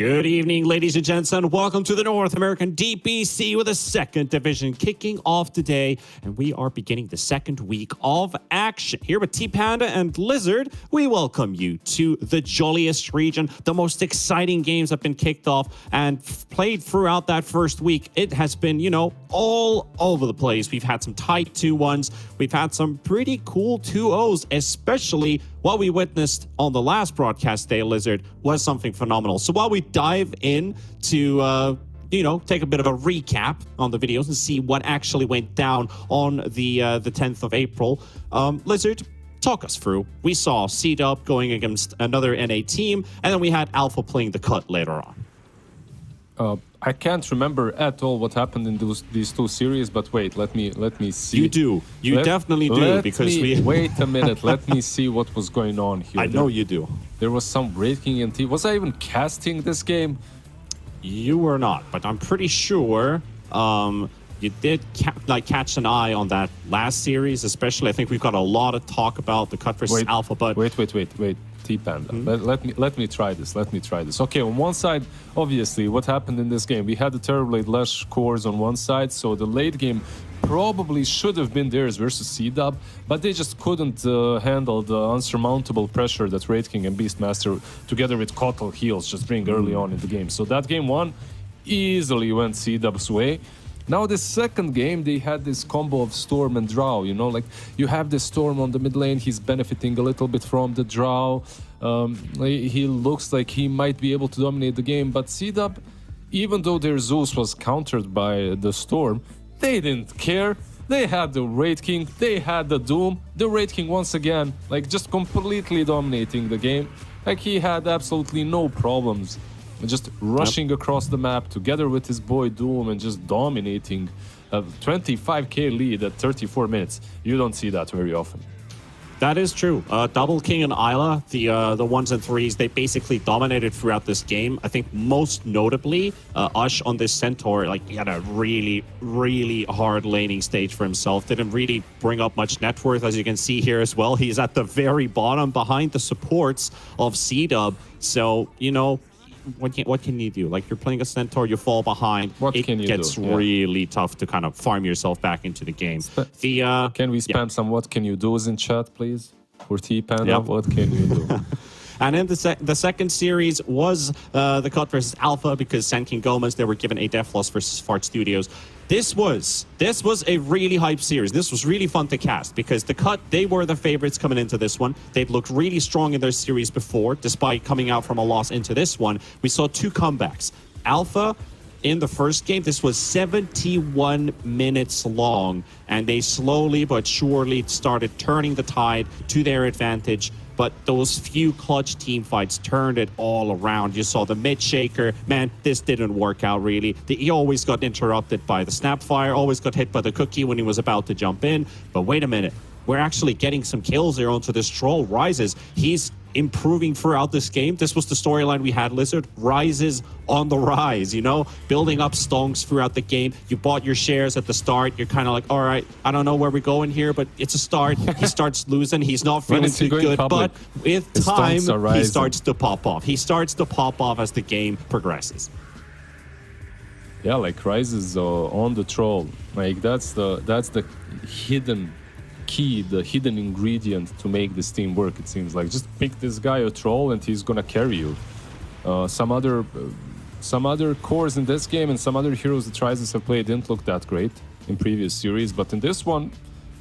Good evening, ladies and gents, and welcome to the North American DPC with the second division kicking off today. And we are beginning the second week of action. Here with T-Panda and Lizard, we welcome you to the jolliest region. The most exciting games have been kicked off and played throughout that first week. It has been, all over the place. We've had some tight 2-1s. We've had some pretty cool 2-0s, especially what we witnessed on the last broadcast day, Lizard, was something phenomenal. So while we dive in to, take a bit of a recap on the videos and see what actually went down on the 10th of April, Lizard, talk us through. We saw C-Dub going against another NA team, and then we had Alpha playing the cut later on. I can't remember at all what happened in these two series, but wait, let me see. You do. You definitely do, because wait a minute. Let me see what was going on here. I know you do. There was some breaking and was I even casting this game? You were not, but I'm pretty sure you did catch an eye on that last series, especially. I think we've got a lot of talk about the cut versus Alpha, but wait. T-Panda. Let me try this. Okay, on one side, obviously, what happened in this game? We had the Terrorblade Lash cores on one side, so the late game probably should have been theirs versus C-Dub, but they just couldn't handle the unsurmountable pressure that Wraith King and Beastmaster, together with Kotal Heals, just bring early on in the game. So that game one easily went C-Dub's way. Now, the second game, they had this combo of Storm and Drow, you have the Storm on the mid lane, he's benefiting a little bit from the Drow. He looks like he might be able to dominate the game, but C-Dub, even though their Zeus was countered by the Storm, they didn't care. They had the Wraith King, they had the Doom. The Wraith King, once again, just completely dominating the game. He had absolutely no problems. Just rushing across the map together with his boy Doom and just dominating a 25k lead at 34 minutes. You don't see that very often. That is true. Double King and Isla, the 1s and 3s, they basically dominated throughout this game. I think most notably, Ush on this Centaur, he had a really, really hard laning stage for himself. Didn't really bring up much net worth, as you can see here as well. He's at the very bottom behind the supports of C-Dub. So, what can you do? You're playing a Centaur, you fall behind. It gets really tough to kind of farm yourself back into the game. Can we spam some what can you do's in chat, please? For T-Panda, what can you do? And then the second series was the cut versus Alpha, because Sand King Gomez, they were given a death loss versus Fart Studios. This was a really hype series. This was really fun to cast, because the cut, they were the favorites coming into this one. They'd looked really strong in their series before, despite coming out from a loss into this one. We saw two comebacks. Alpha, in the first game, this was 71 minutes long, and they slowly but surely started turning the tide to their advantage. But those few clutch team fights turned it all around. You saw the mid shaker. Man, this didn't work out really. He always got interrupted by the Snapfire, always got hit by the cookie when he was about to jump in. But wait a minute. We're actually getting some kills here onto this troll. Rises. He's improving throughout this game. This was the storyline we had, Lizard. Rises on the rise, building up stonks throughout the game. You bought your shares at the start. You're kind of like, all right, I don't know where we're going here, but it's a start. He starts losing. He's not feeling too good, but with time, he starts to pop off. He starts to pop off as the game progresses. Yeah, Rises on the troll. That's the hidden key, the hidden ingredient to make this team work. It seems like just pick this guy a troll and he's gonna carry you. Some other cores in this game and some other heroes that Rises have played didn't look that great in previous series, but in this one,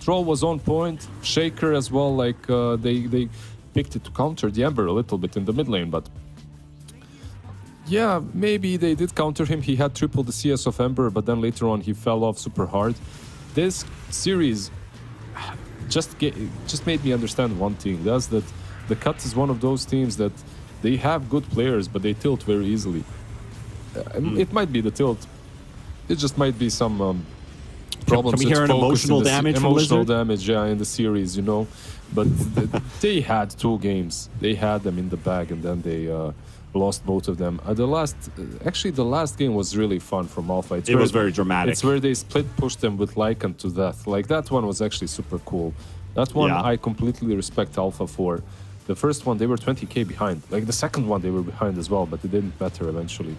troll was on point. Shaker as well. They picked it to counter the Ember a little bit in the mid lane, but yeah, maybe they did counter him. He had triple the CS of Ember, but then later on he fell off super hard. This series just made me understand one thing. That's that the Cut is one of those teams that they have good players, but they tilt very easily. It might be the tilt. It just might be some problems. Can we hear an emotional damage from Lizard? Emotional damage, yeah, in the series, But they had two games. They had them in the bag, and then they lost both of them. The last game was really fun from Alpha. It was very dramatic. It's where they split pushed them with Lycan to death. That one was actually super cool. That one I completely respect Alpha for. The first one, they were 20K behind. Like the second one, they were behind as well, but it didn't matter eventually.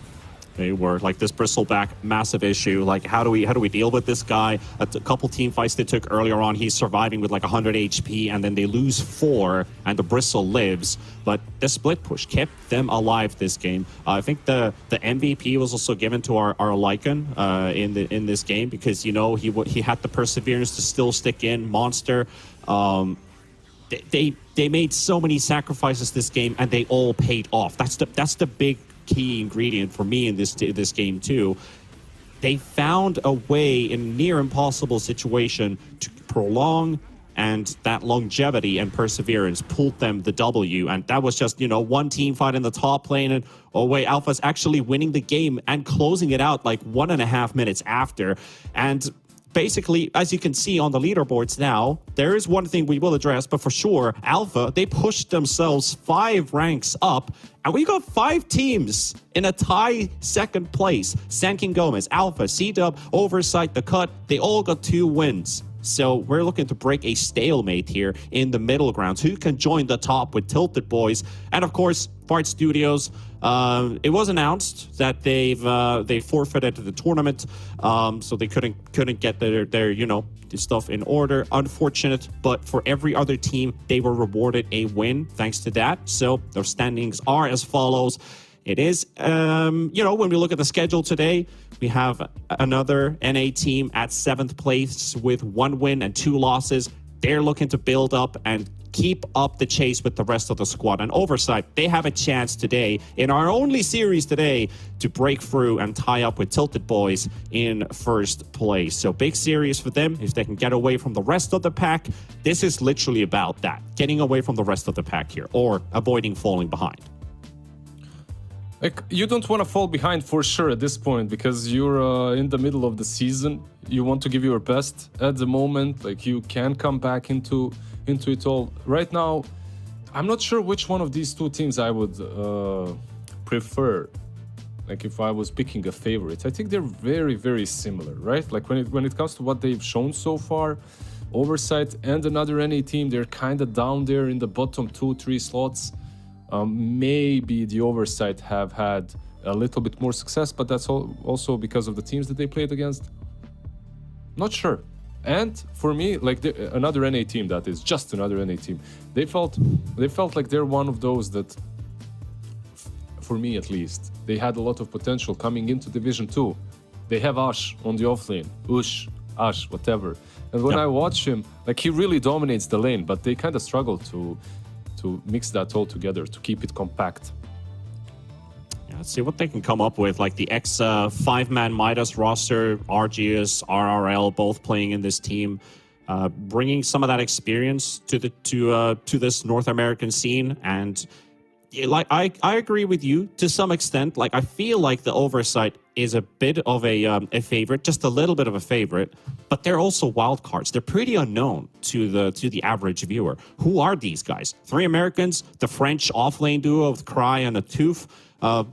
They were like this bristleback, massive issue. Like how do we deal with this guy? A couple team fights they took earlier on, he's surviving with like 100 HP, and then they lose 4, and the bristle lives. But the split push kept them alive this game. I think the MVP was also given to our Lycan in this game because he had the perseverance to still stick in. Monster. They made so many sacrifices this game, and they all paid off. That's the big key ingredient for me in this game too. They found a way in a near impossible situation to prolong, and that longevity and perseverance pulled them the W. And that was just one team fight in the top lane, and oh wait, Alpha's actually winning the game and closing it out like 1.5 minutes after. And basically, as you can see on the leaderboards now, there is one thing we will address, but for sure, Alpha, they pushed themselves 5 ranks up, and we got 5 teams in a tie second place. Sankin Gomez, Alpha, C-Dub, Oversight, The Cut, they all got 2 wins. So we're looking to break a stalemate here in the middle grounds. Who can join the top with Tilted Boys? And of course, Fart Studios. It was announced that they forfeited the tournament, so they couldn't get their stuff in order. Unfortunate, but for every other team, they were rewarded a win thanks to that. So their standings are as follows. It is, when we look at the schedule today, we have another NA team at 7th place with 1 win and 2 losses. They're looking to build up and keep up the chase with the rest of the squad. And Oversight, they have a chance today, in our only series today, to break through and tie up with Tilted Boys in first place. So big series for them. If they can get away from the rest of the pack, this is literally about that. Getting away from the rest of the pack here, or avoiding falling behind. Like, you don't want to fall behind for sure at this point because you're in the middle of the season. You want to give your best at the moment. Like, you can come back into it all. Right now, I'm not sure which one of these 2 teams I would prefer. Like, if I was picking a favorite, I think they're very, very similar, right? Like when it comes to what they've shown so far, Oversight and another NA team, they're kind of down there in the bottom 2-3 slots. Maybe the Oversight have had a little bit more success, but that's also because of the teams that they played against. Not sure. And for me, like another NA team, that is just another NA team, they felt like they're one of those that, for me at least, they had a lot of potential coming into Division 2. They have Ash on the offlane, Ash, whatever. And when I watch him, like, he really dominates the lane, but they kind of struggle to mix that all together, to keep it compact. Yeah, let's see what they can come up with. Like the ex-5-man Midas roster, RGS, RRL, both playing in this team, bringing some of that experience to this North American scene. And like I agree with you to some extent. Like, I feel like the Oversight is a bit of a favorite, just a little bit of a favorite, but they're also wild cards. They're pretty unknown to the average viewer. Who are these guys? 3 Americans, the French offlane duo of Cry and Atuf.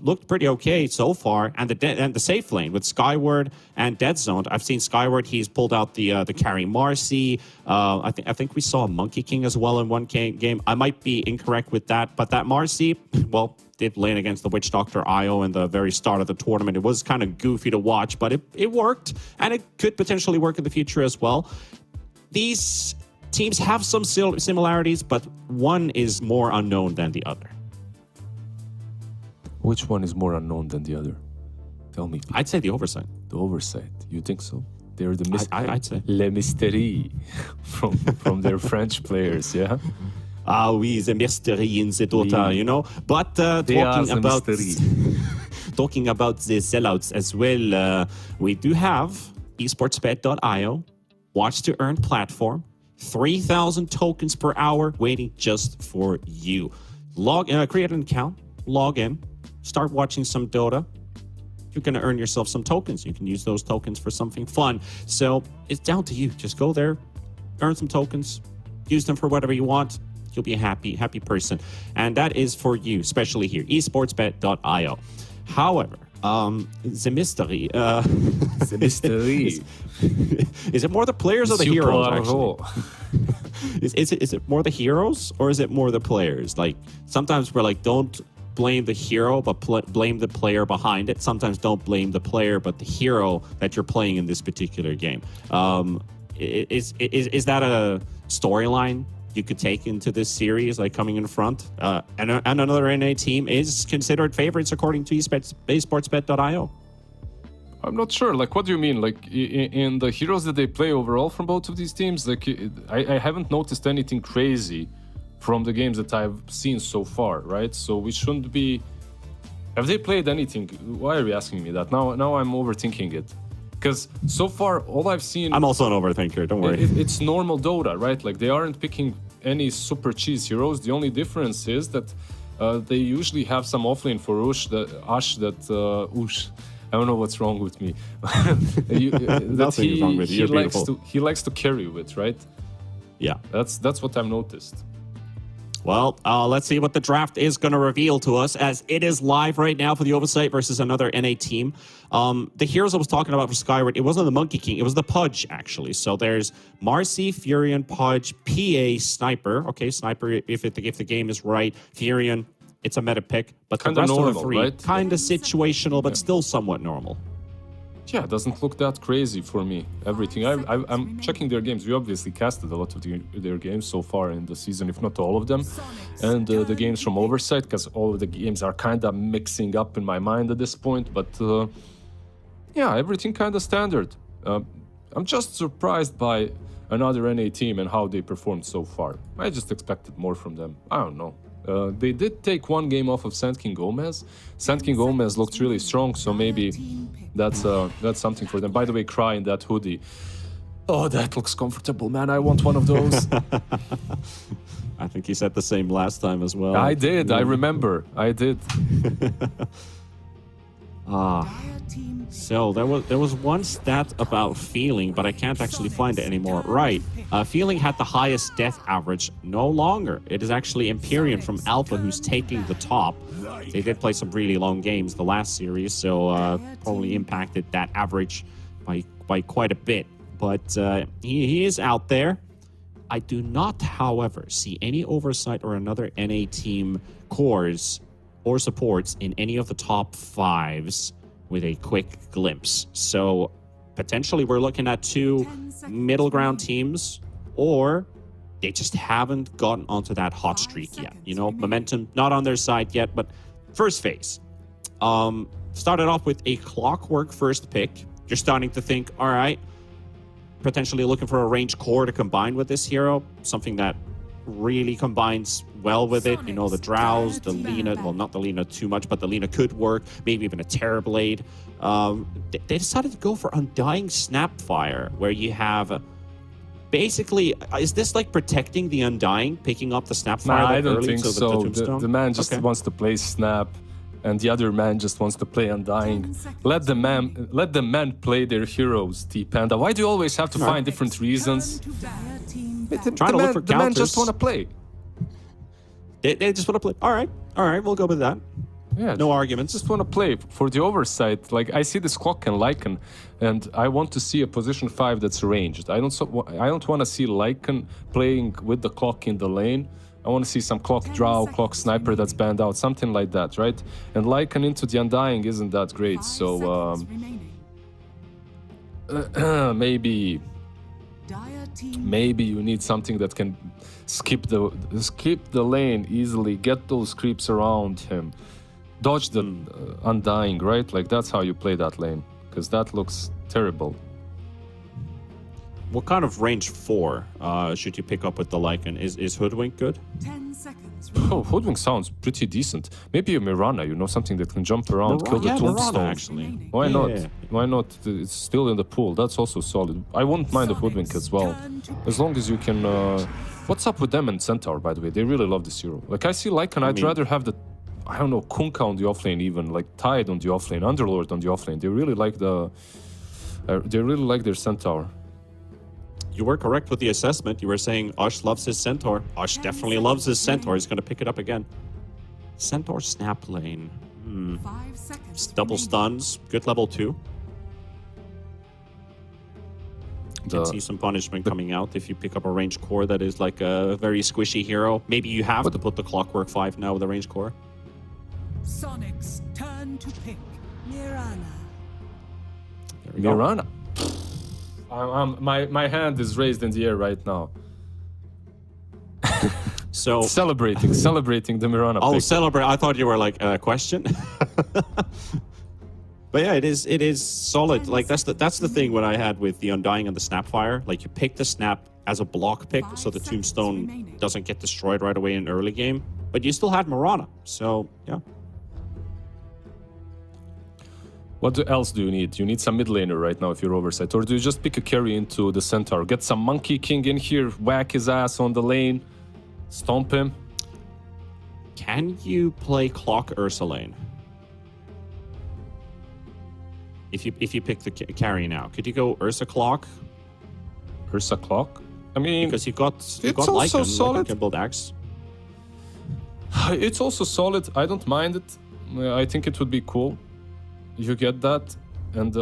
Looked pretty okay so far, and the safe lane with Skyward and Dead Zone. I've seen Skyward; he's pulled out the carry Marcy. I think we saw a Monkey King as well in one game. I might be incorrect with that, but that Marcy, well, did lane against the Witch Doctor IO in the very start of the tournament. It was kind of goofy to watch, but it worked, and it could potentially work in the future as well. These teams have some similarities, but one is more unknown than the other. Which one is more unknown than the other? Tell me. I'd say the Oversight. The Oversight. You think so? They're the I'd say. Le Mystery from their French players, yeah? Ah oui, the mystery in the Dota, you know? But talking about the sellouts as well, we do have esportsbet.io, watch to earn platform, 3,000 tokens per hour waiting just for you. Create an account, log in, start watching some Dota. You're going to earn yourself some tokens. You can use those tokens for something fun. So it's down to you. Just go there, earn some tokens, use them for whatever you want. You'll be a happy person. And that is for you, especially here, esportsbet.io. However, the mystery. The mystery. Is it more the players or the heroes, actually? Is it more the heroes or is it more the players? Like sometimes we're like, don't blame the hero, but blame the player behind it. Sometimes don't blame the player, but the hero that you're playing in this particular game. Is that a storyline you could take into this series, like coming in front? And another NA team is considered favorites according to esportsbet.io. I'm not sure. Like, what do you mean? Like, in the heroes that they play overall from both of these teams, like, I haven't noticed anything crazy from the games that I've seen so far, right? So we shouldn't be... Have they played anything? Why are you asking me that? Now I'm overthinking it. Because so far, all I've seen... I'm also an overthinker, don't worry. It's normal Dota, right? Like, they aren't picking any super cheese heroes. The only difference is that they usually have some offlane for Ush. I don't know what's wrong with me. Nothing's wrong with you. He likes to carry with, right? Yeah. That's what I've noticed. Well, let's see what the draft is going to reveal to us, as it is live right now for the Oversight versus another NA team. The heroes I was talking about for Skyward, it wasn't the Monkey King, it was the Pudge, actually. So there's Marcy, Furion, Pudge, PA, Sniper. Okay, Sniper, if the game is right. Furion, it's a meta pick. But Kinda the rest normal, of the three, right? kind of situational, but still somewhat normal. Yeah, it doesn't look that crazy for me. Everything. I'm checking their games. We obviously casted a lot of their games so far in the season, if not all of them. And the games from Oversight, because all of the games are kind of mixing up in my mind at this point. But yeah, everything kind of standard. I'm just surprised by another NA team and how they performed so far. I just expected more from them. I don't know. They did take one game off of Sand King Gomez. Sand King Gomez looked really strong, so maybe that's something for them. By the way, Cry in that hoodie. Oh, that looks comfortable, man. I want one of those. I think you said the same last time as well. I did. I remember. I did. So there was one stat about Feeling, but I can't actually find it anymore. Right. Feeling had the highest death average. No longer. It is actually Empyrean from Alpha who's taking the top. They did play some really long games the last series, so probably impacted that average by quite a bit. But he is out there. I do not, however, see any Oversight or another NA team cores or supports in any of the top fives with a quick glimpse. So potentially we're looking at two middle ground teams, or they just haven't gotten onto that hot streak yet. You know, momentum not on their side yet, but first phase. Started off with a Clockwork first pick. You're starting to think, all right, potentially looking for a range core to combine with this hero, something that really combines well with it. You know, the Drows, the Lina, well, not the Lina too much, but the Lina could work, maybe even a Terrorblade. They decided to go for Undying Snapfire, where you have basically, is this like protecting the Undying, picking up the Snapfire? Nah, I don't think so. The man just Okay. wants to play Snap, and the other man just wants to play Undying. Let the man play their heroes, T-Panda. Why do you always have to find different reasons? Trying to look for The man counters. just want to play. They just want to play. All right, we'll go with that. Yeah, No arguments. Just want to play for the Oversight. Like, I see this Clock and Lycan, and I want to see a position 5 that's ranged. I don't want to see Lycan playing with the Clock in the lane. I want to see some Clock Drow, Clock Sniper that's banned out, something like that, right? And Lycan into the Undying isn't that great, so maybe you need something that can skip the lane easily, get those creeps around him, dodge the Undying, right? Like, that's how you play that lane, because that looks terrible. What kind of range 4 should you pick up with the Lycan? Is Hoodwink good? 10 seconds. Oh, Hoodwink sounds pretty decent. Maybe a Mirana, you know, something that can jump around, kill the Mirana, tombstone. actually. Why not? Yeah. Why not? It's still in the pool. That's also solid. I wouldn't mind a Hoodwink as well, as long as you can. What's up with them and Centaur, by the way? They really love this hero. Like, I see Lycan, I'd rather have the, I don't know, Kunkka on the offlane, even like Tide on the offlane, Underlord on the offlane. They really like their Centaur. You were correct with the assessment. You were saying Ush loves his Centaur. Ush definitely loves his Centaur. He's going to pick it up again. Centaur Snap Lane. 5 seconds. Double stuns. Good level 2. Can see some punishment coming out if you pick up a range core that is like a very squishy hero. Maybe you have to put the Clockwork 5 now with a range core. Sonic's turn to pick. Mirana. There we go. Mirana. My hand is raised in the air right now. So Celebrating the Mirana oh, pick. celebrate! I thought you were like a question. But yeah, it is solid. Like that's the thing what I had with the Undying and the Snapfire. Like you pick the Snap as a block pick, so the 5 seconds Tombstone remaining. doesn't get destroyed right away in early game. But you still had Mirana, so yeah. What else do you need? You need some mid laner right now if you're oversight, or do you just pick a carry into the Centaur? Get some Monkey King in here, whack his ass on the lane, stomp him. Can you play Clock Ursa lane? If you pick the carry now, could you go Ursa Clock? Ursa Clock? I mean, Because you got also Lycan. solid. Lycan can build Axe. it's also solid. I don't mind it. I think it would be cool. You get that, and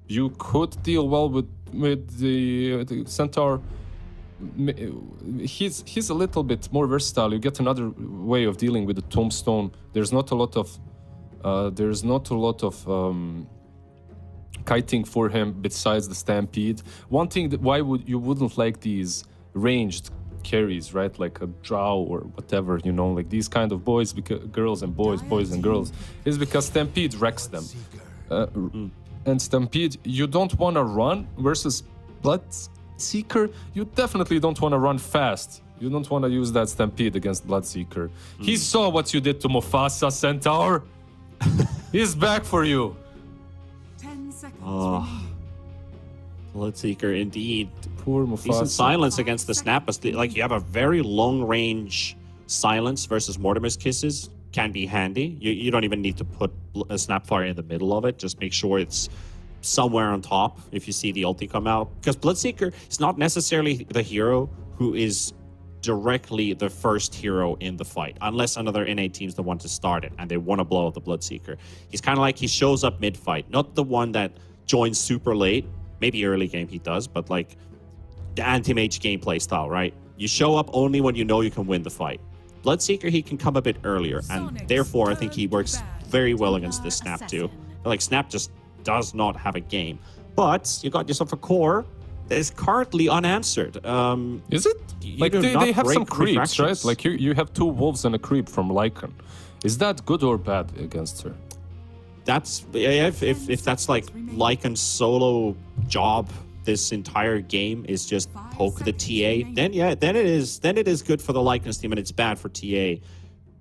you could deal well with the Centaur. He's a little bit more versatile. You get another way of dealing with the Tombstone. There's not a lot of kiting for him besides the Stampede. One thing that you wouldn't like these ranged carries, right? Like a Drow or whatever, like these kind of boys, girls and boys and girls, is because Stampede wrecks them. And Stampede, you don't want to run versus Bloodseeker. You definitely don't want to run fast. You don't want to use that Stampede against Bloodseeker. He saw what you did to Mufasa, Centaur. He's back for you. 10 seconds Oh. remaining. Bloodseeker, indeed. Poor Decent Mufasa. silence against the Snap. But like you have a very long range silence versus Mortimer's Kisses. Can be handy. You don't even need to put a Snapfire in the middle of it. Just make sure it's somewhere on top if you see the ulti come out. Because Bloodseeker is not necessarily the hero who is directly the first hero in the fight, unless another NA team's the one to start it and they want to blow up the Bloodseeker. He's kind of like he shows up mid-fight, not the one that joins super late. Maybe early game he does, but like the anti-mage gameplay style, right? You show up only when you know you can win the fight. Bloodseeker, he can come a bit earlier, and therefore I think he works very well against this Snap too. Like Snap just does not have a game. But you got yourself a core that is currently unanswered. Is it? You Like do they not have break some creeps, right? refractions. Like you have 2 wolves and a creep from Lycan. Is that good or bad against her? That's if that's like Lycan's solo job this entire game is just poke the TA, then it is good for the Lycan's team and it's bad for TA.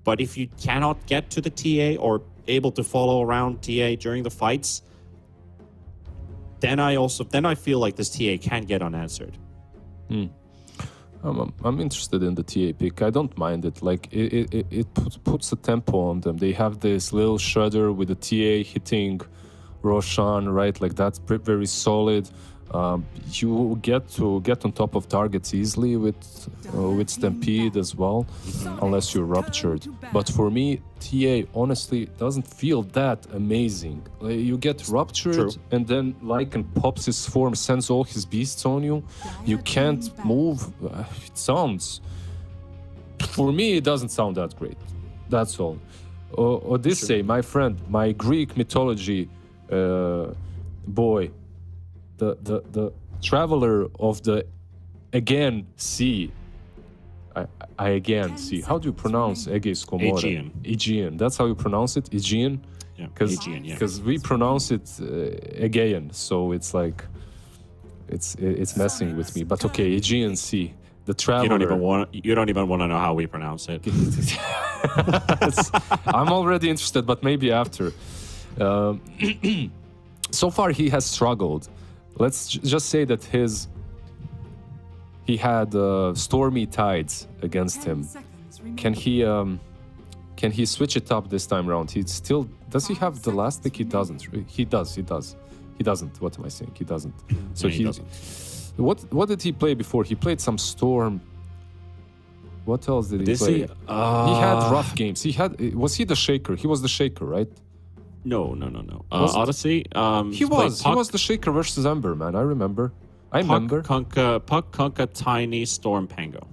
But if you cannot get to the TA or able to follow around TA during the fights, then I feel like this TA can get unanswered. I'm interested in the TA pick. I don't mind it. Like it puts a tempo on them. They have this little shudder with the TA hitting Roshan, right? Like that's very solid. You get to get on top of targets easily with Stampede as well, unless you're ruptured. But for me, TA honestly doesn't feel that amazing. Like, you get ruptured, True. and then Lycan pops his form, sends all his beasts on you. You can't move. It sounds, for me, it doesn't sound that great. That's all. Odyssey, my friend, my Greek mythology boy. The traveler of the Aegean Sea. I again see. How do you pronounce Aegeis Komora? Aegean. Aegean. That's how you pronounce it? Aegean? Yeah, Because Aegean, yeah. we pronounce it Aegean, so it's like it's messing with me. But okay, Aegean Sea. The traveler. You don't even want to know how we pronounce it. I'm already interested, but maybe after. So far, he has struggled. Let's just say that he had stormy tides against 10 him. seconds remaining. Can he switch it up this time around? Does he have the last pick? He doesn't. He does. He doesn't. What am I saying? He doesn't. So No, he doesn't. What did he play before? He played some storm. What else did he play? He had rough games. Was he the shaker? He was the shaker, right? No. Odyssey. He was the Shaker versus Ember, man. I remember. Puck, Kunkka, Tiny, Storm, Pango.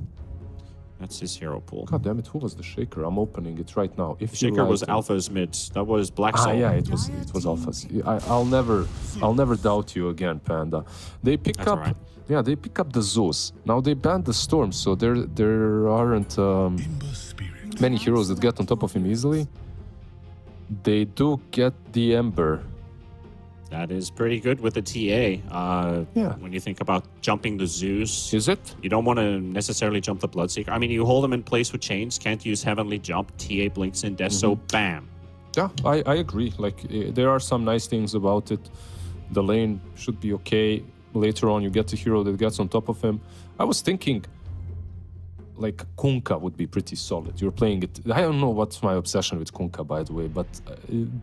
That's his hero pool. God damn it, who was the Shaker? I'm opening it right now. If Shaker was Alpha's mid. That was Black Soul. Yeah, it was Alpha's. I'll never doubt you again, Panda. They pick up right. Yeah, they pick up the Zeus. Now they banned the Storm, so there aren't many heroes that get on top of him easily. They do get the Ember. That is pretty good with the TA. Yeah. When you think about jumping the Zeus, Is it? you don't want to necessarily jump the Bloodseeker. I mean, you hold them in place with chains, can't use Heavenly Jump, TA blinks in death, so bam. Yeah, I agree. Like, there are some nice things about it. The lane should be okay. Later on, you get a hero that gets on top of him. I was thinking, like, Kunkka would be pretty solid. You're playing it. I don't know what's my obsession with Kunkka, by the way, but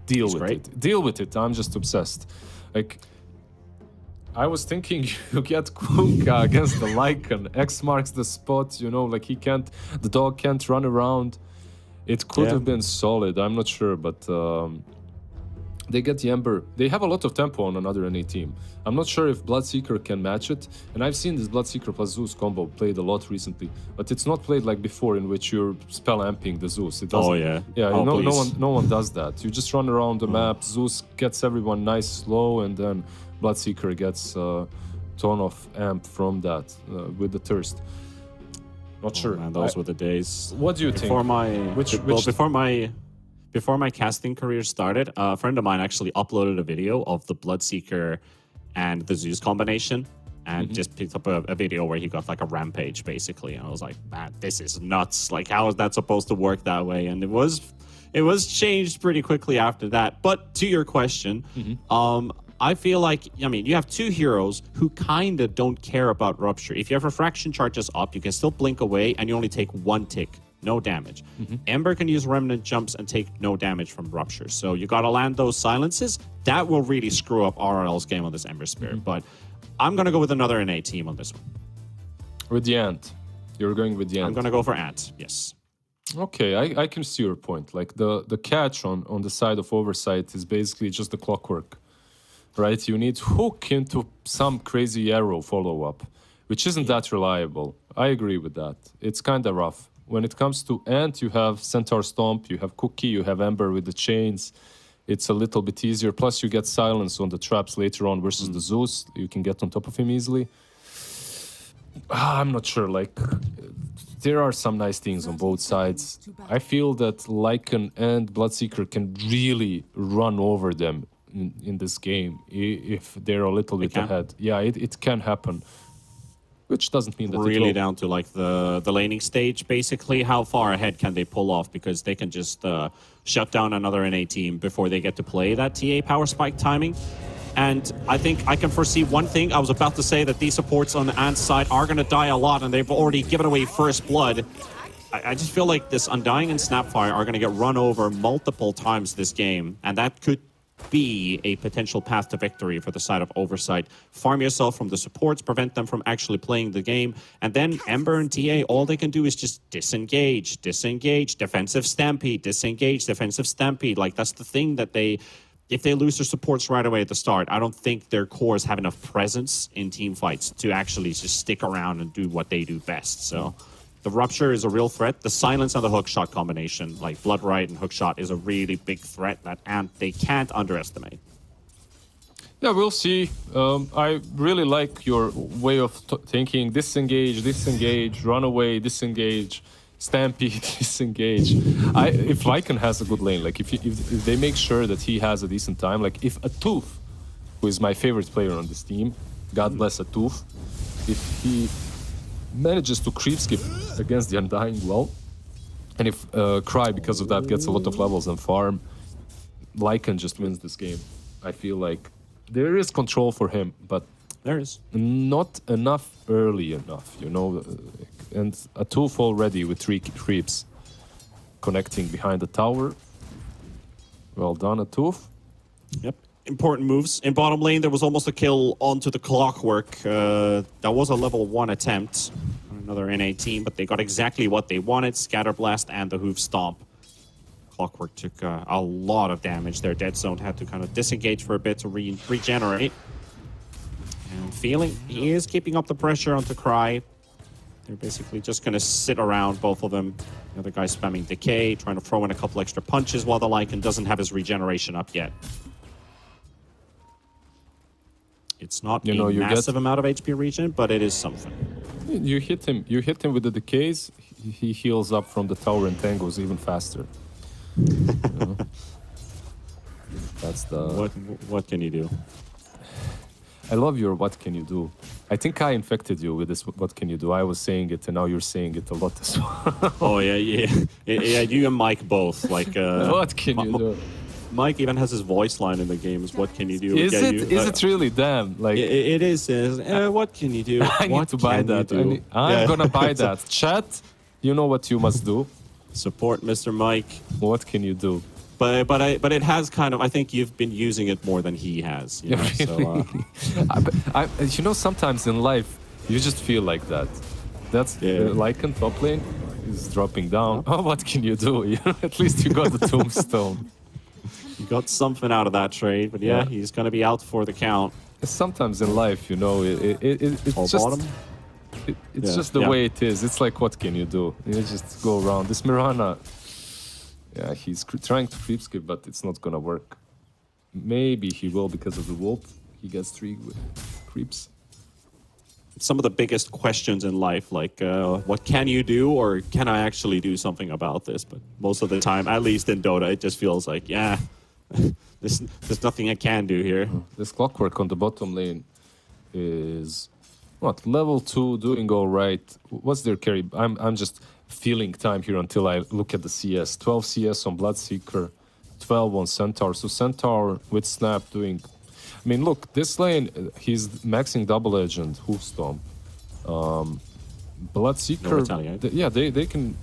deal with great. it. Deal with it. I'm just obsessed. Like, I was thinking you get Kunkka against the Lycan. X marks the spot, like the dog can't run around. It could have been solid. I'm not sure, but they get the Ember. They have a lot of tempo on another NA team. I'm not sure if Bloodseeker can match it. And I've seen this Bloodseeker plus Zeus combo played a lot recently, but it's not played like before, in which you're spell amping the Zeus. It doesn't. Oh, yeah. Yeah, Oh, no one does that. You just run around the map. Zeus gets everyone nice slow, and then Bloodseeker gets a ton of amp from that with the thirst. Not sure. Man, those were the days. What do you think? Before my casting career started, a friend of mine actually uploaded a video of the Bloodseeker and the Zeus combination, and just picked up a video where he got like a rampage basically, and I was like, man, this is nuts. Like, how is that supposed to work that way? And it was changed pretty quickly after that. But to your question, I feel like, you have two heroes who kind of don't care about Rupture. If you have Refraction charges up, you can still blink away, and you only take one tick. No damage. Ember can use Remnant jumps and take no damage from Rupture. So you got to land those silences. That will really screw up RRL's game on this Ember Spirit. But I'm going to go with another NA team on this one. With the Ant. You're going with the Ant. I'm going to go for Ant, yes. Okay, I can see your point. Like, the catch on the side of Oversight is basically just the clockwork, right? You need hook into some crazy arrow follow-up, which isn't that reliable. I agree with that. It's kind of rough. When it comes to Ant, you have Centaur Stomp, you have Cookie, you have Ember with the chains. It's a little bit easier. Plus, you get silence on the traps later on versus the Zeus. You can get on top of him easily. I'm not sure. Like, there are some nice things on both sides. I feel that Lycan and Bloodseeker can really run over them in this game if they're a little bit ahead. Yeah, it can happen. Which doesn't mean that really down to like the laning stage, basically. How far ahead can they pull off? Because they can just shut down another NA team before they get to play that TA power spike timing. And I think I can foresee one thing. I was about to say that these supports on the Ant's side are going to die a lot, and they've already given away first blood. I just feel like this Undying and Snapfire are going to get run over multiple times this game, and that could be a potential path to victory for the side of Oversight. Farm yourself from the supports, prevent them from actually playing the game, and then Ember and TA, all they can do is just disengage, defensive stampede, disengage, defensive stampede. Like, that's the thing that if they lose their supports right away at the start, I don't think their cores have enough presence in team fights to actually just stick around and do what they do best. So the Rupture is a real threat. The silence and the hookshot combination, like Blood Right and hookshot, is a really big threat that they can't underestimate. Yeah, we'll see. I really like your way of thinking. Disengage, run away, disengage, stampede, disengage. If Lycan has a good lane, like if they make sure that he has a decent time, like if Atoof, who is my favorite player on this team, God bless Atoof, if he manages to creep skip against the Undying well, and if Cry, because of that, gets a lot of levels and farm, Lycan just wins this game. I feel like there is control for him, but there is not enough early enough, and Atoof already with 3 creeps connecting behind the tower. Well done, Atoof. Yep. Important moves. In bottom lane, there was almost a kill onto the clockwork. That was a level 1 attempt on another NA team, but they got exactly what they wanted, Scatter Blast and the Hoof Stomp. Clockwork took a lot of damage there. Dead Zone had to kind of disengage for a bit to regenerate. And feeling he is keeping up the pressure onto Cry. They're basically just going to sit around, both of them. The other guy spamming Decay, trying to throw in a couple extra punches, while the Lycan doesn't have his regeneration up yet. It's not a massive amount of HP regen, but it is something. You hit him with the decays, he heals up from the tower and tangos even faster. You know? That's the... What can you do? I love your what can you do. I think I infected you with this what can you do. I was saying it and now you're saying it a lot as well. Oh, yeah. You and Mike both. Like, what can you do? Mike even has his voice line in the game. Is what can you do? Is it really? Damn. Like it is. What can you do? I need to buy that. I'm gonna buy that. Chat, you know what you must do. Support Mr. Mike. What can you do? But it has kind of. I think you've been using it more than he has. You know? So, you know, sometimes in life you just feel like that. That's Lycan top lane is dropping down. Oh, what can you do? At least you got the tombstone. You got something out of that trade, but yeah. He's going to be out for the count. Sometimes in life, you know, it's just it's just the way it is. It's like, what can you do? You just go around. This Mirana, he's trying to creep skip, but it's not gonna work. Maybe he will because of the wolf. He gets 3 creeps. Some of the biggest questions in life, like what can you do, or can I actually do something about this? But most of the time, at least in Dota, it just feels like, there's nothing I can do here. This Clockwork on the bottom lane is what, level 2, doing all right. What's their carry? I'm just feeling time here until I look at the CS. 12 CS on Bloodseeker, 12 on Centaur. So Centaur with Snap doing. I mean, look, this lane, he's maxing Double Edge and Hoofstomp. Bloodseeker, no retaliate. They can.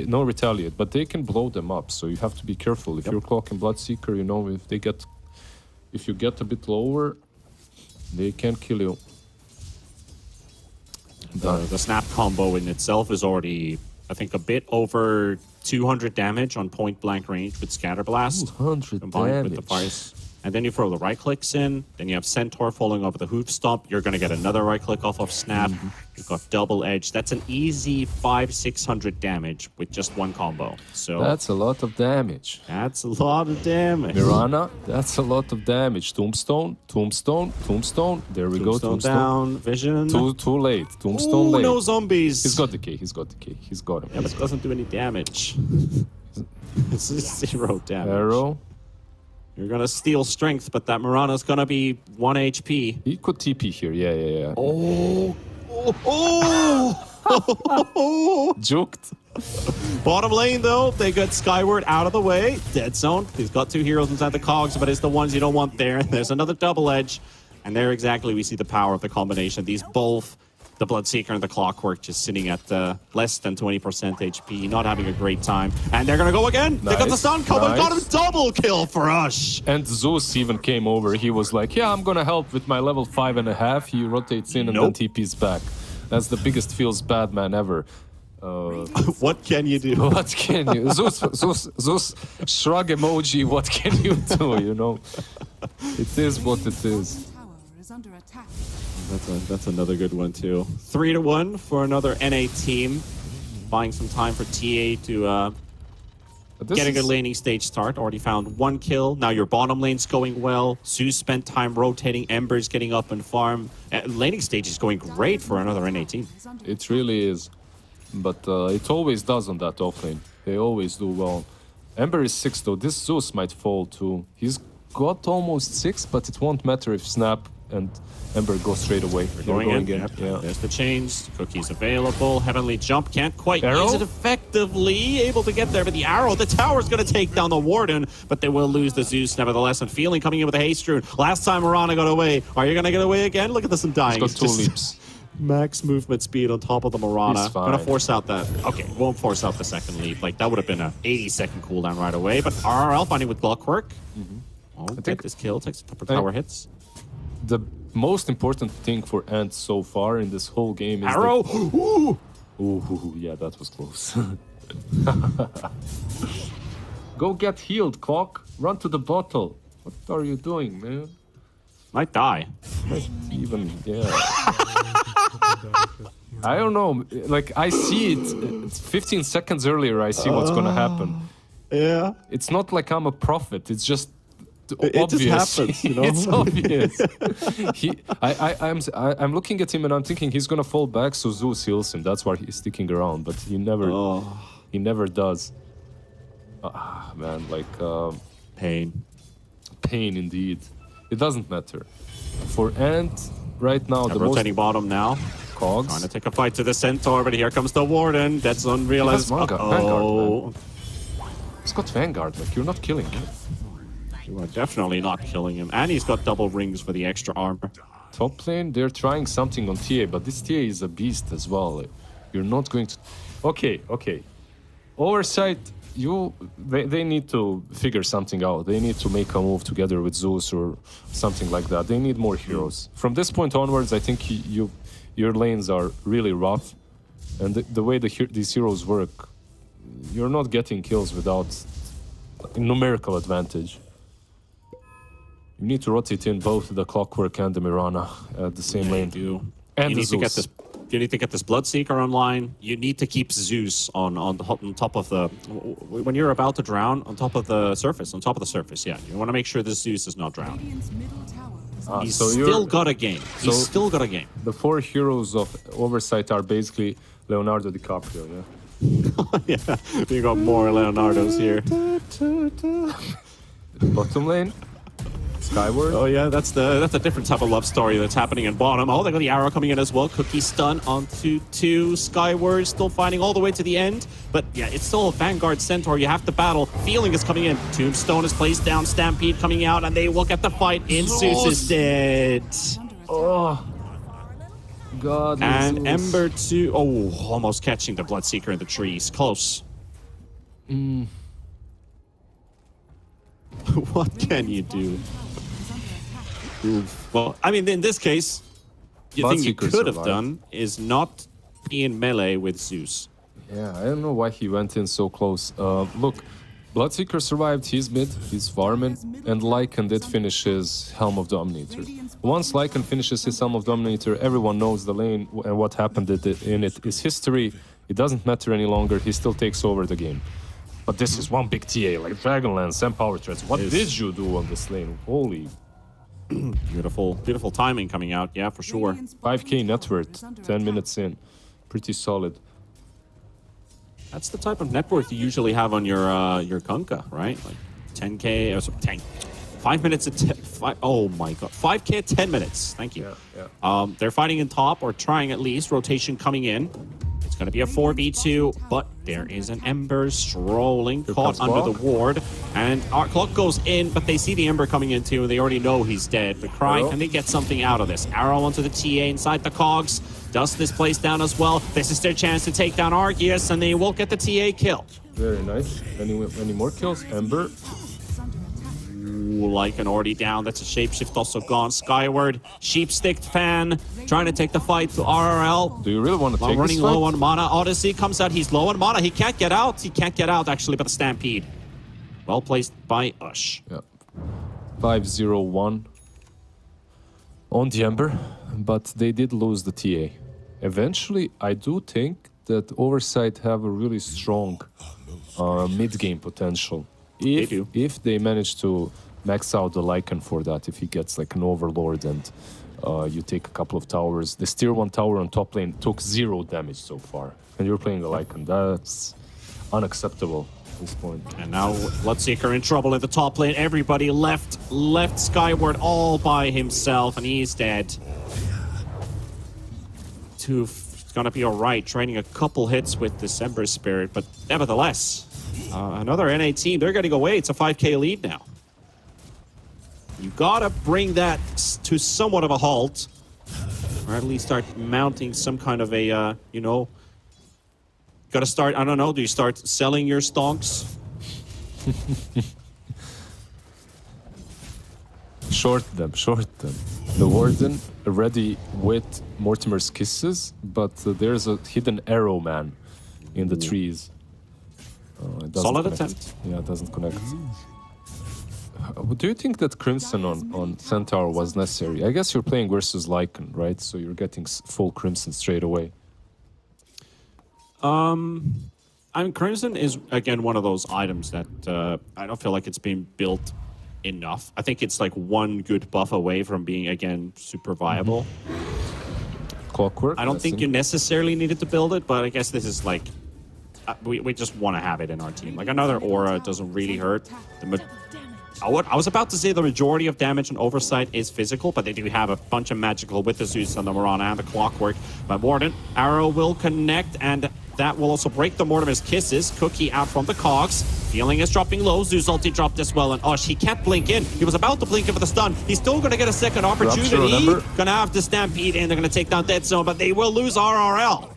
No retaliate, but they can blow them up. So you have to be careful. If you're clocking Bloodseeker, you know, if you get a bit lower, they can kill you. The Snap combo in itself is already, I think, a bit over 200 damage on point blank range with Scatter Blast. 200 combined damage. with the fires. And then you throw the right clicks in, then you have Centaur following up with a Hoof Stomp. You're going to get another right click off of Snap. You've got Double Edge. That's an easy 500-600 damage with just one combo. So that's a lot of damage. That's a lot of damage. Mirana, that's a lot of damage. Tombstone. There we go. Tombstone down. Vision. Too late. Tombstone late. No zombies. He's got the key. He's got him. Yeah, but it doesn't do any damage. It's 0 damage. Arrow. You're gonna steal strength, but that Mirana's gonna be 1 HP. He could TP here. Yeah. Oh! Juked. Bottom lane, though, they got Skyward out of the way. Dead Zone. He's got 2 heroes inside the cogs, but it's the ones you don't want there. There's another Double Edge. And there exactly we see the power of the combination. These both, the Bloodseeker and the Clockwork, just sitting at less than 20% HP, not having a great time. And they're going to go again. Nice, They got the stun combo. nice. Got him double kill for us. And Zeus even came over. He was like, yeah, I'm gonna help with my level 5.5. He rotates in and then TP's back. That's the biggest feels bad man ever. What can you do? What can you? Zeus, shrug emoji, what can you do, you know? It is what it is. Tower is under attack. That's another good one, too. 3-1 for another NA team. Buying some time for TA to get a good laning stage start. Already found 1 kill. Now your bottom lane's going well. Zeus spent time rotating. Ember's getting up and farm. Laning stage is going great for another NA team. It really is. But it always does on that offlane. They always do well. Ember is 6 though. This Zeus might fall too. He's got almost 6, but it won't matter if Snap and Ember go straight away. They're Going in. Yeah. There's the chains. Cookies available. Heavenly Jump can't quite Arrow? use it effectively. Able to get there, but the arrow, the tower's going to take down the Warden, but they will lose the Zeus nevertheless. And Feeling coming in with a haste rune. Last time Mirana got away. Are you going to get away again? Look at this, I'm dying. He's got 2 leaps. Max movement speed on top of the Mirana. He's fine. Gonna force out that. Okay, won't force out the second leap. Like, that would have been a 80-second cooldown right away. But RRL finding with Clockwork. Oh, get this kill. Takes a couple tower hits. The most important thing for Ant so far in this whole game is Arrow! Ooh, yeah, that was close. Go get healed, Clock. Run to the bottle. What are you doing, man? Might die. Even, yeah. I don't know. Like, I see it. It's 15 seconds earlier, I see what's gonna happen. Yeah. It's not like I'm a prophet. It's just It obvious. just happens, you know? It's obvious. I'm looking at him and I'm thinking he's gonna fall back, so Zeus heals him. That's why he's sticking around, but he never does. Ah, man, like Pain. pain indeed. It doesn't matter. For Ant, right now the most Rotating bottom now. cogs. Trying to take a fight to the Centaur, but here comes the Warden. That's unreal. He has Vanguard, Oh, He's got Vanguard. Like, you're not killing him. you are definitely not killing him. And he's got double rings for the extra armor. Top lane, they're trying something on TA, but this TA is a beast as well. Like, you're not going to. Okay. Oversight. They need to figure something out. They need to make a move together with Zeus or something like that. They need more heroes. From this point onwards, I think your lanes are really rough, and the way these heroes work, you're not getting kills without numerical advantage. You need to rotate in both the Clockwork and the Mirana at the same lane. And You the need to get Zeus. this. You need to get this Bloodseeker online. You need to keep Zeus on top of the. When you're about to drown, on top of the surface. On top of the surface, yeah. You want to make sure this Zeus is not drowned. Radiant's middle tower is He's so still got a game. He's so- still got a game. The 4 heroes of Oversight are basically Leonardo DiCaprio, yeah? Yeah, you got more Leonardos here. Bottom lane, Skyward. Oh yeah, that's a different type of love story that's happening in bottom. Oh, they got the arrow coming in as well. Cookie stun onto 2. Skyward still fighting all the way to the end. But yeah, it's still a Vanguard Centaur. You have to battle. Feeling is coming in. Tombstone is placed down. Stampede coming out, and they will get the fight in. Zeus is dead. Oh, God. And Zeus. Ember 2. Oh, almost catching the Bloodseeker in the trees. Close. What can you do? Well, I mean, in this case, the thing you Bloodseeker could have survived. done is not be in melee with Zeus. Yeah, I don't know why he went in so close. Look, Bloodseeker survived his mid, his farming, and Lycan did finish his Helm of Dominator. Once Lycan finishes his Helm of Dominator, everyone knows the lane and what happened in it is history. It doesn't matter any longer, he still takes over the game. But this is one big TA, like Dragonlance and Power Threads. What did you do on this lane? Holy... Beautiful timing coming out, yeah, for sure. 5k net worth, 10 minutes in. Pretty solid. That's the type of net worth you usually have on your Kunkka, right? Like 10k, or 10. 5 minutes at 10. Oh my god, 5k at 10 minutes. Thank you. Yeah. They're fighting in top, or trying at least. Rotation coming in. It's going to be a 4v2, but there is an Ember strolling, caught under the ward. And our clock goes in, but they see the Ember coming in too, and they already know he's dead. But Cry, can they get something out of this? Arrow onto the TA inside the cogs. Dust this place down as well. This is their chance to take down Arceus, and they will get the TA kill. Very nice. Any more kills? Ember. Ooh, Lycan already down. That's a shapeshift also gone. Skyward, Sheepstick fan, trying to take the fight to RRL. Do you really want to take Running this low fight? on mana. Odyssey comes out. He's low on mana. He can't get out. He can't get out, actually, but the Stampede. Well placed by Ush. Yeah. 5-0-1 on the Ember, but they did lose the TA. Eventually, I do think that Oversight have a really strong mid-game potential. If they manage to max out the Lycan for that, if he gets like an Overlord and you take a couple of towers. This tier 1 tower on top lane took 0 damage so far. And you're playing a Lycan. That's unacceptable at this point. And now Bloodseeker in trouble in the top lane. Everybody left Skyward all by himself, and he's dead. It's gonna be alright, trading a couple hits with December Spirit, but nevertheless, another NA team, they're getting away. It's a 5k lead now. You gotta bring that to somewhat of a halt, or at least start mounting some kind of a, gotta start, I don't know, do you start selling your stonks? Short them. The Warden ready with Mortimer's Kisses, but there's a hidden arrow man in the trees. It doesn't Solid connect. attempt. Yeah, it doesn't connect. Do you think that Crimson on Centaur was necessary? I guess you're playing versus Lycan, right? So you're getting full Crimson straight away. I mean, Crimson is, again, one of those items that I don't feel like it's being built enough. I think it's like one good buff away from being, again, super viable. Clockwork? I don't think you necessarily needed to build it, but I guess this is like... we just want to have it in our team. Like, another Aura doesn't really hurt. I was about to say the majority of damage and Oversight is physical, but they do have a bunch of magical with the Zeus and the Mirana and the Clockwork. But Warden, Arrow will connect, and that will also break the Mortimer's Kisses. Cookie out from the Cogs. Feeling is dropping low. Zeus ulti dropped as well, and Ush, he can't blink in. He was about to blink in for the stun. He's still going to get a second opportunity. Gonna have to Stampede in. They're going to take down Dead Zone, but they will lose RRL.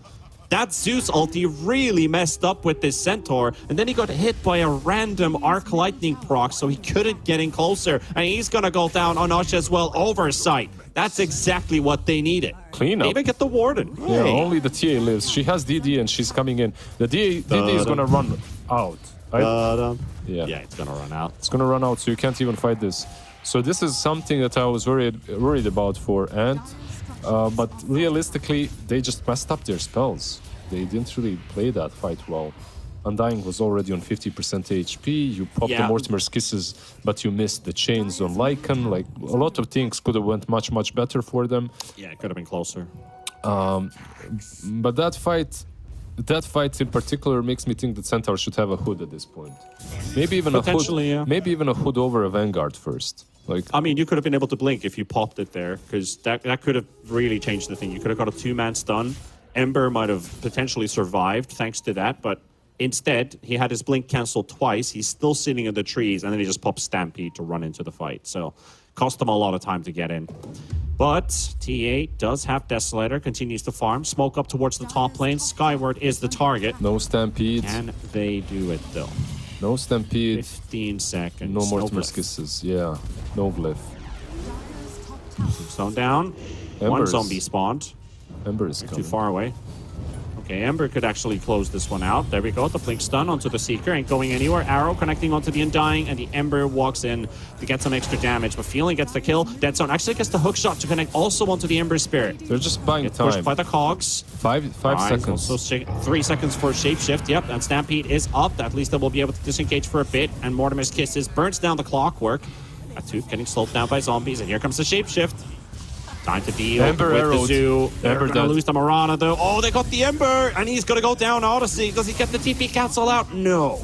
That Zeus ulti really messed up with this Centaur, and then he got hit by a random Arc Lightning proc, so he couldn't get in closer, and he's gonna go down on Ush as well. Oversight. That's exactly what they needed. Clean up. They even get the Warden. Yeah, Hey. only the TA lives. She has DD and she's coming in. The DD is gonna run out. Right? Yeah, it's gonna run out. It's gonna run out, so you can't even fight this. So this is something that I was worried about for Ant. But realistically, they just messed up their spells. They didn't really play that fight well. Undying was already on 50% HP. You popped the Mortimer's Kisses, but you missed the chains on Lycan. Like, a lot of things could have went much, much better for them. Yeah, it could have been closer. But that fight in particular makes me think that Centaur should have a hood at this point. Maybe even a hood. Yeah. Maybe even a hood over a Vanguard first. Like, I mean, you could have been able to blink if you popped it there, because that could have really changed the thing. You could have got a two-man stun. Ember might have potentially survived thanks to that, but instead, he had his blink canceled twice. He's still sitting in the trees, and then he just pops Stampede to run into the fight. So, cost him a lot of time to get in. But TA does have Desolator, continues to farm. Smoke up towards the top lane. Skyward is the target. no Stampede. Can they do it, though? No Stampede. 15 seconds. No Mortimer's glyph. Kisses. Yeah. No Glyph. Zone down. One Embers. zombie spawned. Ember is coming. Too far away. Okay, Ember could actually close this one out. There we go. The blink stun onto the Seeker. Ain't going anywhere. Arrow connecting onto the Undying, and the Ember walks in to get some extra damage. But Feeling gets the kill. Dead Zone actually gets the hook shot to connect also onto the Ember Spirit. They're just buying Gets pushed time. by the Cogs. Five seconds. Also 3 seconds for Shapeshift. Yep, and Stampede is up. At least they will be able to disengage for a bit. And Mortimer's Kisses burns down the Clockwork. Atu getting slowed down by zombies. And here comes the Shapeshift. Time to deal Ember with arrowed. the Zoo. They're Ember going to dead. lose the Mirana, though. Oh, they got the Ember, and he's going to go down Odyssey. Does he get the TP cancel out? No.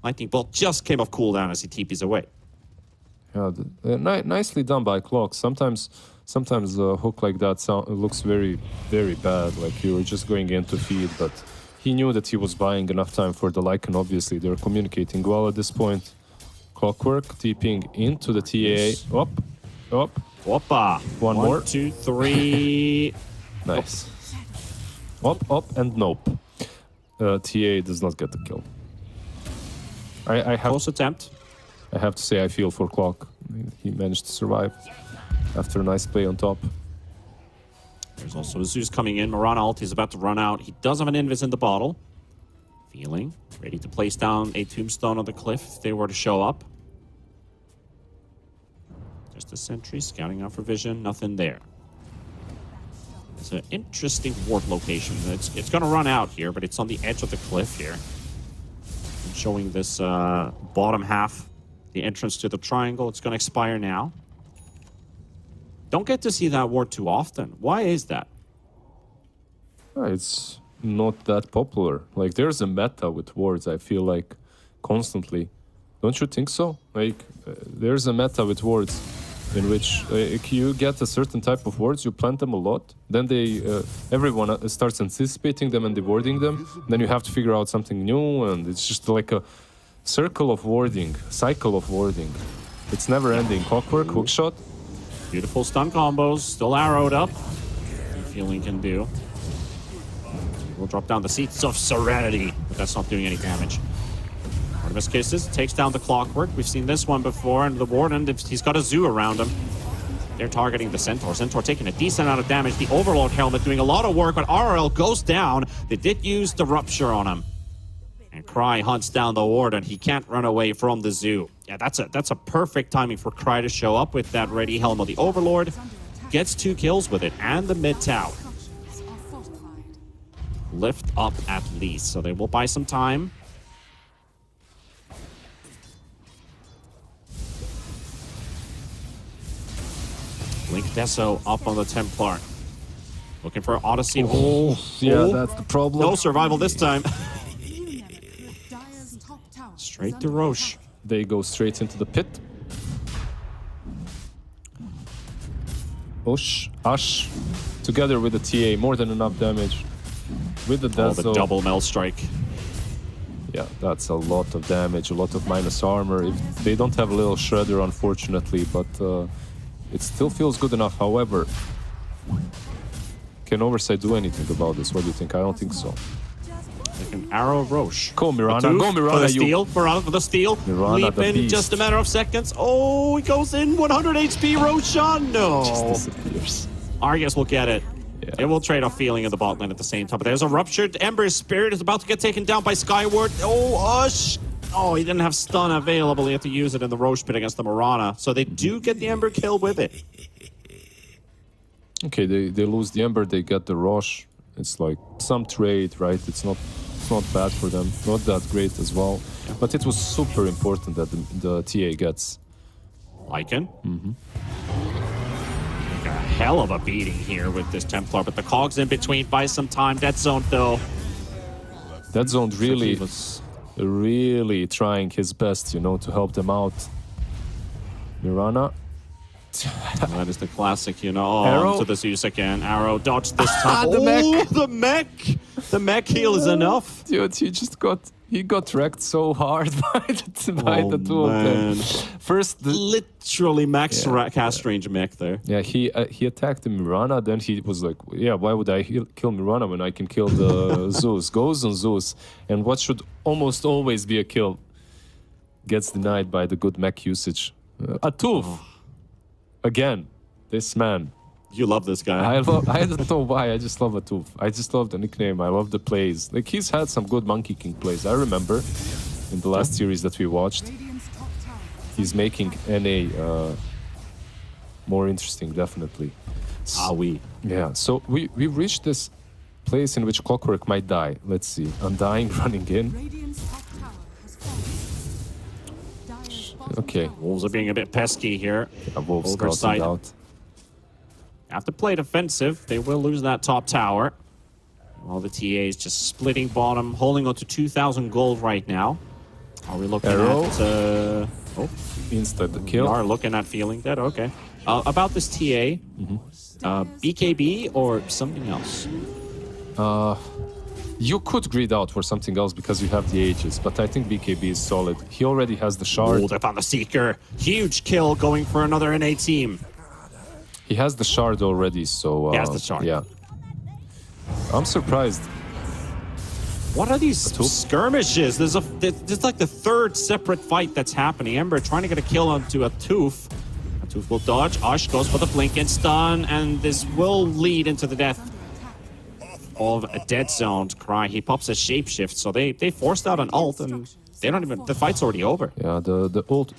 Lightning Bolt just came off cooldown as he TPs away. Yeah, nicely done by Clock. Sometimes a hook like that looks very, very bad. Like you were just going in to feed, but he knew that he was buying enough time for the Lycan. Obviously, they're communicating well at this point. Clockwork TPing into the TA. Up. Whoppa. One more. 1, 2, 3. Nice. Up, and nope. TA does not get the kill. I Close attempt. have to say I feel for Clock. He managed to survive after a nice play on top. There's also a Zeus coming in. Mirana ult is about to run out. He does have an Invis in the bottle. Feeling ready to place down a tombstone on the cliff if they were to show up. Just a sentry scouting out for vision. Nothing there. It's an interesting ward location. It's going to run out here, but it's on the edge of the cliff here. I'm showing this bottom half, the entrance to the triangle. It's going to expire now. Don't get to see that ward too often. Why is that? It's not that popular. Like, there's a meta with wards, I feel like, constantly. Don't you think so? Like, there's a meta with wards in which you get a certain type of wards, you plant them a lot, then everyone starts anticipating them and dewarding them, then you have to figure out something new, and it's just like a cycle of warding. It's never ending. Clockwork, hookshot. Beautiful stun combos, still arrowed up. Feeling can do. We'll drop down the Seats of Serenity, but that's not doing any damage. Artemis Kisses takes down the Clockwork. We've seen this one before, and the Warden, he's got a Zoo around him. They're targeting the Centaur. Centaur taking a decent amount of damage. The Overload Helmet doing a lot of work, but RL goes down. They did use the Rupture on him. Cry hunts down the ward, and he can't run away from the zoo. Yeah, that's a perfect timing for Cry to show up with that ready helm of the Overlord. Gets 2 kills with it, and the mid tower. Structures are fortified. Lift up at least, so they will buy some time. Link Deso up on the Templar. Looking for Odyssey. Oh, yeah, that's the problem. No survival this time. With Dire's top tower is Straight under to Roche. attack. They go straight into the pit. Ash, together with the TA, more than enough damage. With the Oh, death the zone. double Mel Strike. Yeah, that's a lot of damage, a lot of minus armor. If they don't have a little shredder, unfortunately, but it still feels good enough. However, can Oversight do anything about this? What do you think? I don't think so. Like an arrow Roche. Go Mirana, Atuf go for the Mirana, you. steal. Mirana for the steal. Mirana, Leap the in beast. just a matter of seconds. Oh, he goes in. 100 HP. Roshan. No. Just disappears. Argus will get it. Yeah. It will trade off feeling in the bot lane at the same time. But there's a ruptured Ember's Spirit is about to get taken down by Skyward. Oh, Ush. Oh, he didn't have stun available. He had to use it in the Roche pit against the Mirana. So they do get the Ember kill with it. Okay, they lose the Ember, they get the Roche. It's like some trade, right? It's not bad for them. Not that great as well. But it was super important that the TA gets. Lycan. A hell of a beating here with this Templar, but the cogs in between buy some time. Dead Zone though. That zone really, He was really trying his best, you know, to help them out. Mirana. that is the classic, you know. Oh, Arrow. to the Zeus again. Arrow dodge this time. The mech. Oh, the mech. The mech heal is enough. Dude, he got wrecked so hard by the two of man. them. First, Literally max Yeah, cast range mech there. yeah, he attacked the Mirana. Then he was like, "Yeah, why would I kill Mirana when I can kill the Zeus?" Goes on Zeus, and what should almost always be a kill gets denied by the good mech usage. Atuf, again, this man. You love this guy. I don't know why. I just love Atuf. I just love the nickname. I love the plays. Like he's had some good Monkey King plays. I remember in the last series that we watched. Radiant's top tower is He's making NA more interesting, definitely. we. Yeah, so we've reached this place in which Clockwork might die. Let's see. Undying running in. Radiant's top tower has fallen. Dire's bottom Okay. tower Wolves are being a bit pesky here. Wolves Oversight. scouting out. Have to play defensive. They will lose that top tower. While the TA is just splitting bottom, holding on to 2,000 gold right now. Are we looking Arrow. at... oh, Insta the we kill. are looking at feeling dead. Okay. About this TA, BKB or something else? You could greed out for something else because you have the ages, but I think BKB is solid. He already has the shard. Oh, they found the Seeker. Huge kill going for another NA team. He has the shard already, so... He has the shard. Yeah. I'm surprised. What are these skirmishes? There's like the third separate fight that's happening. Ember trying to get a kill onto Atuf. Atuf will dodge. Ash goes for the blink and stun, and this will lead into the death of a Dead Zone. Cry. He pops a shapeshift, so they forced out an ult, and they don't even. The fight's already over. Yeah, the ult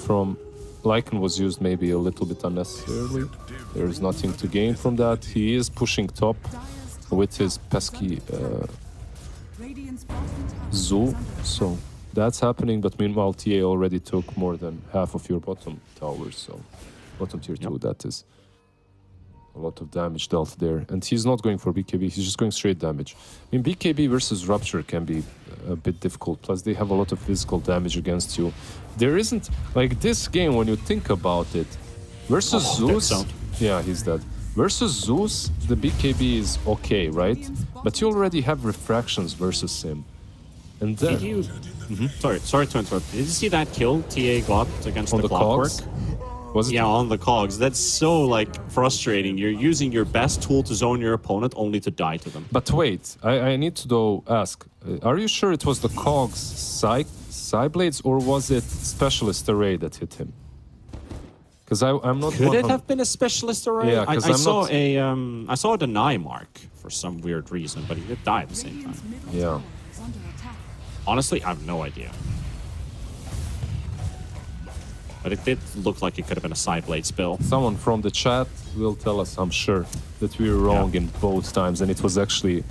from Lycan was used maybe a little bit unnecessarily. There's nothing to gain from that. He is pushing top with his pesky Radiant's bottom tower is Zoo, under attack. so that's happening. But meanwhile, TA already took more than half of your bottom towers, so bottom tier 2, that is a lot of damage dealt there. And he's not going for BKB, he's just going straight damage. I mean, BKB versus Rupture can be a bit difficult, plus they have a lot of physical damage against you. There isn't, like this game, when you think about it, versus Zeus, Dead Zone. yeah, he's dead. Versus Zeus, the BKB is okay, right? But you already have refractions versus him. And then... Did you? Sorry to interrupt. Did you see that kill TA got against On the the Clockwork? cogs? Was it? Yeah, on the cogs. That's so like frustrating. You're using your best tool to zone your opponent only to die to them. But wait, I need to though ask, are you sure it was the cogs side blades or was it specialist array that hit him? Because I'm not... Could it 100 have been a specialist array? Yeah, I 'cause I'm saw not- I saw a deny mark for some weird reason, but he did die at the same time. Radiant's middle Yeah. tower is under attack. Honestly, I have no idea. But it did look like it could have been a side blade spill. Someone from the chat will tell us, I'm sure, that we were wrong in both times, and it was actually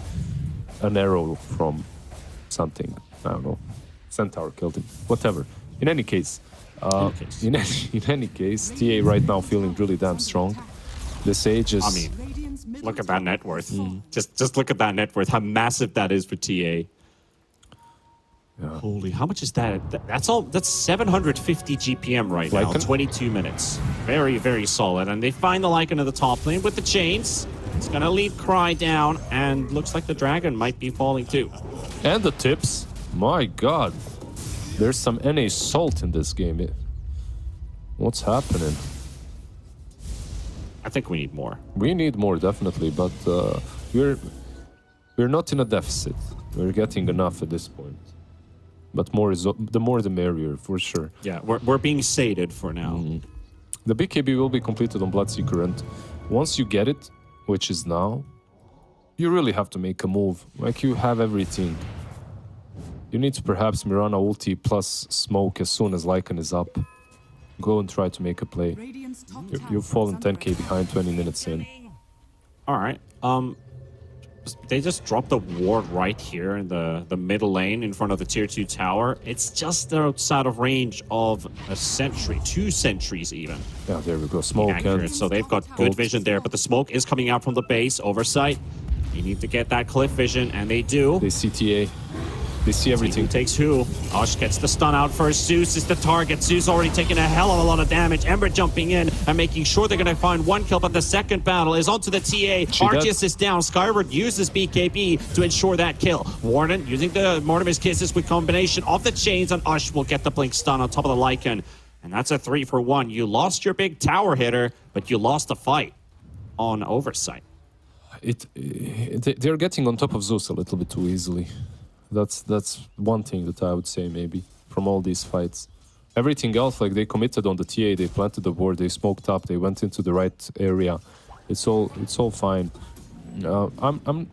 an arrow from something. I don't know. Centaur killed him. Whatever. In any case, in any case, TA right now feeling really damn strong. The Sage is. I mean, look at that net worth. Just look at that net worth. How massive that is for TA. Yeah. Holy, how much is that? That's all. That's 750 GPM right now. Lycan? 22 minutes. Very, very solid. And they find the Lycan in the top lane with the chains. It's gonna lead Cry down, and looks like the dragon might be falling too. And the tips. My God, there's some NA salt in this game. What's happening? I think we need more. We need more, definitely, but we're not in a deficit. We're getting enough at this point. But more is the more the merrier, for sure. Yeah, we're being sated for now. The BKB will be completed on Bloodseeker, and once you get it, which is now, you really have to make a move. Like, you have everything. You need to perhaps Mirana ulti plus smoke as soon as Lycan is up. Go and try to make a play. Radiant's top You've fallen 10k behind 20 minutes in. All right. They just dropped the ward right here in the middle lane in front of the tier 2 tower. It's just outside of range of a sentry, 2 sentries even. Yeah, there we go. Smoke Accurate. and So they've got good vision there, but the smoke is coming out from the base. Oversight. You need to get that cliff vision, and they do. they CTA. They see everything. Who takes who? Osh gets the stun out first. Zeus is the target. Zeus already taking a hell of a lot of damage. Ember jumping in and making sure they're going to find one kill, but the second battle is onto the TA. Arceus is down. Skyward uses BKB to ensure that kill. Warden using the Mortimer's Kisses with combination of the chains, and Ush will get the blink stun on top of the Lycan. And that's a 3-for-1. You lost your big tower hitter, but you lost the fight on Oversight. They're getting on top of Zeus a little bit too easily. That's one thing that I would say, maybe, from all these fights. Everything else, like, they committed on the TA, they planted the ward, they smoked up, they went into the right area. It's all fine. I'm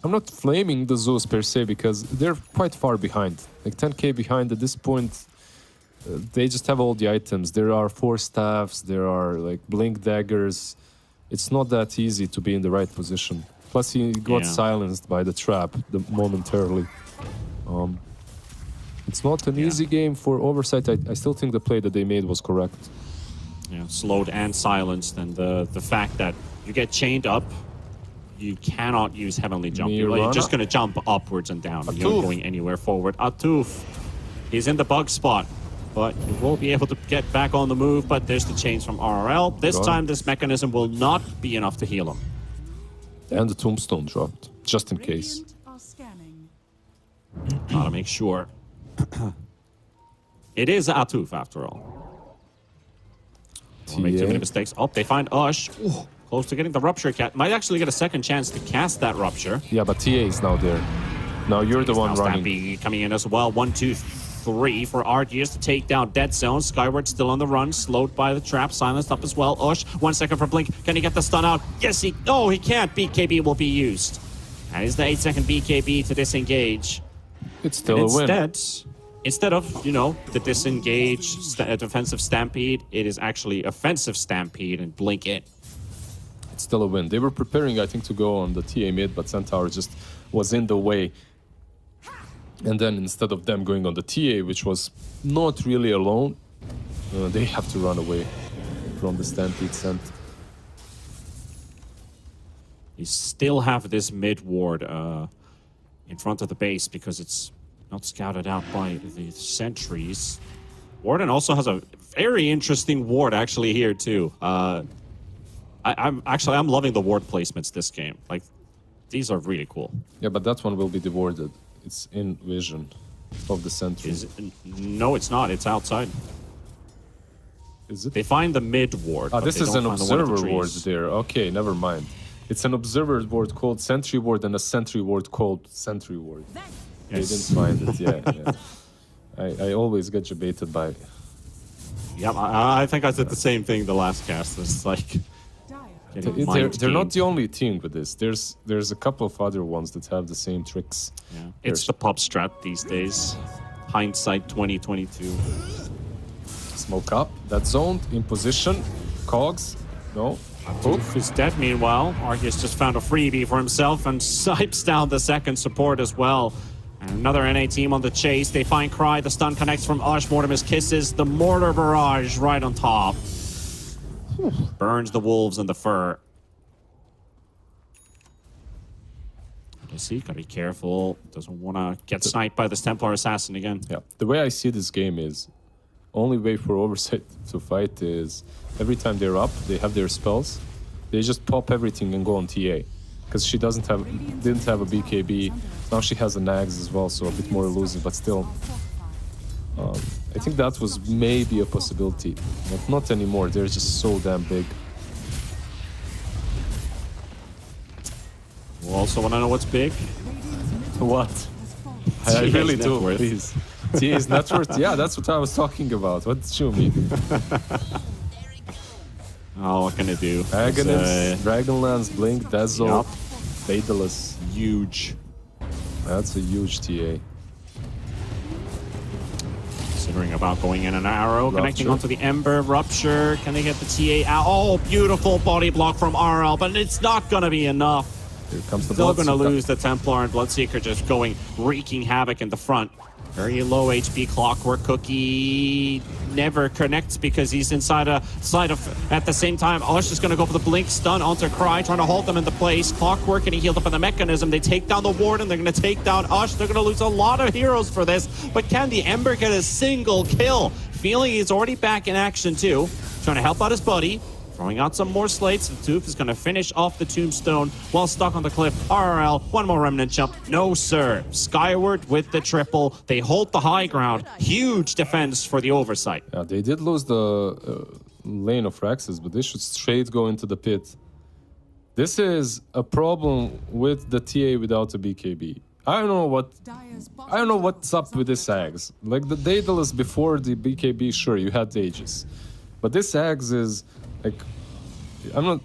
not flaming the Zeus per se, because they're quite far behind. Like 10k behind at this point. They just have all the items. There are 4 staffs, there are like blink daggers. It's not that easy to be in the right position. Plus he got silenced by the trap momentarily. It's not an easy game for Oversight. I still think the play that they made was correct. Yeah, slowed and silenced, and the fact that you get chained up, you cannot use Heavenly Jump. You're just going to jump upwards and down. You're not going anywhere forward. Atuf, he's in the bug spot, but you will be able to get back on the move, but there's the chains from RRL. This time, this mechanism will not be enough to heal him. And the tombstone dropped, just in case. Radiant are scanning. Gotta make sure. It is Atuf, after all. Don't make too many mistakes. Oh, they find Ush. Ooh, close to getting the Rupture. Might actually get a second chance to cast that Rupture. Yeah, but TA is now there. Now you're the one running. Stampede coming in as well. 1, 2, 3 for Arceus to take down Dead Zone. Skyward still on the run, slowed by the trap, silenced up as well. Ush, 1 second for Blink. Can he get the stun out? Yes, he. No, he can't. BKB will be used. That is the 8-second BKB to disengage. It's still a win. Instead of, the disengage defensive stampede, it is actually offensive stampede and Blink it. It's still a win. They were preparing, I think, to go on the TA mid, but Centaur just was in the way. And then instead of them going on the TA, which was not really alone, they have to run away from the stampede scent. You still have this mid ward in front of the base because it's not scouted out by the sentries. Warden also has a very interesting ward actually here too. I'm loving the ward placements this game. Like, these are really cool. Yeah, but that one will be dewarded. It's in vision of the sentry. No, it's not. It's outside. Is it? They find the mid ward. Ah, this is an observer ward there. Okay, never mind. It's an observer ward called Sentry Ward and a Sentry Ward called Sentry Ward. Yes. They didn't find it, yeah. I always get debated by... Yeah, I think I said the same thing the last cast. It's like, Getting They're not mind-gamed. the only team with this. There's a couple of other ones that have the same tricks. Yeah. It's the pop strat these days. Hindsight 2022. Smoke up. That's zoned in position. Cogs. No. Oof is dead meanwhile. Arceus just found a freebie for himself and sipes down the second support as well. And another NA team on the chase. They find Cry. The stun connects from Ush. Mortimer's kisses. The mortar barrage right on top. Burns the wolves and the fur. DPC, gotta be careful. Doesn't want to get sniped by this Templar assassin again. Yeah. The way I see this game is, only way for Oversight to fight is every time they're up, they have their spells. They just pop everything and go on TA. Because she didn't have a BKB. Now she has a Nags as well, so a bit more elusive, but still. I think that was maybe a possibility, but not anymore. They're just so damn big. We also want to know what's big. What? I really TA's do, net worth. please. TA's net worth? Yeah, that's what I was talking about. What did you mean? Oh, what can it do? Aghanim, Dragonlance, Blink, Dazzle, Yup. Daedalus. Huge. That's a huge TA. Considering about going in an arrow, connecting Rupture. onto the Ember, Rupture. Can they get the TA out? Oh, beautiful body block from RL, but it's not going to be enough. Here comes the Still going to Bloodseeker. lose the Templar and Bloodseeker just going, wreaking havoc in the front. Very low HP Clockwork Cookie never connects because he's inside of at the same time. Ush is going to go for the blink stun onto Cry, trying to hold them into place. Clockwork getting healed up in the mechanism. They take down the Warden. They're going to take down Ush. They're going to lose a lot of heroes for this. But can the Ember get a single kill? Feeling he's already back in action too. Trying to help out his buddy. Throwing out some more slates. Tooth is going to finish off the tombstone while stuck on the cliff. RRL, one more remnant jump. No, sir. Skyward with the triple. They hold the high ground. Huge defense for the Oversight. Yeah, they did lose the lane of Raxus, but they should straight go into the pit. This is a problem with the TA without a BKB. I don't know what's up with this Ags. Like the Daedalus before the BKB, sure, you had Aegis. But this Ags is like,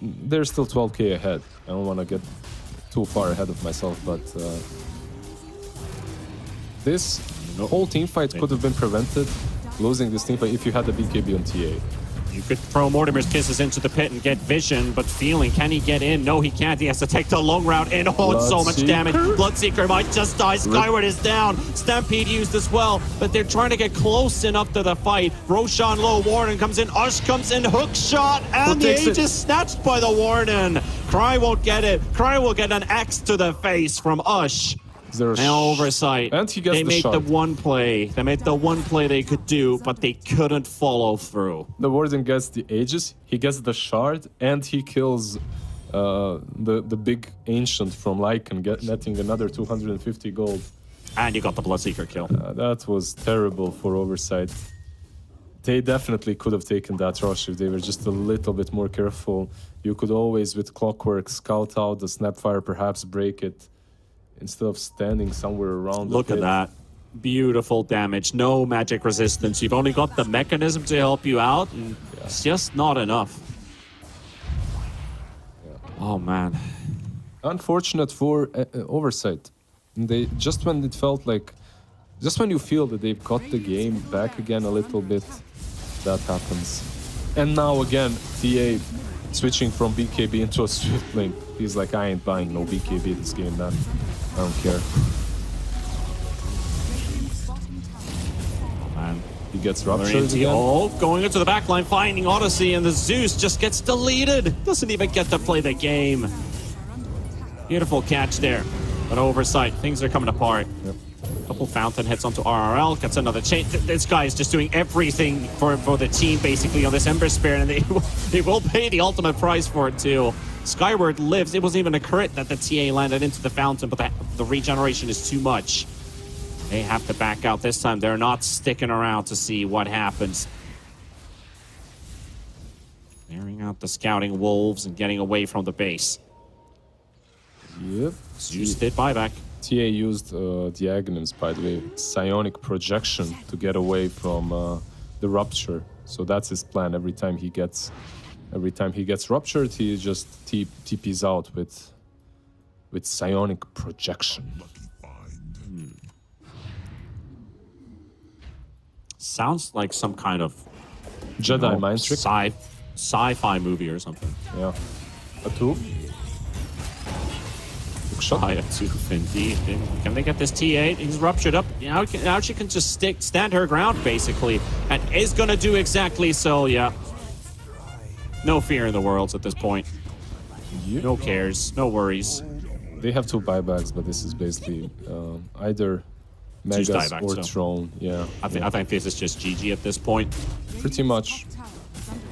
they're still 12k ahead. I don't want to get too far ahead of myself, but this whole team fight could have been prevented, losing this team fight, if you had the BKB on TA. You could throw Mortimer's Kisses into the pit and get vision, but feeling, can he get in? No, he can't. He has to take the long route in. Oh, it's so much damage. Bloodseeker might just die. Skyward is down. Stampede used as well, but they're trying to get close enough to the fight. Roshan low, Warden comes in. Ush comes in, hook shot, and the age is snatched by the Warden. Cry won't get it. Cry will get an axe to the face from Ush. And Oversight. And he gets they the made shot. the one play. They made the one play they could do, but they couldn't follow through. The Warden gets the Aegis, he gets the shard, and he kills the big ancient from Lycan, netting another 250 gold. And you got the Bloodseeker kill. That was terrible for Oversight. They definitely could have taken that rush if they were just a little bit more careful. You could always, with Clockwork, scout out the Snapfire, perhaps break it, instead of standing somewhere around. Look at that. Beautiful damage. No magic resistance. You've only got the mechanism to help you out, and it's just not enough. Oh, man. Unfortunate for Oversight. They just when it felt like, just when you feel that they've got the game back again a little bit, that happens. And now again, TA switching from BKB into a Swift Link. He's like, I ain't buying no BKB this game, man. I don't care. Man. He gets They're ruptured into- again. Oh, going into the backline, finding Odyssey, and the Zeus just gets deleted. Doesn't even get to play the game. Beautiful catch there. But Oversight, things are coming apart. Yep. Couple fountain hits onto RRL, gets another chain. This guy is just doing everything for the team basically on this Ember Spirit, and they will pay the ultimate price for it too. Skyward lives. It wasn't even a crit that the TA landed into the fountain, but the regeneration is too much. They have to back out this time. They're not sticking around to see what happens. Clearing out the scouting wolves and getting away from the base. Yep. Zeus did buyback. TA used the Aghanims, by the way, psionic projection to get away from the rupture. So that's his plan every time he gets Every time he gets ruptured, he just TPs out with psionic projection. Sounds like some kind of Jedi mind trick. sci-fi movie or something. Yeah. A tooth. Hook shot. A tooth, indeed. Can they get this T8? He's ruptured up. Now she can just stand her ground, basically, and is going to do exactly so, yeah. No fear in the world at this point. Yeah. No cares, no worries. They have 2 buybacks, but this is basically either Megas dieback, or so. Throne. Yeah. I think this is just GG at this point. Pretty much. Tower is under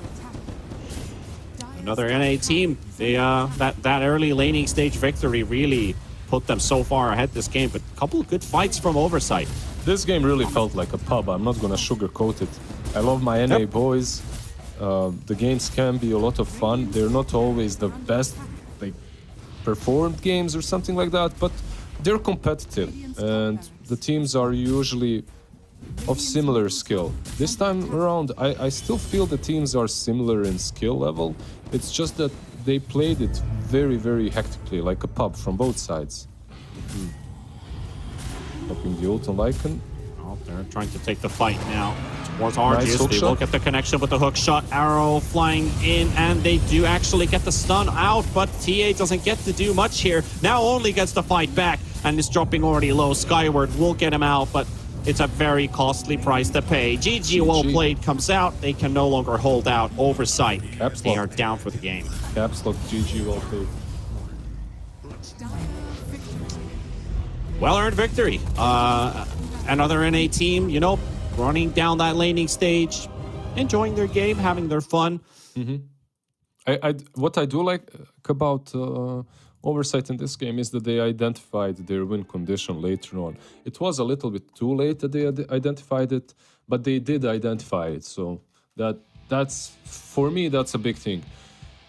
attack. Another NA team. They that early laning stage victory really put them so far ahead this game, but a couple of good fights from Oversight. This game really felt like a pub. I'm not gonna sugarcoat it. I love my NA boys. The games can be a lot of fun. They're not always the best, like, performed games or something like that, but they're competitive, and the teams are usually of similar skill. This time around, I still feel the teams are similar in skill level. It's just that they played it very, very hectically, like a pub from both sides. Popping the ult on Lycan. Oh, they're trying to take the fight now towards Nice Argus. hook They shot. will get the connection with the hook shot. Arrow flying in, and they do actually get the stun out, but TA doesn't get to do much here. Now only gets the fight back, and is dropping already low. Skyward will get him out, but it's a very costly price to pay. GG, well played, comes out. They can no longer hold out. Oversight. Caps They lock. are down for the game. Caps lock, GG, well played. Well-earned victory. Another NA team, you know, running down that laning stage, enjoying their game, having their fun. What I do like about Oversight in this game is that they identified their win condition later on. It was a little bit too late that they identified it, but they did identify it. So that's for me, that's a big thing.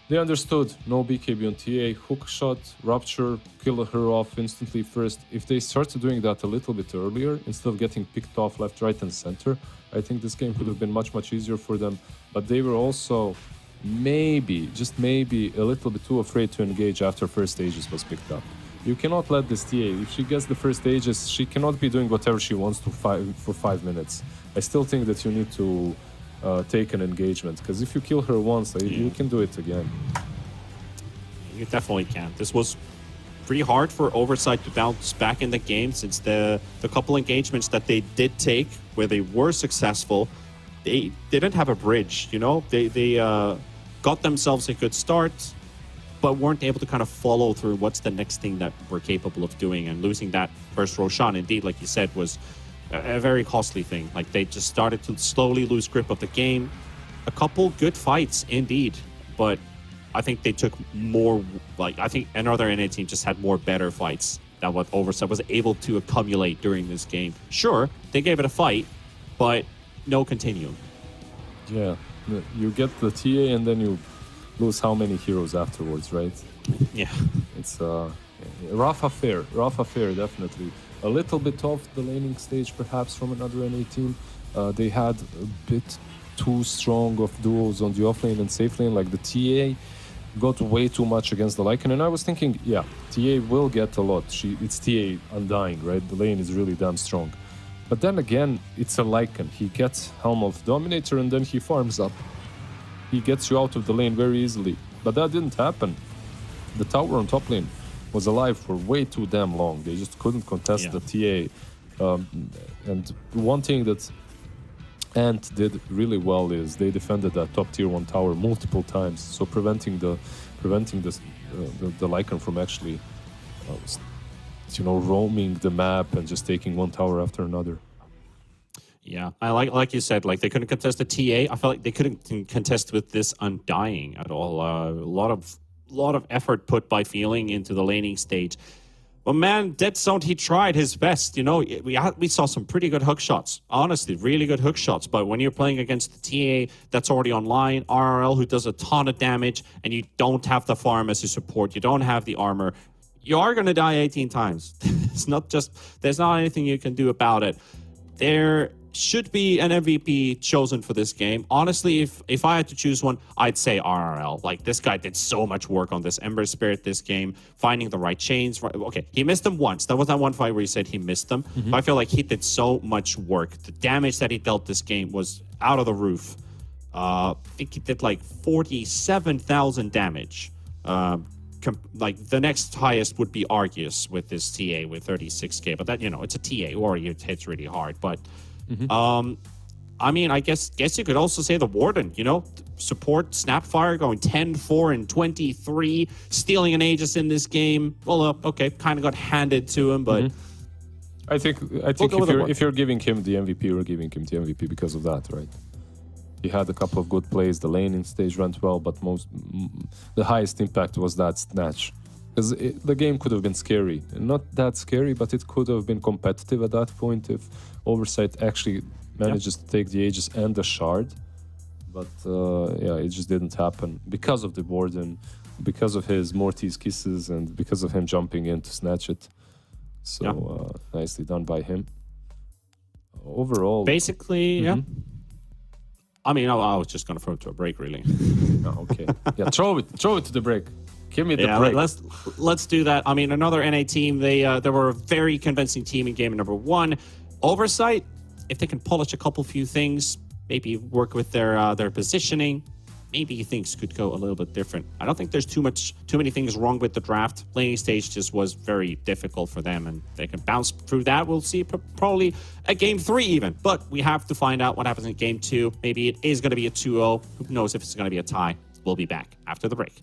They understood no BKB on TA, hook shot, rupture, kill her off instantly first. If they started doing that a little bit earlier, instead of getting picked off left, right, and center, I think this game could have been much, much easier for them. But they were also maybe, just maybe, a little bit too afraid to engage after first stages was picked up. You cannot let this TA, if she gets the first stages, she cannot be doing whatever she wants to for 5 minutes. I still think that you need to take an engagement, because if you kill her once, you can do it again. You definitely can. This was pretty hard for Oversight to bounce back in the game, since the couple engagements that they did take, where they were successful, they didn't have a bridge, you know? They got themselves a good start, but weren't able to kind of follow through what's the next thing that we're capable of doing. And losing that first Roshan, indeed, like you said, was a very costly thing. Like, they just started to slowly lose grip of the game. A couple good fights, indeed, but I think they took more, like, I think another NA team just had more better fights than what Oversight was able to accumulate during this game. Sure, they gave it a fight, but no continuum. Yeah, you get the TA and then you lose how many heroes afterwards, right? Yeah. It's rough affair, definitely. A little bit off the laning stage, perhaps, from another NA team. They had a bit too strong of duos on the offlane and safe lane, like the TA got way too much against the Lycan, and I was thinking, yeah, TA will get a lot. It's TA Undying, right? The lane is really damn strong. But then again, it's a Lycan. He gets Helm of Dominator and then he farms up. He gets you out of the lane very easily. But that didn't happen. The tower on top lane was alive for way too damn long. They just couldn't contest the TA. And one thing that Ant did really well is they defended that top tier 1 tower multiple times, so preventing the Lycan from actually roaming the map and just taking one tower after another. Yeah, I like you said, like, they couldn't contest the TA. I felt like they couldn't contest with this Undying at all. A lot of effort put by Feeling into the laning stage. But man, Dead Zone, he tried his best. You know, we saw some pretty good hook shots. Honestly, really good hook shots. But when you're playing against the TA that's already online, RRL, who does a ton of damage, and you don't have the farm as your support, you don't have the armor, you are going to die 18 times. There's not anything you can do about it. should be an MVP chosen for this game. Honestly, if I had to choose one, I'd say RRL. Like, this guy did so much work on this Ember Spirit this game, finding the right chains. Okay, he missed them once. That was that one fight where he said he missed them. But I feel like he did so much work. The damage that he dealt this game was out of the roof. I think he did like 47,000 damage. Like the next highest would be Argus with this TA with 36k, but that, you know, it's a TA who already hits really hard. But I mean, I guess you could also say the Warden, you know, support Snapfire going 10, 4, and 23, stealing an Aegis in this game. Well, okay, kind of got handed to him, but I think if you're giving him the MVP, you're giving him the MVP because of that, right? He had a couple of good plays. The laning stage went well, but the highest impact was that snatch. Because the game could have been scary. Not that scary, but it could have been competitive at that point if Oversight actually manages to take the Aegis and the Shard. But yeah, it just didn't happen because of the Warden, because of his Morty's kisses, and because of him jumping in to snatch it. So nicely done by him. Overall... Basically, yeah. I mean, I was just going to throw it to a break, really. Oh, okay. Yeah, throw it to the break. Give me the break. Let's do that. I mean, another NA team. They were a very convincing team in game number 1. Oversight, if they can polish a couple few things, maybe work with their positioning, maybe things could go a little bit different. I don't think there's too many things wrong with the draft. Laning stage just was very difficult for them, and they can bounce through that. We'll see probably at game 3 even, but we have to find out what happens in game 2. Maybe it is going to be a 2-0. Who knows if it's going to be a tie? We'll be back after the break.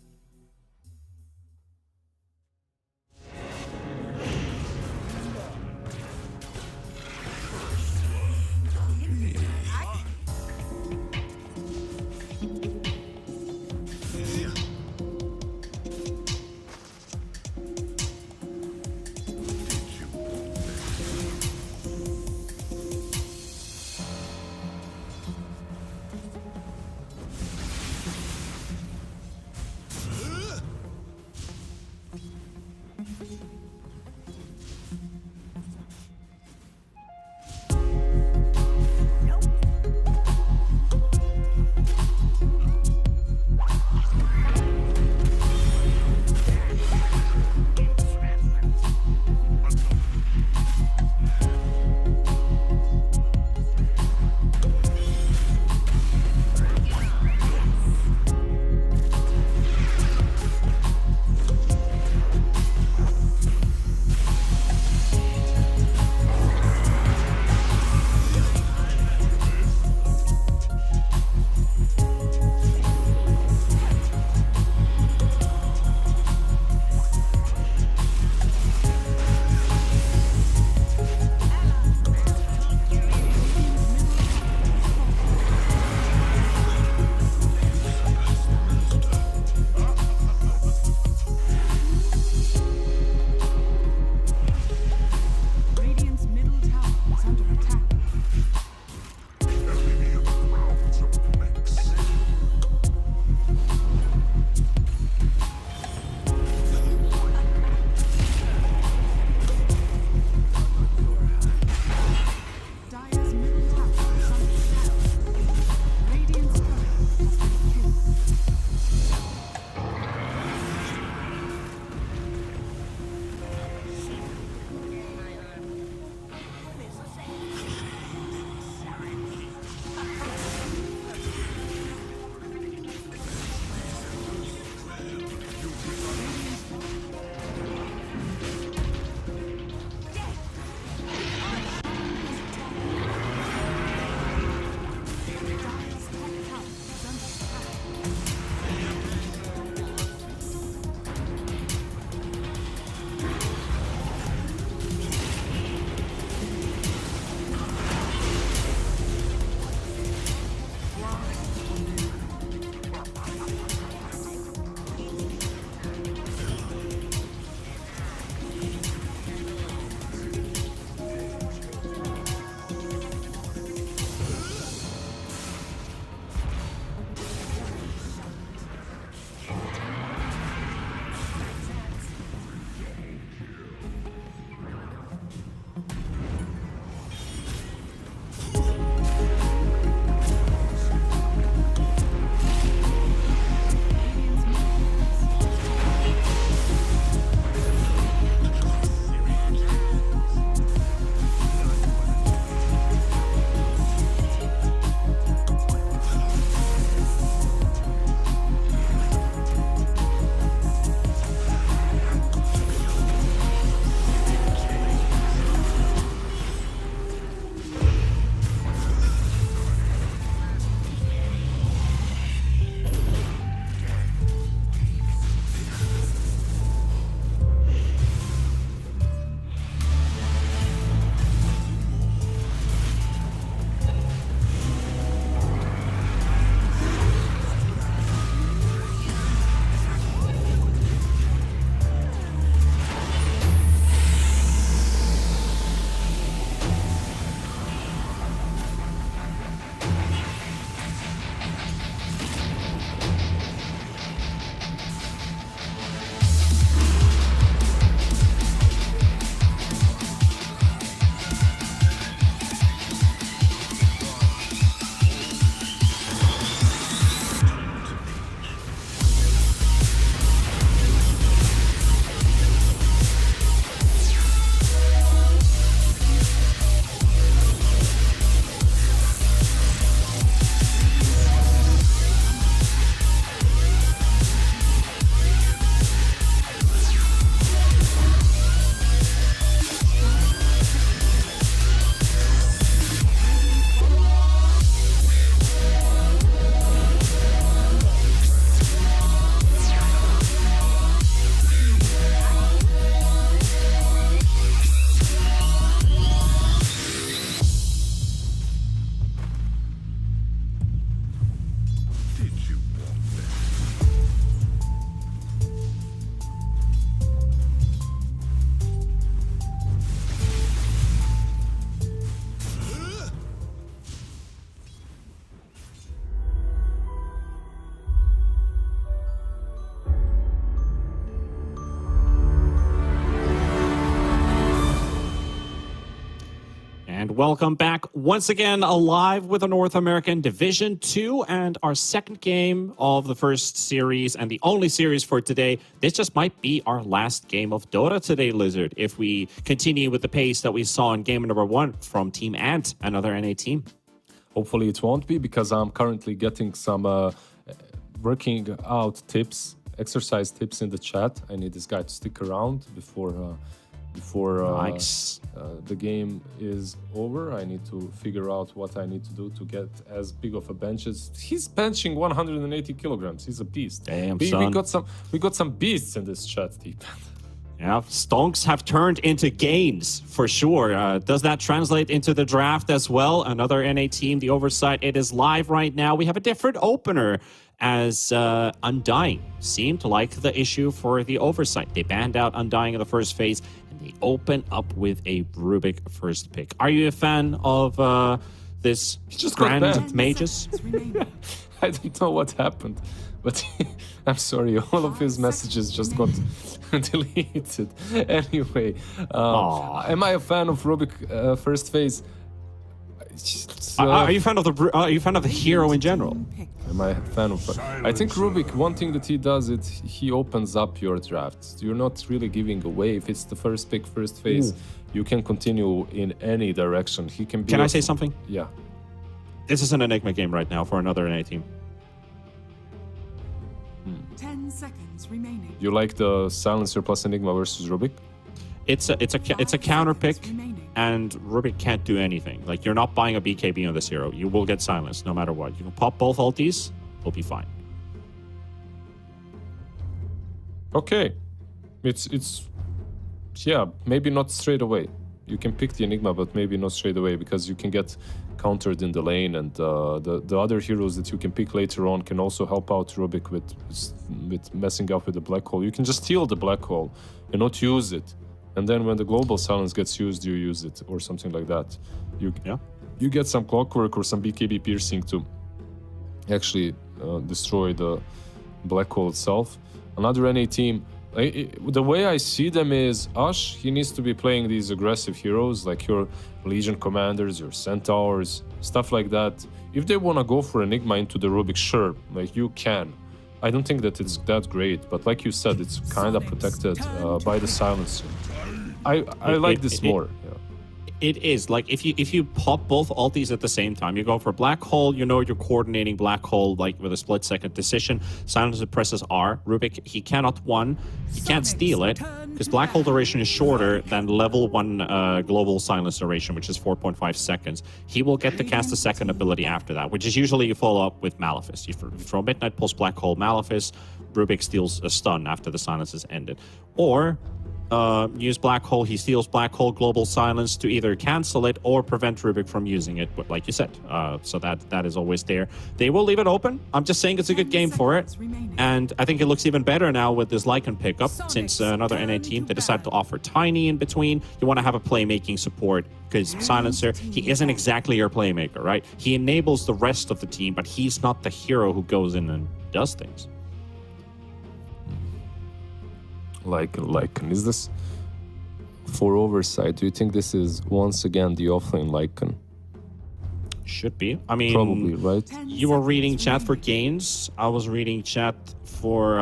And welcome back once again, alive with the North American Division 2 and our second game of the first series and the only series for today. This just might be our last game of Dota today, Lizard, if we continue with the pace that we saw in game number 1 from Team Ant, another NA team. Hopefully it won't be, because I'm currently getting some working out tips, exercise tips in the chat. I need this guy to stick around before Nice. The game is over. I need to figure out what I need to do to get as big of a bench as he's benching 180 kilograms. He's a beast. Damn, we son. got some beasts in this chat, Deep. Yeah, stonks have turned into gains for sure. Does that translate into the draft as well? Another NA team, the Oversight. It is live right now. We have a different opener as Undying seemed like the issue for the Oversight. They banned out Undying in the first phase, and they open up with a Rubik first pick. Are you a fan of this just got Grand banned. Mages? I don't know what happened, but I'm sorry, all of his messages just got deleted. Anyway, am I a fan of Rubik first phase? Are you a fan of the hero in general? Am I a fan of? I think Rubik. One thing that he does is he opens up your drafts. You're not really giving away. If it's the first pick, first phase, you can continue in any direction. He can be. Can I say something? Yeah. This is an Enigma game right now for another NA team. 10 seconds remaining. You like the Silencer plus Enigma versus Rubik? It's a counter pick, remaining. and Rubik can't do anything. Like, you're not buying a BKB on this hero. You will get silenced no matter what. You can pop both ultis, we'll be fine. Okay, it's yeah, maybe not straight away. You can pick the Enigma, but maybe not straight away, because you can get countered in the lane, and the other heroes that you can pick later on can also help out Rubik with messing up with the black hole. You can just steal the black hole and not use it, and then when the global silence gets used, you use it or something like that. You get some clockwork or some BKB piercing to actually destroy the black hole itself. Another NA team, the way I see them is Ash, he needs to be playing these aggressive heroes like your Legion Commanders, your Centaurs, stuff like that. If they want to go for Enigma into the Rubik, sure, like you can. I don't think that it's that great, but like you said, it's kind of protected by the silencer. I like this more. Yeah. It is. Like, if you pop both ultis at the same time, you go for black hole, you know you're coordinating black hole like with a split-second decision. Silencer presses R. Rubik, he cannot he can't steal it, because black hole duration is shorter than level 1 global silence duration, which is 4.5 seconds. He will get to cast a second ability after that, which is usually you follow up with Malefice. You throw Midnight Pulse, black hole, Malefice. Rubik steals a stun after the silence is ended. Or use black hole, he steals black hole global silence to either cancel it or prevent Rubik from using it, but like you said, so that is always there. They will leave it open. I'm just saying it's a good game for it, and I think it looks even better now with this Lycan pickup, since another NA team, they decided to offer Tiny in between. You want to have a playmaking support, because Silencer, he isn't exactly your playmaker, right? He enables the rest of the team, but he's not the hero who goes in and does things. Lycan. Is this for Oversight? Do you think this is once again the offlane Lycan? Should be. I mean, Probably, right? You were reading chat for gains. I was reading chat for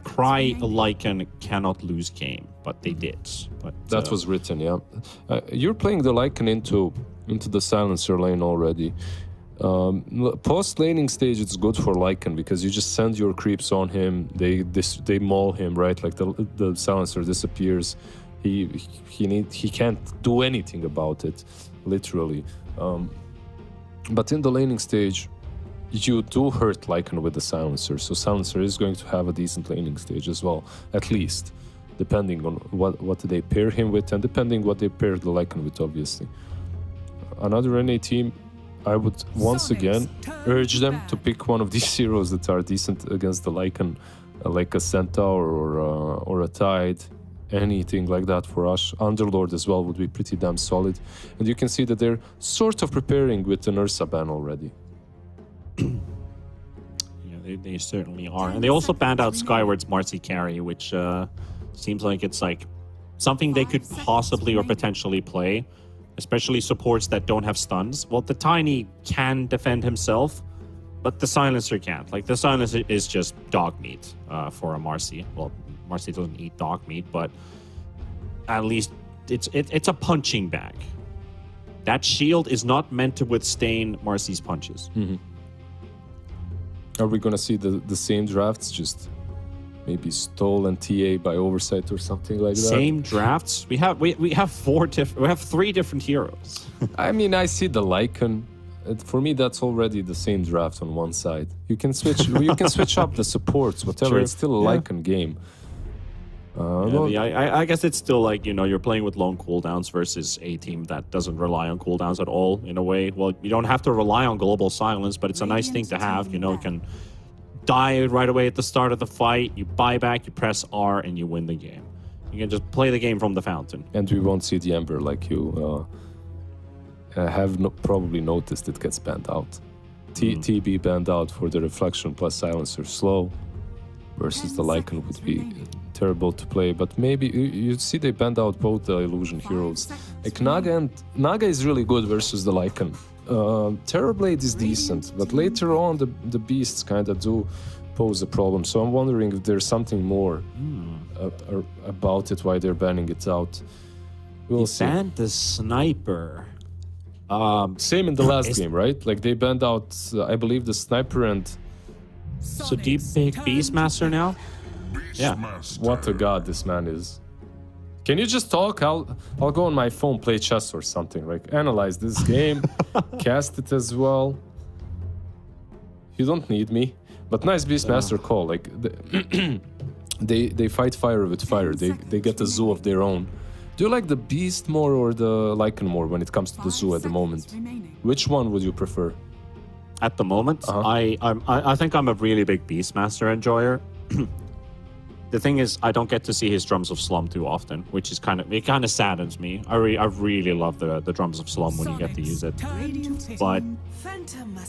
Cry Lycan cannot lose game, but they did. But That was written, yeah. You're playing the Lycan into the silencer lane already. Post laning stage, it's good for Lycan because you just send your creeps on him. They maul him, right? Like the silencer disappears. He can't do anything about it, literally. But in the laning stage, you do hurt Lycan with the silencer. So silencer is going to have a decent laning stage as well, at least, depending on what they pair him with and depending what they pair the Lycan with, obviously. Another NA team, I would once again urge them to pick one of these heroes that are decent against the Lycan, like a Centaur or a Tide, anything like that for us. Underlord as well would be pretty damn solid. And you can see that they're sort of preparing with an Ursa ban already. Yeah, they certainly are. And they also banned out Skyward's Marcy carry, which seems like it's like something they could possibly or potentially play. especially supports that don't have stuns. Well, the Tiny can defend himself, but the Silencer can't. Like, the Silencer is just dog meat for a Marcy. Well, Marcy doesn't eat dog meat, but at least it's a punching bag. That shield is not meant to withstand Marcy's punches. Are we gonna see the same drafts, just maybe stolen TA by oversight or something like that? Same drafts. We have three different heroes. I mean, I see the Lycan. For me, that's already the same draft on one side. You can switch. You can switch up the supports, whatever. True. It's still a Lycan game. I guess it's still like, you're playing with long cooldowns versus a team that doesn't rely on cooldowns at all, in a way. Well, you don't have to rely on global silence, but it's a nice thing to have. You can die right away at the start of the fight, you buy back, you press R, and you win the game. You can just play the game from the fountain. And we won't see the Ember like you have probably noticed. It gets banned out. TB banned out for the reflection plus silencer slow, versus the Lycan would be terrible to play. But maybe you see they banned out both the illusion heroes. Like Naga is really good versus the Lycan. Terrorblade is decent, but later on the beasts kind of do pose a problem. So I'm wondering if there's something more about it, why they're banning it out. We'll see. Banned the sniper. Same in the last game, right? Like they banned out, I believe, the sniper and. So do you pick Beastmaster now? Yeah. What a god this man is. Can you just talk? I'll go on my phone, play chess or something. Like analyze this game, cast it as well. You don't need me, but nice Beastmaster call. Like they fight fire with fire. They get a zoo of their own. Do you like the Beast more or the Lycan more when it comes to the zoo at the moment? Which one would you prefer? At the moment, I think I'm a really big Beastmaster enjoyer. The thing is, I don't get to see his Drums of Slum too often, which is kind of saddens me. I really love the Drums of Slum when you get to use it. But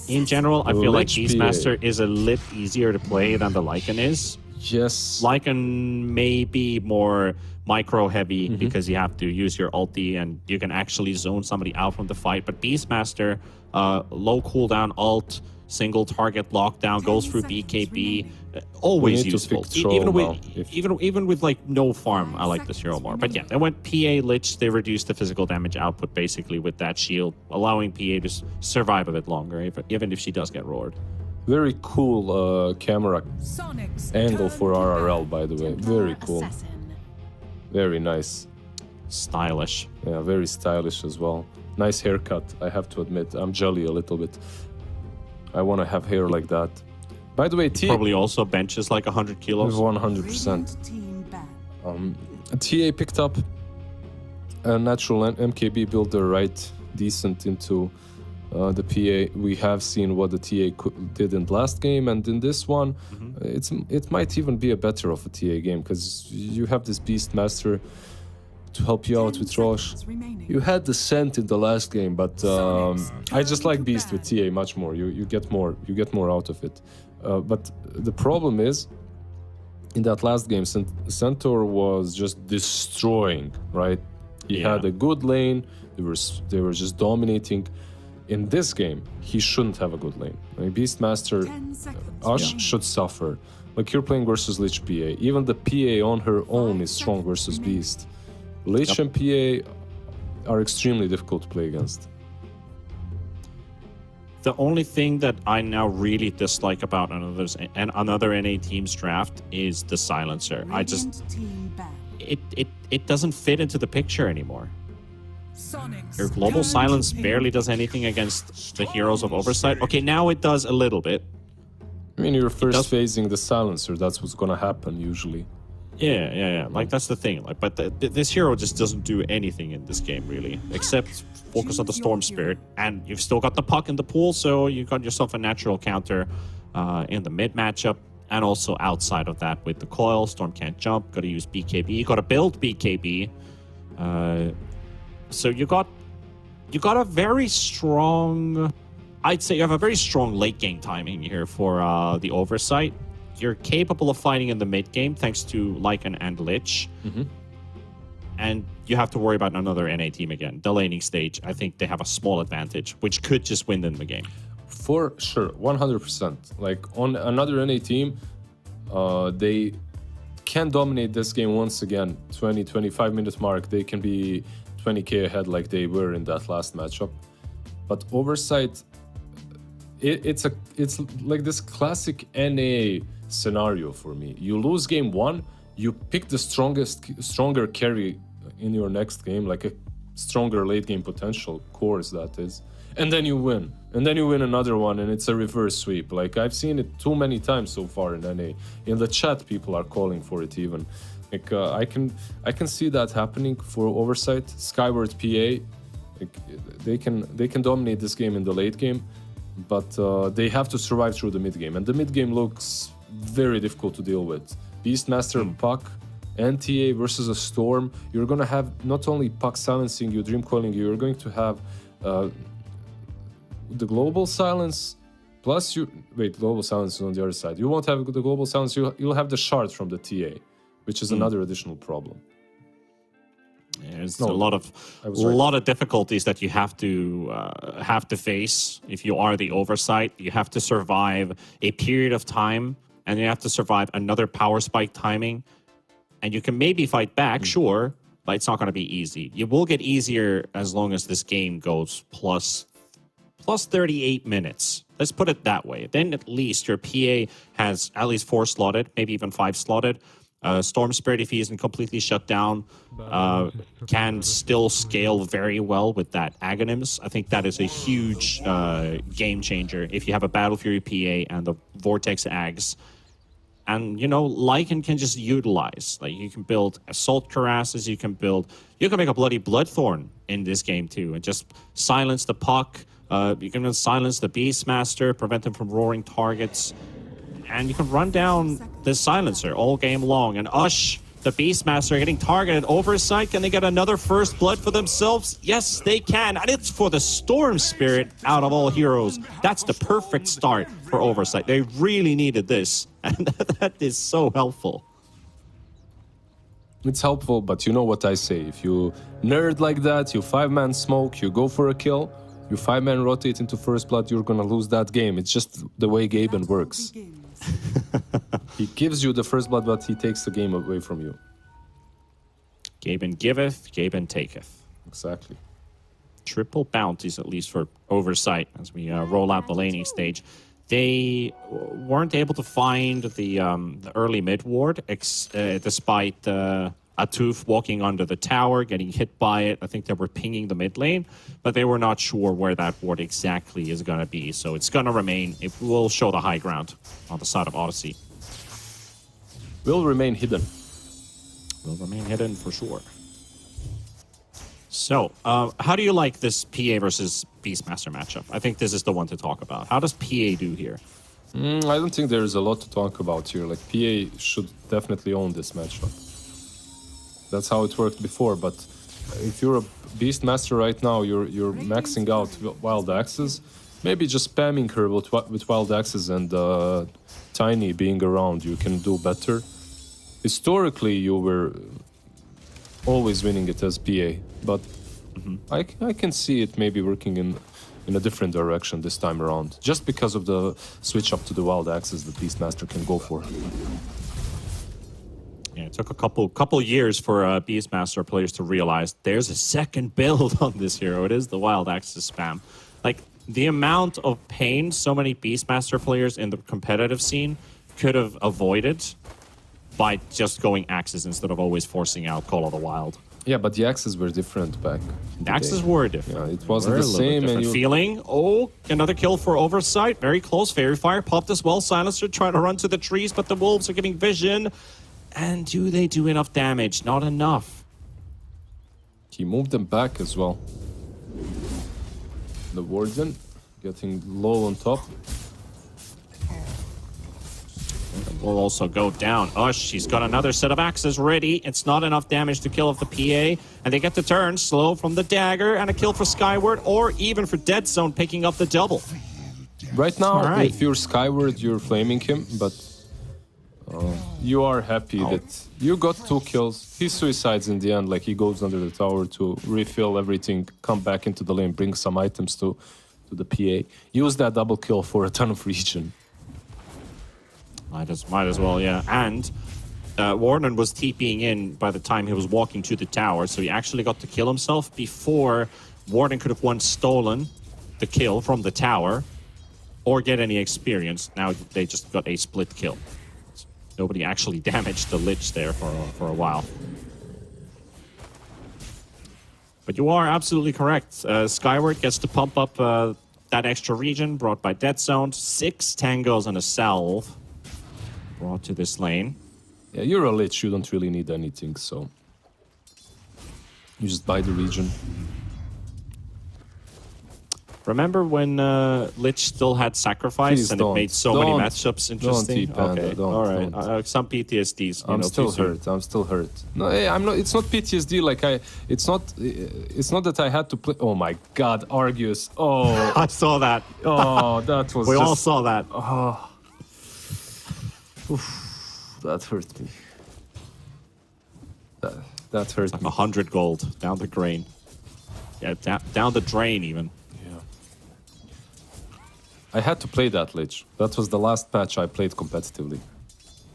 in general, I feel like Beastmaster is a lit easier to play than the Lycan is. Yes. Lycan may be more micro heavy because you have to use your ulti and you can actually zone somebody out from the fight. But Beastmaster, low cooldown ult, single target lockdown, goes through BKB, always useful. Even with like no farm, I like this hero more. But yeah, they went PA Lich. They reduced the physical damage output basically with that shield, allowing PA to survive a bit longer, even if she does get roared. Very cool camera angle for RRL, by the way. Very cool. Very nice. Stylish. Yeah, very stylish as well. Nice haircut, I have to admit. I'm jelly a little bit. I want to have hair like that. By the way, probably also benches like 100 kilos. 100%. TA picked up a natural MKB builder, right? Decent into the PA. We have seen what the TA did in the last game, and in this one, it might even be a better of a TA game because you have this Beastmaster to help you out with Rosh. You had the Scent in the last game, but I just like Beast with TA much more. You get more out of it. But the problem is, in that last game, Centaur was just destroying. Right, he had a good lane. They were just dominating. In this game, he shouldn't have a good lane. I mean, Beastmaster, should suffer. Like you're playing versus Lich PA. Even the PA on her own is strong versus Beast. Lich and PA are extremely difficult to play against. The only thing that I now really dislike about another NA team's draft is the silencer. It doesn't fit into the picture anymore. Your global silence barely does anything against the heroes of Oversight. Okay, now it does a little bit. I mean, you're first phasing the silencer. That's what's gonna happen usually. Yeah. Like that's the thing. Like, but this hero just doesn't do anything in this game really, except focus on the Storm Spirit. And you've still got the puck in the pool, so you got yourself a natural counter in the mid matchup, and also outside of that with the coil. Storm can't jump. Got to use BKB. Got to build BKB. So you got a very strong. I'd say you have a very strong late game timing here for the Oversight. You're capable of fighting in the mid game thanks to Lycan and Lich. and you have to worry about another NA team again. The laning stage, I think they have a small advantage, which could just win them the game. For sure, 100%. Like on another NA team, they can dominate this game once again. 20-25 minute mark, they can be 20k ahead like they were in that last matchup. But Oversight, it's like this classic NA scenario for me. You lose game 1, you pick the stronger carry in your next game, like a stronger late game potential cores, that is, and then you win. And then you win another one, and it's a reverse sweep. Like, I've seen it too many times so far in NA. In the chat, people are calling for it even. Like, I can see that happening for Oversight. Skyward PA, like, they can dominate this game in the late game, but they have to survive through the mid game. And the mid game looks very difficult to deal with. Beastmaster, Puck, NTA versus a Storm. You're gonna have not only Puck silencing you, Dream Coiling you, you're going to have the global silence, plus you... Wait, global silence is on the other side. You won't have the global silence, you'll have the shard from the TA, which is another additional problem. There's a lot of difficulties that you have to face if you are the Oversight. You have to survive a period of time, and you have to survive another power spike timing. And you can maybe fight back, sure, but it's not going to be easy. It will get easier as long as this game goes plus 38 minutes. Let's put it that way. Then at least your PA has at least 4 slotted, maybe even 5 slotted. Storm Spirit, if he isn't completely shut down, can still scale very well with that Aghanims. I think that is a huge game changer if you have a Battle Fury PA and the Vortex Ags. And, you know, Lycan can just utilize. Like, you can build Assault Cuirasses, you can make a bloody Bloodthorn in this game too, and just silence the Puck. You can silence the Beastmaster, prevent them from roaring targets. And you can run down the Silencer all game long. And Ush, the Beastmaster, getting targeted. Oversight, can they get another first blood for themselves? Yes, they can. And it's for the Storm Spirit out of all heroes. That's the perfect start for Oversight. They really needed this. And that is so helpful. It's helpful, but you know what I say. If you nerd like that, you 5-man smoke, you go for a kill, you 5-man rotate into first blood, you're gonna lose that game. It's just the way Gaben works. He gives you the first blood, but he takes the game away from you. Gaben giveth, Gaben taketh. Exactly. Triple bounties, at least for Oversight, as we roll out the laning stage. They weren't able to find the early mid ward, despite Atuf walking under the tower, getting hit by it. I think they were pinging the mid lane, but they were not sure where that ward exactly is going to be. So it's going to remain. It will show the high ground on the side of Odyssey. Will remain hidden. Will remain hidden for sure. So, how do you like this PA versus Beastmaster matchup? I think this is the one to talk about. How does PA do here? I don't think there's a lot to talk about here. Like, PA should definitely own this matchup. That's how it worked before, but if you're a Beastmaster right now, you're maxing out Wild Axes, maybe just spamming her with Wild Axes and Tiny being around, you can do better. Historically, you were always winning it as PA, but I can see it maybe working in a different direction this time around, just because of the switch up to the Wild Axes that Beastmaster can go for. Yeah, it took a couple years for Beastmaster players to realize there's a second build on this hero. It is the Wild Axes spam. Like, the amount of pain so many Beastmaster players in the competitive scene could have avoided by just going Axes instead of always forcing out Call of the Wild. Yeah, but the Axes were different back. The Axes were different. Yeah, it wasn't the same. And feeling. Oh, another kill for Oversight. Very close. Fairy Fire popped as well. Silencer trying to run to the trees, but the Wolves are getting vision. And do they do enough damage? Not enough. He moved them back as well. The Warden getting low on top. Will also go down. Ush, she's got another set of axes ready. It's not enough damage to kill off the PA. And they get the turn. Slow from the dagger. And a kill for Skyward. Or even for Dead Zone picking up the double. Right now, if you're Skyward, you're flaming him. But you are happy that you got 2 kills. He suicides in the end, like he goes under the tower to refill everything, come back into the lane, bring some items to the PA. Use that double kill for a ton of region. Might as well, yeah. And Warden was TPing in by the time he was walking to the tower, so he actually got to kill himself before Warden could have once stolen the kill from the tower or get any experience. Now they just got a split kill. Nobody actually damaged the Lich there for a while. But you are absolutely correct. Skyward gets to pump up that extra region brought by Dead Zone. 6 tangos and a salve brought to this lane. Yeah, you're a Lich, you don't really need anything, so you just buy the region. Remember when Lich still had Sacrifice? Please and don't. it made so many matchups interesting? Don't, okay, don't, all right. don't. Some PTSDs. I'm still hurt. I'm still hurt. No, hey, I'm not. It's not PTSD. Like it's not. It's not that I had to play. Oh my God, Argus. Oh, I saw that. oh, that was. We just, all saw that. Oh, oof, that hurt me. That hurt Like me. 100 gold down the drain. Yeah, down the drain even. I had to play that Lich. That was the last patch I played competitively.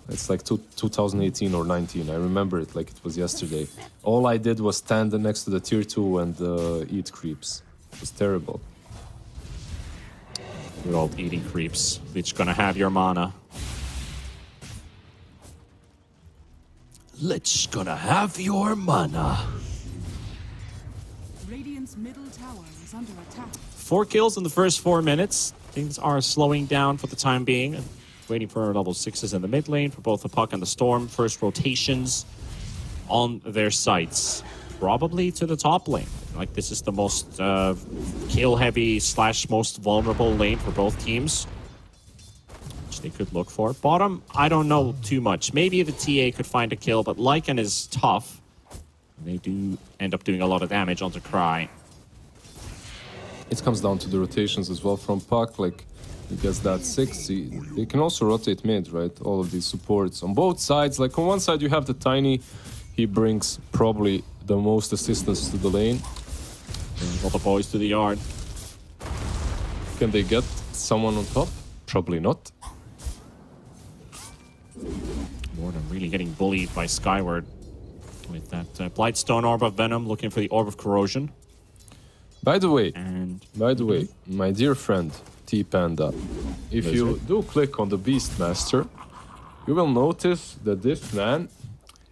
It's like 2018 or 19. I remember it like it was yesterday. All I did was stand next to the tier 2 and eat creeps. It was terrible. Good old eating creeps. Lich gonna have your mana. Lich gonna have your mana. Radiant's middle tower is under attack. 4 kills in the first 4 minutes. Things are slowing down for the time being. Waiting for level 6s in the mid lane for both the Puck and the Storm. First rotations on their sites. Probably to the top lane. Like, this is the most kill-heavy / most vulnerable lane for both teams. Which they could look for. Bottom, I don't know too much. Maybe the TA could find a kill, but Lycan is tough. They do end up doing a lot of damage onto Cry. It comes down to the rotations as well from Puck. Like, he gets that 6. They can also rotate mid, right? All of these supports on both sides. Like, on one side you have the Tiny. He brings probably the most assistance to the lane. All the boys to the yard. Can they get someone on top? Probably not. Warden really getting bullied by Skyward. With that Blightstone Orb of Venom, looking for the Orb of Corrosion. By the way, And my dear friend T Panda, if you do click on the Beastmaster, you will notice that this man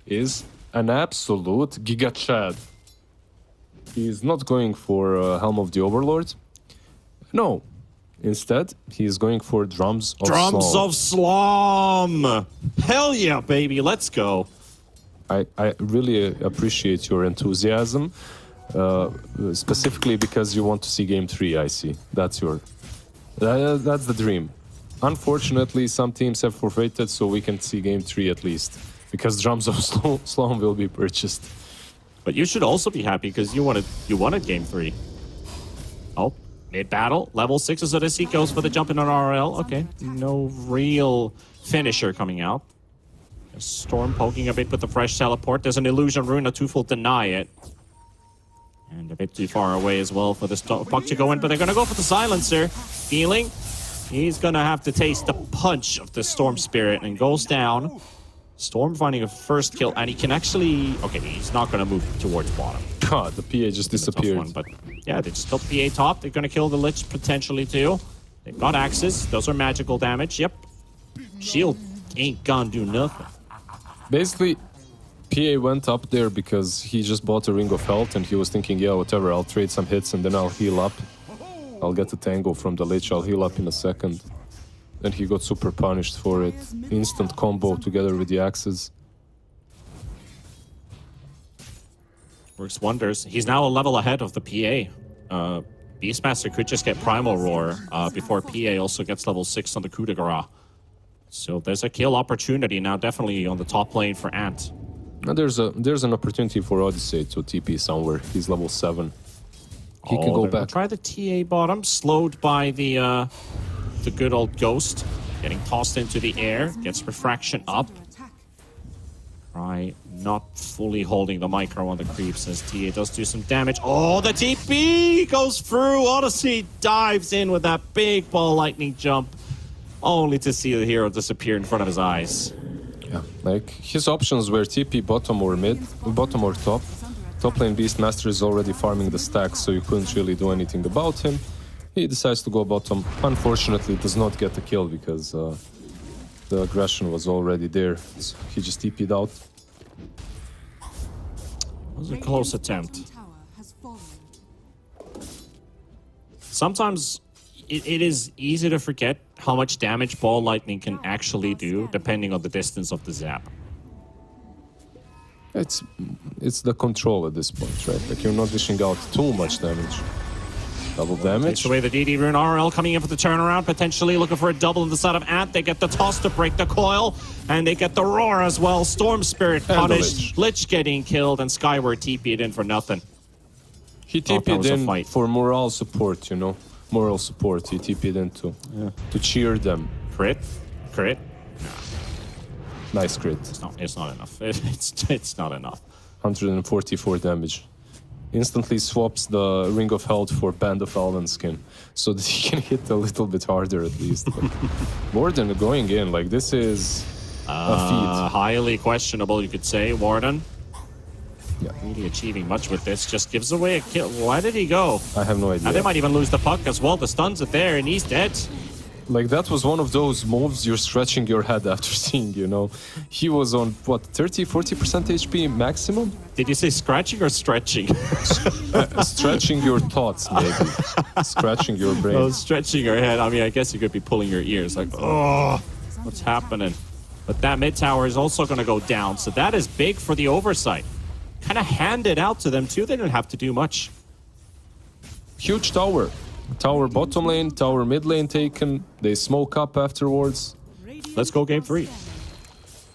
is an absolute Giga Chad. He is not going for Helm of the Overlord. No. Instead, he is going for Drums of Drums Slom. of Slom! Hell yeah, baby, let's go. I really appreciate your enthusiasm. Specifically because you want to see Game 3, I see. That's the dream. Unfortunately, some teams have forfeited, so we can see Game 3 at least. Because Drums of Slom will be purchased. But you should also be happy because you wanted Game 3. Oh, mid-battle. Level 6 of Odyssey goes for the jump in on RL. Okay, no real finisher coming out. A Storm poking a bit with the fresh teleport. There's an illusion rune, a twofold deny it. And a bit too far away as well for this Puck to go in, but they're going to go for the Silencer. Feeling he's going to have to taste the punch of the Storm Spirit and goes down. Storm finding a first kill, and he can actually... Okay, he's not going to move towards bottom. God, the PA just disappeared. One, but yeah, they just killed the PA top. They're going to kill the Lich potentially too. They've got axes. Those are magical damage. Yep. Shield ain't gonna do nothing. Basically, PA went up there because he just bought a Ring of Health and he was thinking, yeah, whatever, I'll trade some hits and then I'll heal up. I'll get a tango from the Lich, I'll heal up in a second. Then he got super punished for it. Instant combo together with the axes. Works wonders. He's now a level ahead of the PA. Beastmaster could just get Primal Roar before PA also gets level 6 on the coup de grace. So there's a kill opportunity now, definitely on the top lane for Ant. Now there's an opportunity for Odyssey to TP somewhere. He's level 7. He can go back. Try the TA bottom, slowed by the good old Ghost. Getting tossed into the air, gets refraction up. Cry not fully holding the micro on the creeps as TA does do some damage. Oh, the TP goes through. Odyssey dives in with that big ball lightning jump, only to see the hero disappear in front of his eyes. Yeah, like his options were TP bottom or mid, bottom or top. Top lane Beastmaster is already farming the stacks, so you couldn't really do anything about him. He decides to go bottom. Unfortunately, does not get the kill because the aggression was already there. So he just TP'd out. It was a close attempt. Sometimes it is easy to forget how much damage ball lightning can actually do depending on the distance of the zap. It's the control at this point, right? Like you're not dishing out too much damage. Double damage. Takes away the DD rune. RL coming in for the turnaround, potentially looking for a double on the side of Ant. They get the toss to break the coil, and they get the roar as well. Storm Spirit punished. Lich getting killed, and Skyward TP'd in for nothing. He TP'd in for morale support, you know. Moral support, he TP'd in to cheer them. Crit? Crit? Nice crit. It's not enough. It's not enough. 144 damage. Instantly swaps the Ring of Health for Band of Elven skin, so that he can hit a little bit harder at least. But Warden going in, like this is a feat. Highly questionable, you could say. Warden. Yeah. Really achieving much with this. Just gives away a kill. Why did he go? I have no idea. And they might even lose the puck as well. The stuns are there, and he's dead. Like, that was one of those moves you're stretching your head after seeing, you know? He was on, what, 30-40% HP maximum? Did you say scratching or stretching? Stretching your thoughts, maybe. Scratching your brain. Oh, stretching your head. I mean, I guess you could be pulling your ears. Like, oh, what's happening? But that mid tower is also going to go down. So that is big for the oversight. Kind of handed out to them, too. They didn't have to do much. Huge tower. Tower bottom lane, tower mid lane taken. They smoke up afterwards. Let's go game 3.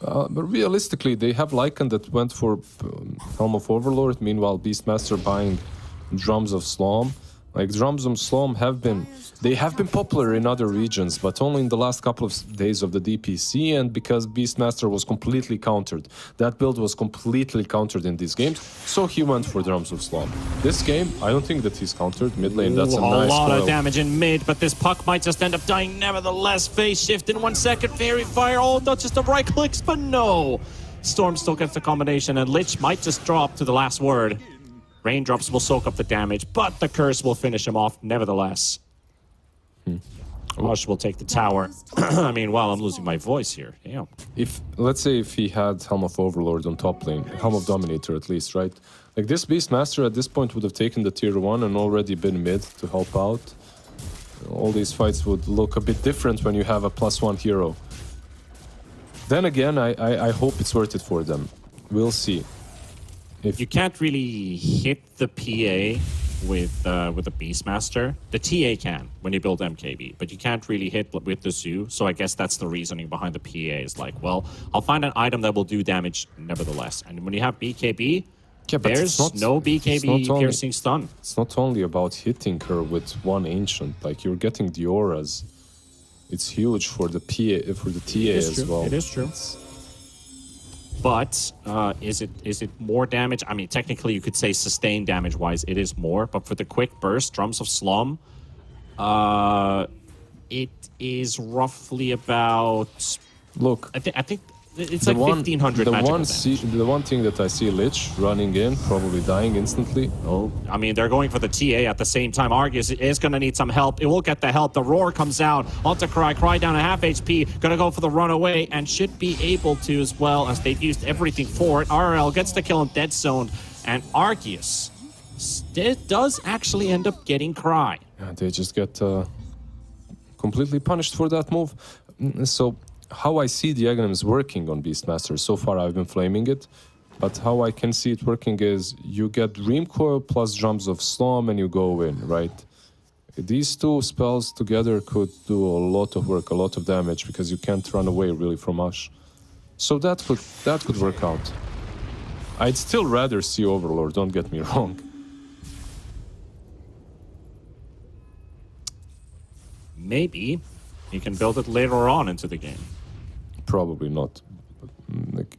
But realistically, they have Lycan that went for Helm of Overlord. Meanwhile, Beastmaster buying Drums of Slom. Like, Drums of Slom have been popular in other regions, but only in the last couple of days of the DPC, and because Beastmaster was completely countered. That build was completely countered in these games, so he went for Drums of Slom. This game, I don't think that he's countered. Mid lane, that's a nice lot coil. of damage in mid, but this puck might just end up dying nevertheless. Phase shift in 1 second. Fairy Fire, oh, not just the right clicks, but no! Storm still gets the combination, and Lich might just drop to the last word. Raindrops will soak up the damage, but the curse will finish him off nevertheless. Rush will take the tower. I mean, wow, I'm losing my voice here. Damn. Let's say if he had Helm of Overlord on top lane, Helm of Dominator at least, right? Like, this Beastmaster at this point would have taken the tier 1 and already been mid to help out. All these fights would look a bit different when you have a +1 hero. Then again, I hope it's worth it for them. We'll see. You can't really hit the PA with a Beastmaster. The TA can when you build MKB, but you can't really hit with the Zoo. So I guess that's the reasoning behind the PA. Is like, well, I'll find an item that will do damage nevertheless. And when you have BKB, there's no BKB piercing stun. It's not only about hitting her with one ancient. Like, you're getting the auras. It's huge for the PA, for the TA as well. It is true. But is it more damage? I mean, technically, you could say sustained damage-wise, it is more. But for the quick burst, Drums of Slum, it is roughly about. Look, I think it's like 1,500 magical damage. The one thing that I see Lich running in, probably dying instantly. Oh, I mean, they're going for the TA at the same time. Argus is going to need some help. It will get the help. The roar comes out onto Cry. Cry down to half HP. Going to go for the runaway and should be able to as well, as they've used everything for it. RL gets the kill in Dead Zone, and Arceus does actually end up getting Cry. Yeah, they just get completely punished for that move. So, how I see the Aghanims working on Beastmaster, so far I've been flaming it, but how I can see it working is you get Dream Coil plus Drums of Slom and you go in, right? These two spells together could do a lot of work, a lot of damage, because you can't run away really from Ash. So that could work out. I'd still rather see Overlord, don't get me wrong. Maybe you can build it later on into the game. Probably not. Like,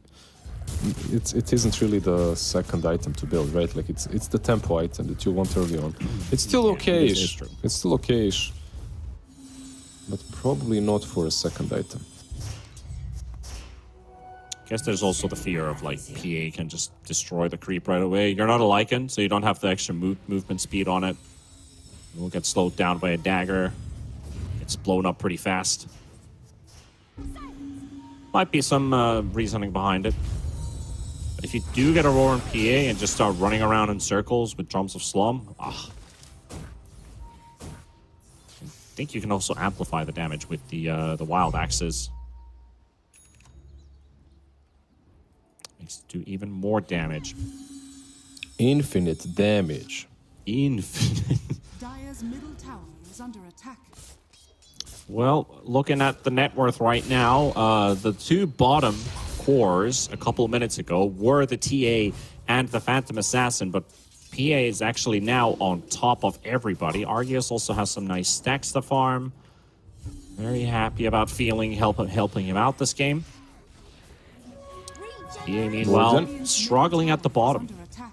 it isn't really the second item to build, right? Like it's the tempo item that you want early on. It's still Yeah, it is okay-ish. true. It's still okay-ish, but probably not for a second item. I guess there's also the fear of like PA can just destroy the creep right away. You're not a Lycan, so you don't have the extra movement speed on it. It will get slowed down by a dagger. It's blown up pretty fast. Might be some reasoning behind it. But if you do get a Roaring PA and just start running around in circles with drums of slum, I think you can also amplify the damage with the wild axes. Makes it do even more damage. Infinite damage. Infinite. Dire's middle tower is under attack. Well, looking at the net worth right now, the two bottom cores a couple of minutes ago were the TA and the Phantom Assassin, but PA is actually now on top of everybody. Argus also has some nice stacks to farm. Very happy about helping him out this game. PA, meanwhile, Warden. struggling at the bottom. Under attack.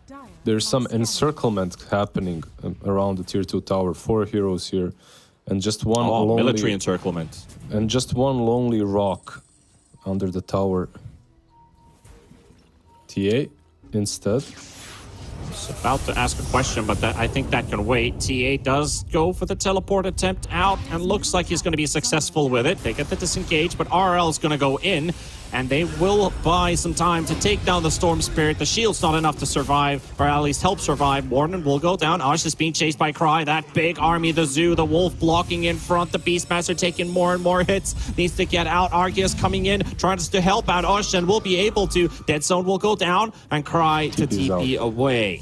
Dire There's some are scanning. encirclement happening around the tier 2 tower. 4 heroes here, and just one Oh, lonely military encirclement. and just one lonely rock under the tower. TA instead. About to ask a question, but I think that can wait. TA does go for the teleport attempt out and looks like he's going to be successful with it. They get the disengage, but RL is going to go in, and they will buy some time to take down the Storm Spirit. The shield's not enough to survive, or at least help survive. Warden will go down. Ash is being chased by Cry. That big army, the Zoo, the Wolf blocking in front. The Beastmaster taking more and more hits. Needs to get out. Arceus coming in, trying to help out Ash, and will be able to. Dead Zone will go down, and Cry to TP's TP out. away.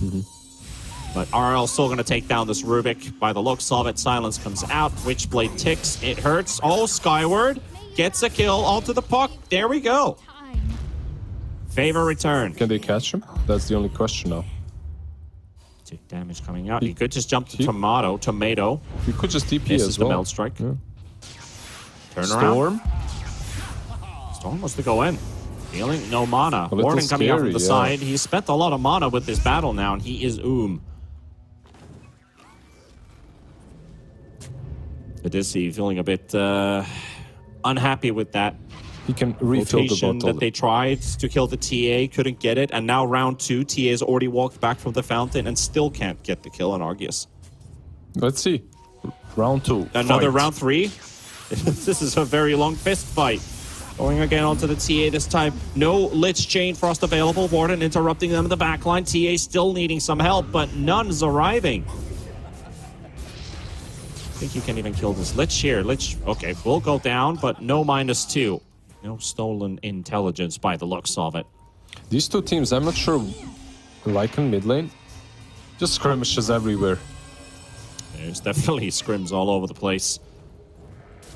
But RL still going to take down this Rubik. By the looks of it, Silence comes out. Witchblade ticks. It hurts. Oh, Skyward gets a kill onto the puck. There we go. Favor return. Can they catch him? That's the only question now. Damage coming out. He could just jump to Tomato. We could just TP This as is the well. Melt Strike. Yeah. Turn around. Storm. Storm wants to go in. Healing, no mana. A little Warden coming out from scary, the yeah. side. He's spent a lot of mana with this battle now, and he is Odyssey feeling a bit unhappy with that He can refill the rotation bottle. that they tried to kill the TA, couldn't get it, and now round 2, TA's already walked back from the fountain and still can't get the kill on Arceus. Let's see. Round 2. Another Fight. round 3. This is a very long fist fight. Going again onto the TA this time. No Lich Chain Frost available. Warden interrupting them in the backline. TA still needing some help, but none's arriving. I think you can even kill this Lich here. Lich, okay, will go down, but no -2. No stolen intelligence by the looks of it. These two teams, I'm not sure. Lycan mid lane, just skirmishes everywhere. There's definitely scrims all over the place.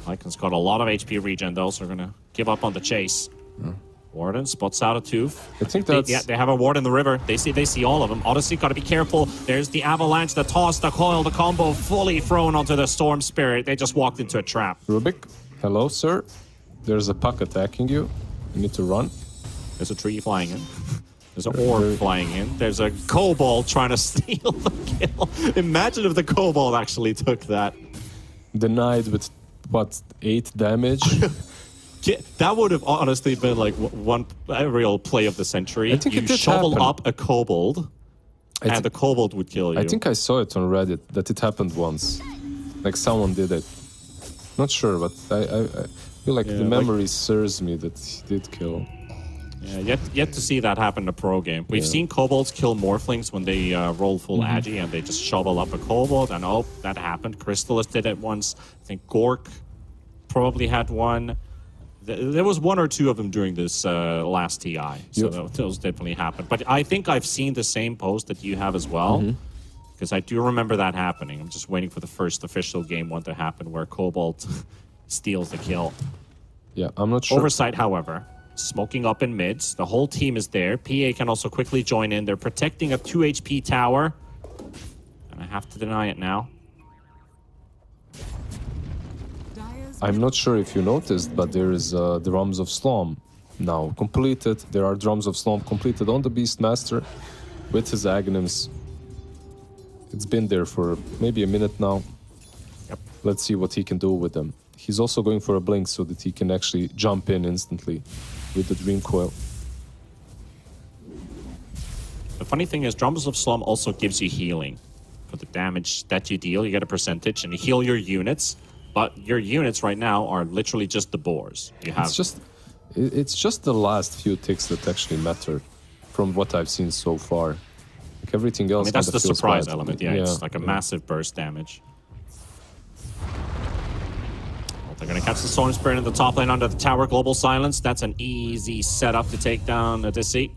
Lycan's got a lot of HP regen though, so we're gonna give up on the chase. Warden spots out a tooth. I think that's They have a ward in the river. They see all of them. Odyssey gotta be careful. There's the avalanche, the toss, the coil, the combo fully thrown onto the Storm Spirit. They just walked into a trap. Rubik. Hello, sir. There's a puck attacking you. You need to run. There's a tree flying in. There's an orb flying in. There's a kobold trying to steal the kill. Imagine if the kobold actually took that. Denied with what, 8 damage? That would have honestly been like a real play of the century. I think you it did shovel happen. up a kobold, and the kobold would kill you. I think I saw it on Reddit that it happened once. Like someone did it. Not sure, but I feel like the memory serves me that he did kill. Yeah, yet to see that happen in a pro game. We've seen kobolds kill morphlings when they roll full agi and they just shovel up a kobold, and oh, that happened. Crystallis did it once. I think Gork probably had one. There was 1 or 2 of them during this last TI, so those definitely happened. But I think I've seen the same post that you have as well, because I do remember that happening. I'm just waiting for the first official game one to happen where Kobold steals the kill. Yeah, I'm not sure. Oversight, however, smoking up in mids. The whole team is there. PA can also quickly join in. They're protecting a 2 HP tower, and I have to deny it now. Dire's I'm not sure if you noticed, but there is drums of Slum now completed. There are Drums of Slump completed on the Beastmaster with his Aghanims. It's been there for maybe a minute now. Yep. Let's see what he can do with them. He's also going for a blink so that he can actually jump in instantly with the Dream Coil. The funny thing is, Drums of Slum also gives you healing. For the damage that you deal, you get a percentage, and you heal your units. But your units right now are literally just the boars. You have It's just the last few ticks that actually matter from what I've seen so far. Like everything else. I mean, that's the feels surprise bad. element. Yeah, it's like a massive burst damage. Well, they're going to catch the Storm Spirit in the top lane under the tower. Global Silence. That's an easy setup to take down a Deceit.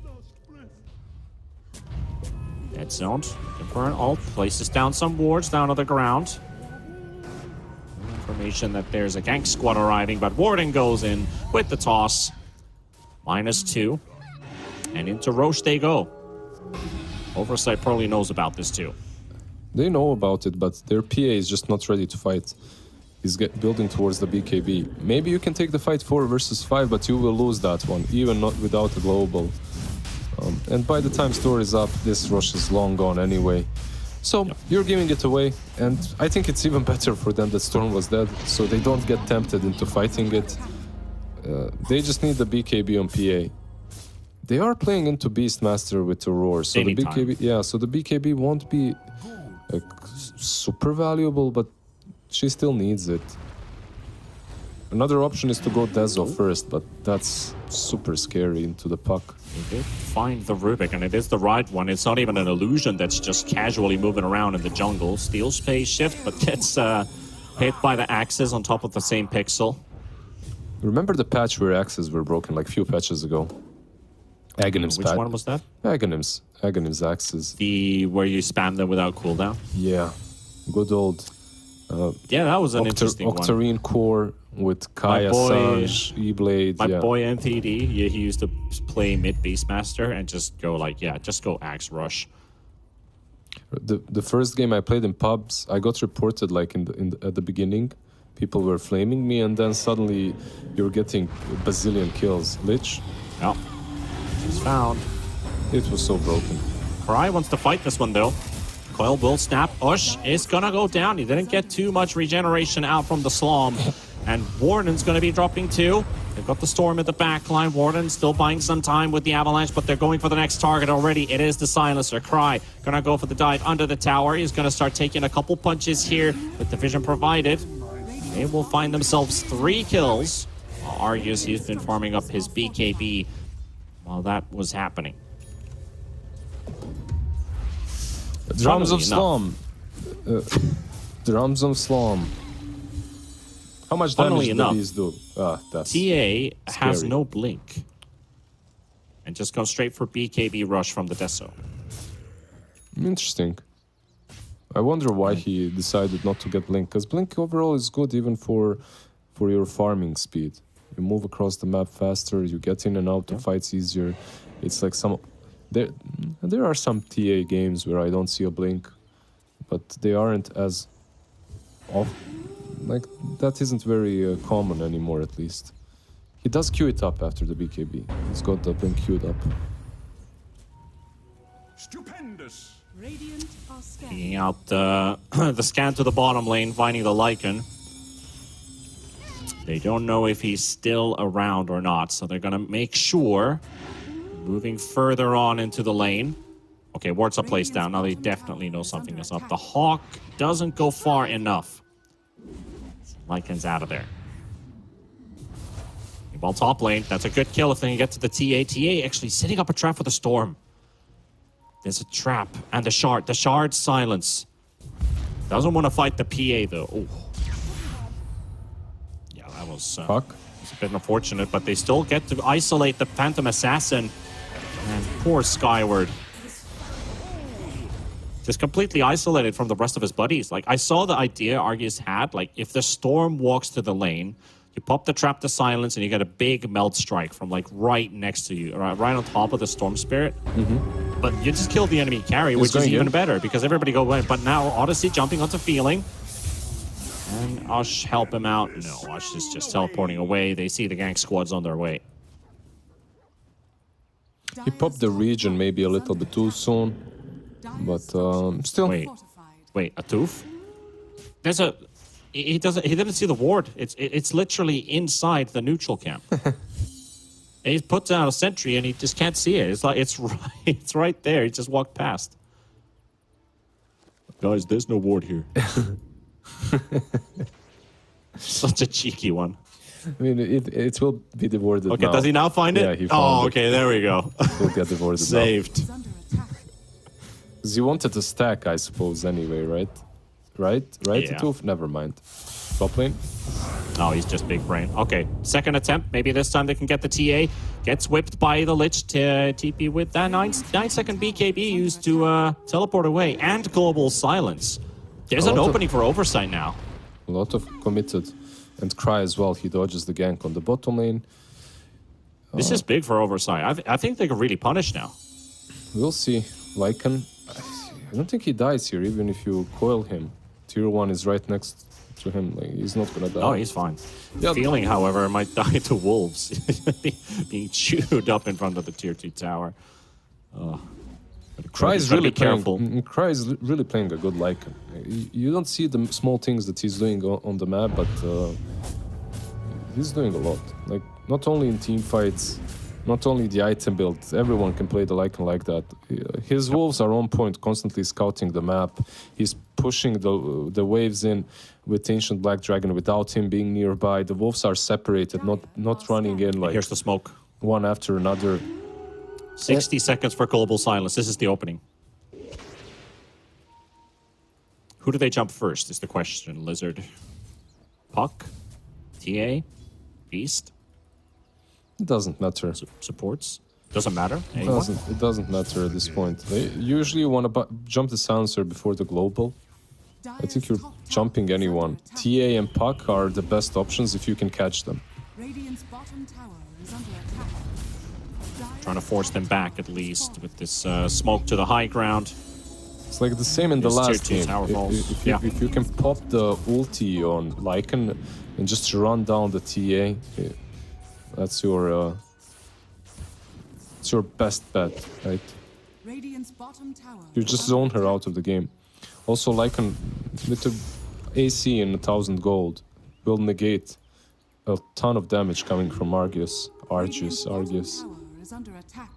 Dead zoned. Looking for an ult. Places down some wards down on the ground. Information that there's a gank squad arriving, but Warden goes in with the toss. -2. And into Roche they go. Oversight probably knows about this too. They know about it, but their PA is just not ready to fight. He's building towards the BKB. Maybe you can take the fight 4 versus 5, but you will lose that one, even not without a global. And by the time store is up, this rush is long gone anyway. So you're giving it away, and I think it's even better for them that Storm was dead, so they don't get tempted into fighting it. They just need the BKB on PA. They are playing into Beastmaster with Aurora, so the BKB, so the BKB won't be like super valuable, but she still needs it. Another option is to go Dezo first, but that's super scary into the puck. They did find the Rubik, and it is the right one. It's not even an illusion that's just casually moving around in the jungle. Steals phase shift, but gets hit by the axes on top of the same pixel. Remember the patch where axes were broken like a few patches ago? Aghanims Which one was that? Aghanims. Aghanims axes. Where you spam them without cooldown? Yeah. Good old... yeah, that was an interesting one. Octarine core with Kaya Sanj, E-Blade. My boy MTD, he used to play mid Beastmaster and just go like, just go Axe Rush. The first game I played in pubs, I got reported like at the beginning. People were flaming me, and then suddenly you're getting a bazillion kills. Lich? Yeah. She's found. It was so broken. Cry wants to fight this one though. Coil will snap. Ush is gonna go down. He didn't get too much regeneration out from the Slom. And Warden's gonna be dropping too. They've got the Storm at the back line. Warden still buying some time with the Avalanche, but they're going for the next target already. It is the Silencer. Cry gonna go for the dive under the tower. He's gonna start taking a couple punches here with the vision provided. They will find themselves 3 kills. Argues he's been farming up his BKB while that was happening. Drums of Slum. Drums of Slum. How much damage do these do? That's TA has scary. no blink. And just goes straight for BKB rush from the Deso. Interesting. I wonder why he decided not to get blink, because blink overall is good even for your farming speed. You move across the map faster, you get in and out of fights easier. It's like there are some TA games where I don't see a blink, but they aren't as off. Like, that isn't very common anymore, at least. He does queue it up after the BKB. He's got the blink queued up. Stupendous. Radiant are scanned. Taking out the scan to the bottom lane, finding the Lycan. They don't know if he's still around or not, so they're gonna make sure. Moving further on into the lane. Okay, wards are placed down. Now they definitely know something is up. The Hawk doesn't go far enough. Lycan's out of there. Well, top lane. That's a good kill if they can get to the TA. TA actually setting up a trap for the Storm. There's a trap. And the Shard. The Shard silence. Doesn't want to fight the PA, though. Ooh. Yeah, that was Fuck. it's a bit unfortunate, but they still get to isolate the Phantom Assassin. And poor Skyward. Just completely isolated from the rest of his buddies. Like, I saw the idea Argus had. Like, if the Storm walks to the lane, you pop the trap to silence, and you get a big melt strike from, like, right next to you. Right on top of the Storm Spirit. Mm-hmm. But you just kill the enemy carry, which is even better, because everybody go away. But now, Odyssey jumping onto Feeling. And Ush help him out. No, Ush is just teleporting away. They see the gank squads on their way. He popped the region maybe a little bit too soon, but still. Wait, a tooth? There's a. He doesn't. He didn't see the ward. It's literally inside the neutral camp. He puts down a sentry and he just can't see it. It's like it's right there. He just walked past. Guys, there's no ward here. Such a cheeky one. I mean, it will be devoted Okay, now. does he now find it? Yeah, he found it. Okay, there we go. He'll get devoted Saved. Is under attack. Because he wanted to stack, I suppose, anyway, right? Right? Yeah. Tooth? Never mind. Top lane? Oh, he's just big brain. Okay, second attempt. Maybe this time they can get the TA. Gets whipped by the Lich to TP with that 9-second BKB used to teleport away. And Global Silence. There's an opening for Oversight now. A lot of committed. And Cry as well. He dodges the gank on the bottom lane. This is big for Oversight. I think they can really punish now. We'll see. Lycan, I don't think he dies here, even if you coil him. Tier 1 is right next to him. Like, he's not gonna die. Oh, he's fine. Yeah. Feeling, however, might die to wolves. Being chewed up in front of the tier 2 tower. Cry is Gotta really be careful. Cry is really playing a good Lycan. You don't see the small things that he's doing on the map, but he's doing a lot. Like, not only in team fights, not only the item build, everyone can play the Lycan like that. His wolves are on point, constantly scouting the map. He's pushing the waves in with Ancient Black Dragon without him being nearby. The wolves are separated, not running in like Here's the smoke. one after another. 60 seconds for Global Silence. This is the opening. Who do they jump first is the question, Lizard. Puck? TA? Beast? It doesn't matter. Supports? Doesn't matter? Anyone? It doesn't matter at this point. Usually you want to jump the silencer before the global. I think you're jumping anyone. TA and Puck are the best options if you can catch them. Radiant's bottom tower is under attack. Trying to force them back at least with this smoke to the high ground. It's like the same in the There's last tier two game. tower falls. If you can pop the ulti on Lycan and just run down the TA, that's your best bet, right? Radiant's bottom tower. You just zone her out of the game. Also, Lycan with the AC and 1,000 gold will negate a ton of damage coming from Argus. Tower is under attack.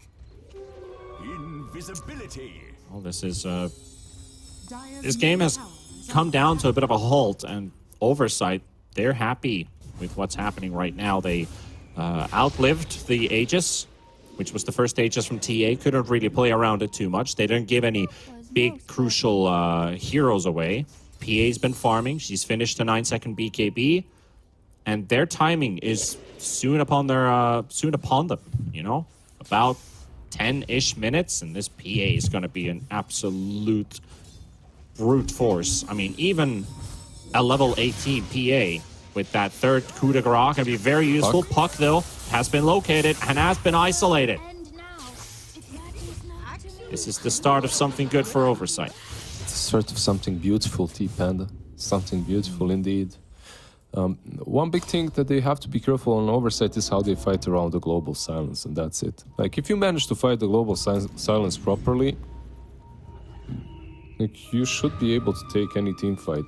Invisibility. Well, this is Dire's this game has tower is come down to a bit of a halt, and Oversight, they're happy with what's happening right now. They outlived the Aegis, which was the first Aegis from TA. Couldn't really play around it too much. They didn't give any big, crucial heroes away. PA's been farming. She's finished a 9-second BKB, and their timing is soon upon them. You know, about 10-ish minutes, and this PA is going to be an absolute brute force. I mean, even a level 18 PA with that third coup de grace can be very useful. Puck, though, has been located and has been isolated. This is the start of something good for Oversight. It's sort of something beautiful, T-Panda. Something beautiful indeed. One big thing that they have to be careful on Oversight is how they fight around the global silence, and that's it. Like, if you manage to fight the global silence properly, like, you should be able to take any team fight.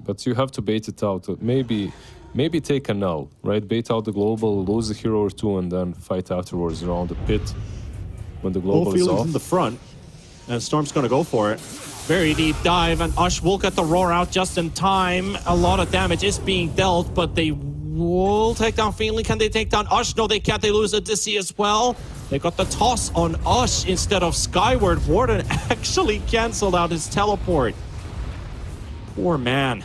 But you have to bait it out. Maybe take a null, right? Bait out the global, lose a hero or two, and then fight afterwards around the pit when the global is off. in the front, and Storm's going to go for it. Very deep dive, and Ush will get the roar out just in time. A lot of damage is being dealt, but they will take down Feeling. Can they take down Ush? No, they can't. They lose Odyssey as well. They got the toss on Ush instead of Skyward. Warden actually canceled out his teleport. Poor man.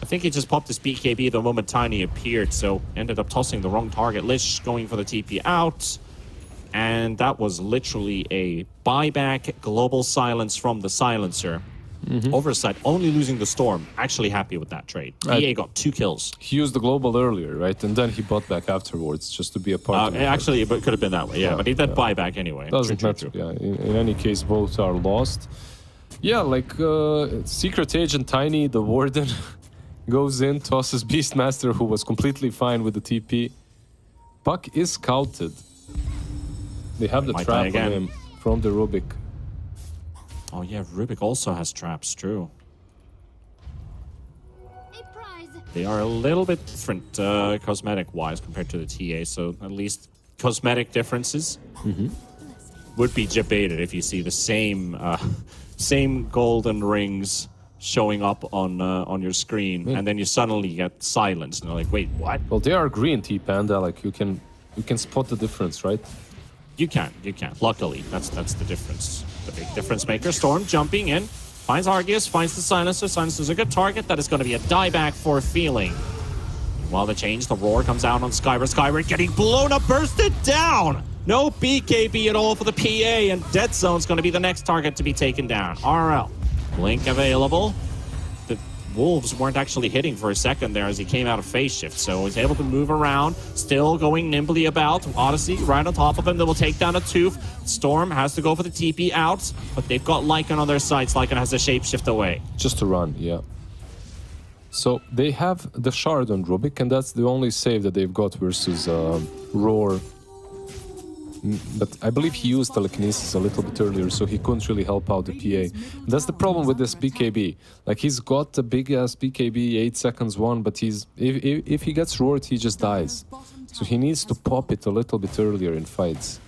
I think he just popped his BKB the moment Tiny appeared, so ended up tossing the wrong target. Lich going for the TP out. And that was literally a buyback global silence from the silencer. Oversight only losing the Storm. Actually happy with that trade. PA got 2 kills. He used the global earlier, right? And then he bought back afterwards just to be a part of it. Actually, it could have been that way, yeah. But he did buyback anyway. Doesn't matter. Yeah, in any case, both are lost. Yeah, like Secret Agent Tiny, the Warden, goes in, tosses Beastmaster, who was completely fine with the TP. Puck is scouted. They have the Might die trap on again. him from the Rubik. Oh yeah, Rubik also has traps, true. A prize. They are a little bit different cosmetic-wise compared to the TA, so at least cosmetic differences would be debated if you see the same golden rings showing up on your screen, and then you suddenly get silence, and you're like, wait, what? Well, they are green, T-Panda. Like you can spot the difference, right? You can. Luckily, that's the difference. The big difference maker. Storm jumping in, finds Argus, finds the Silencer. Silencer's a good target. That is going to be a dieback for Feeling. While the change, the roar comes out on Skyward. Skyward getting blown up, bursted down. No BKB at all for the PA, and Dead Zone's going to be the next target to be taken down. RL. Blink available. The Wolves weren't actually hitting for a second there as he came out of phase shift, so he's able to move around, still going nimbly about. Odyssey right on top of him, that will take down a Tooth. Storm has to go for the TP out, but they've got Lycan on their sides. Lycan has to shapeshift away. Just to run, yeah. So they have the shard on Rubik, and that's the only save that they've got versus Roar. But I believe he used telekinesis a little bit earlier, so he couldn't really help out the PA. And that's the problem with this BKB. Like, he's got a big-ass BKB, 8 seconds one, but if he gets roared, he just dies. So he needs to pop it a little bit earlier in fights.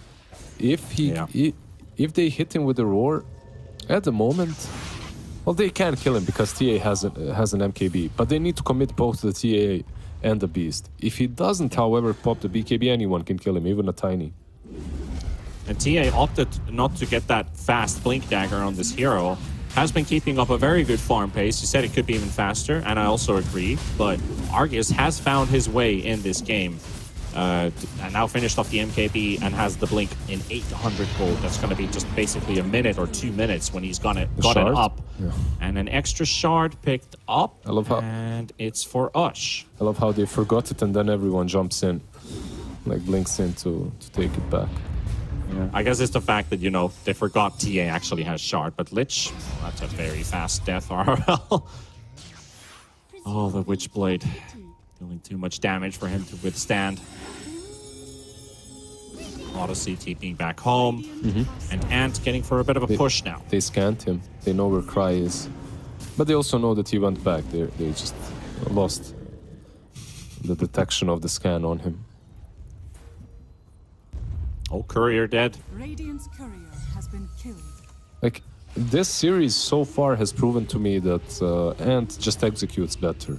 If they hit him with a roar, at the moment, well, they can't kill him because TA has an MKB, but they need to commit both the TA and the Beast. If he doesn't, however, pop the BKB, anyone can kill him, even a Tiny. And TA opted not to get that fast Blink Dagger on this hero. Has been keeping up a very good farm pace. He said it could be even faster, and I also agree. But Argus has found his way in this game. And now finished off the MKB and has the Blink in 800 gold. That's going to be just basically a minute or 2 minutes when he's got it up. Yeah. And an extra shard picked up. I love how, and it's for Ush. I love how they forgot it and then everyone jumps in. Like blinks in to take it back. Yeah. I guess it's the fact that, you know, they forgot TA actually has shard, but Lich, well, that's a very fast death RL. Oh, the Witchblade. Doing too much damage for him to withstand. Odyssey TPing back home. And Ant getting for a bit of a push now. They scanned him. They know where Cry is. But they also know that he went back. They just lost the detection of the scan on him. Oh, Courier dead. Radiant's courier has been killed. Like, this series so far has proven to me that Ant just executes better.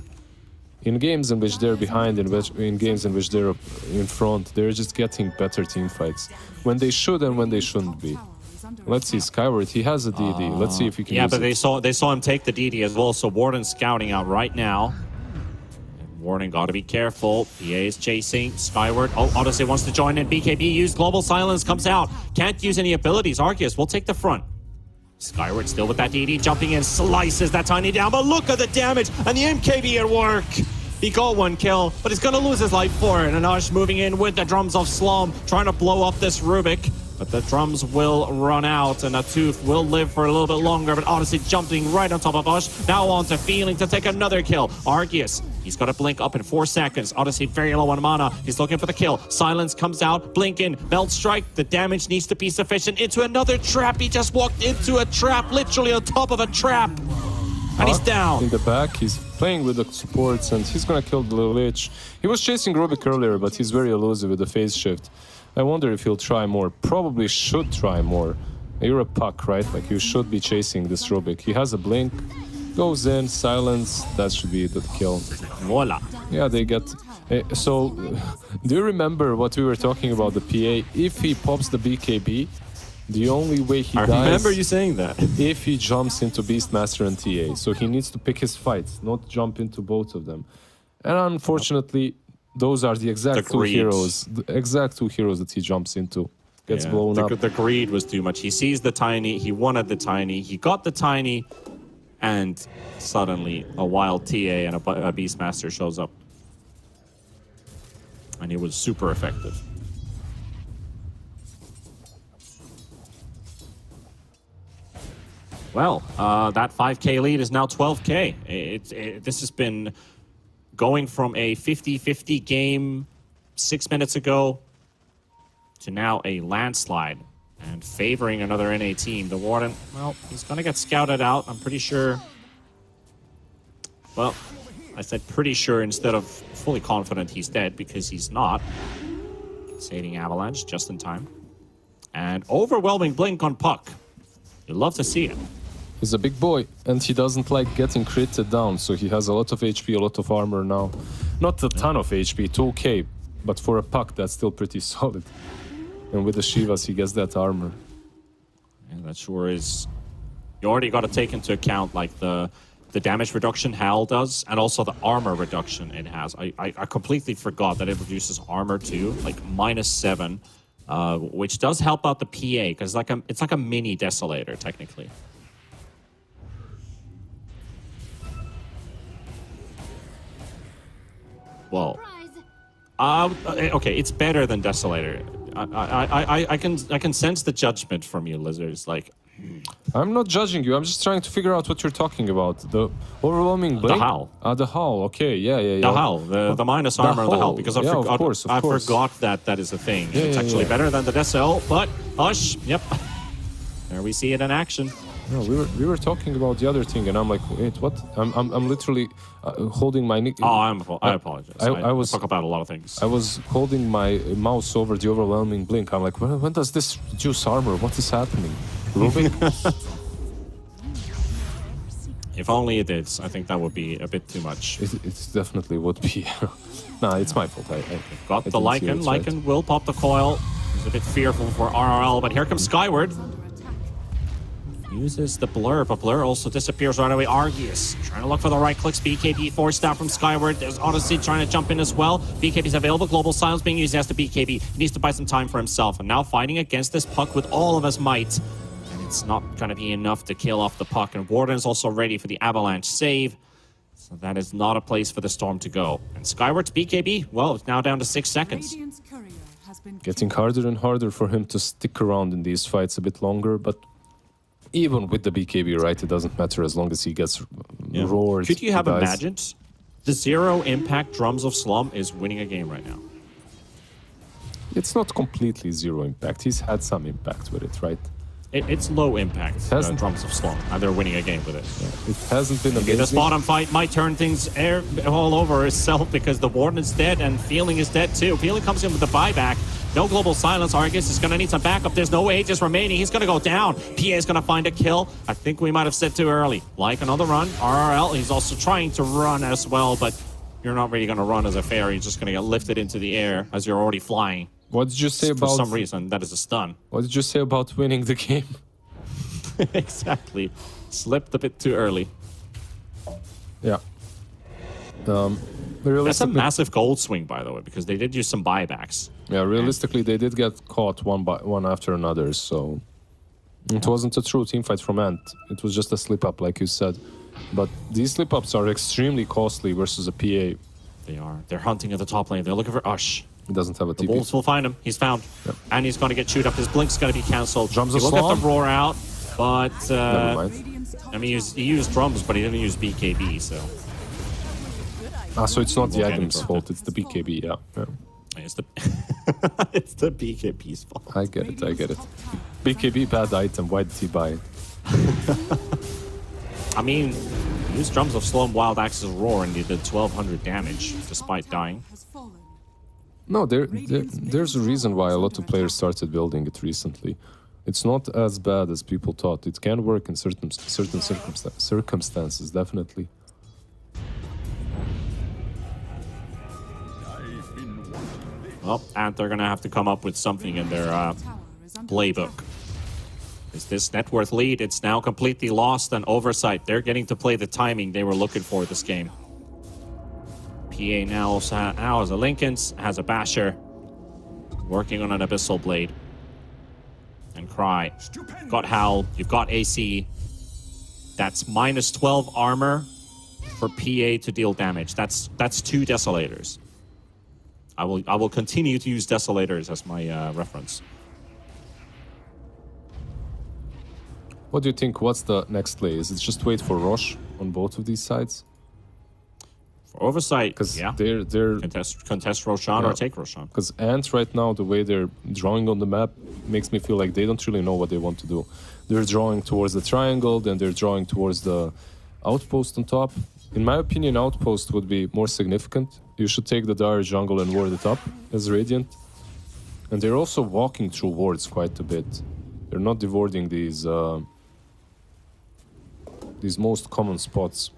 In games in which they're behind, in games in which they're in front, they're just getting better team fights. When they should and when they shouldn't be. Let's see, Skyward, he has a DD. Let's see if he can use but it. they saw him take the DD as well, so Warden's scouting out right now. Warden got to be careful. PA is chasing. Skyward. Oh, Odyssey wants to join in. BKB used. Global Silence comes out. Can't use any abilities. Arceus will take the front. Skyward still with that DD. Jumping in. Slices that Tiny down. But look at the damage. And the MKB at work. He got one kill, but he's going to lose his life for it. And Ush moving in with the drums of Slum. Trying to blow up this Rubik. But the drums will run out, and Atoof will live for a little bit longer. But Odyssey jumping right on top of Ush. Now on to Feeling to take another kill. Arceus, he's got to blink up in 4 seconds. Odyssey very low on mana. He's looking for the kill. Silence comes out. Blink in. Belt strike. The damage needs to be sufficient. Into another trap. He just walked into a trap, literally on top of a trap. And he's down. In the back, he's playing with the supports, and he's gonna kill the Lich. He was chasing Rubik earlier, but he's very elusive with the phase shift. I wonder if he'll try more. Probably should try more. You're a puck, right? Like, you should be chasing this Rubik. He has a blink, goes in, silence. That should be the kill. Voila. Yeah, they get... so, do you remember what we were talking about, the PA? If he pops the BKB, the only way he dies... I remember you saying that. If he jumps into Beastmaster and TA. So he needs to pick his fights, not jump into both of them. And unfortunately... Those are the exact two heroes. The exact two heroes that he jumps into. Gets blown up. The greed was too much. He sees the Tiny. He wanted the Tiny. He got the Tiny. And suddenly a wild TA and a Beastmaster shows up. And it was super effective. Well, that 5k lead is now 12k. This has been... going from a 50-50 game 6 minutes ago to now a landslide and favoring another NA team. The Warden, well, he's going to get scouted out. I'm pretty sure. Well, I said pretty sure instead of fully confident he's dead because he's not. Saving Avalanche just in time. And overwhelming blink on Puck. You love to see it. He's a big boy, and he doesn't like getting critted down, so he has a lot of HP, a lot of armor now. Not a ton of HP, 2k, but for a Puck, that's still pretty solid. And with the Shivas, he gets that armor. Yeah, that sure is. You already got to take into account like the damage reduction Hal does, and also the armor reduction it has. I completely forgot that it reduces armor too, like -7, which does help out the PA because it's like a mini Desolator technically. Well, okay, it's better than Desolator. I can sense the judgment from you, Lizards. Like, I'm not judging you. I'm just trying to figure out what you're talking about. The overwhelming blink? The Howl. The Howl. Okay, yeah. The Howl, the minus armor of the Howl, because I forgot that is a thing. Yeah, it's actually better than the Deso, but hush. Yep. There we see it in action. No, we were talking about the other thing, and I'm like, wait, what? I'm literally holding my. I apologize. I was talk about a lot of things. I was holding my mouse over the overwhelming blink. I'm like, when does this reduce armor? What is happening? Ruby? If only it did. I think that would be a bit too much. It definitely would be. Nah, it's my fault. Got the Lycan. Lycan will pop the coil. He's a bit fearful for RRL, but here comes Skyward. Uses the Blur, but Blur also disappears right away. Argius trying to look for the right clicks. BKB forced out from Skyward. There's Odyssey trying to jump in as well. BKB's available. Global Silence being used as the BKB. He needs to buy some time for himself. And now fighting against this Puck with all of his might. And it's not going to be enough to kill off the Puck. And Warden is also ready for the Avalanche save. So that is not a place for the Storm to go. And Skyward's BKB, well, it's now down to 6 seconds. Radiant's courier has been Getting harder and harder for him to stick around in these fights a bit longer, but even with the BKB, right, it doesn't matter as long as he gets roared. Could you have he dies. imagined the zero impact Drums of Slum is winning a game right now? It's not completely zero impact. He's had some impact with it, right? It's low impact, Hasn't- Drums of Slum, and they're winning a game with it. It hasn't been Okay, amazing. this bottom fight might turn things all over itself because the Warden is dead and Feeling is dead too. Feeling comes in with the buyback. No Global Silence. Argus is going to need some backup. There's no Aegis remaining. He's going to go down. PA is going to find a kill. I think we might have said too early. Like another run. RRL, he's also trying to run as well, but you're not really going to run as a fairy. You're just going to get lifted into the air as you're already flying. What did you say For about? some reason, that is a stun. What did you say about winning the game? Exactly. Slipped a bit too early. Yeah. That's a Realistically, massive gold swing, by the way, because they did use some buybacks. yeah, realistically, they did get caught one after another, so it wasn't a true team fight from Ant. It was just a slip up, like you said. But these slip ups are extremely costly versus a PA. They are. They're hunting at the top lane. They're looking for Ush. He doesn't have a The TP. Wolves will find him. He's found. Yep. And he's going to get chewed up. His blink's going to be cancelled. Drums He of will get Slum? the roar out, but Never mind. Radiant's top I mean, he used drums, but he didn't use BKB, so So it's not the We'll get item's it. fault, it's the BKB, yeah. it's the it's the BKB's fault. I get it. BKB, bad item, why did he buy it? I mean, he used Drums of Slum, Wild Axe's Roar, and he did 1200 damage despite dying. has fallen. No, there's a reason why a lot of players started building it recently. It's not as bad as people thought. It can work in certain circumstances, definitely. Well, and they're going to have to come up with something in their Tower is under playbook. Is this net worth lead? It's now completely lost and oversight. They're getting to play the timing they were looking for this game. PA now also has a Lincoln's, has a Basher, working on an Abyssal Blade. And Cry. You've got Howl, you've got AC. That's -12 armor for PA to deal damage. That's 2 Desolators. I will continue to use Desolators as my reference. What do you think? What's the next play? Is it just wait for Roche on both of these sides? For Oversight, because yeah. they're Contest Roshan or take Roshan. because Ant right now, the way they're drawing on the map makes me feel like they don't really know what they want to do. They're drawing towards the triangle, then they're drawing towards the outpost on top. In my opinion, outpost would be more significant. You should take the Dire jungle and ward it up as Radiant. And they're also walking through wards quite a bit. They're not devording these most common spots.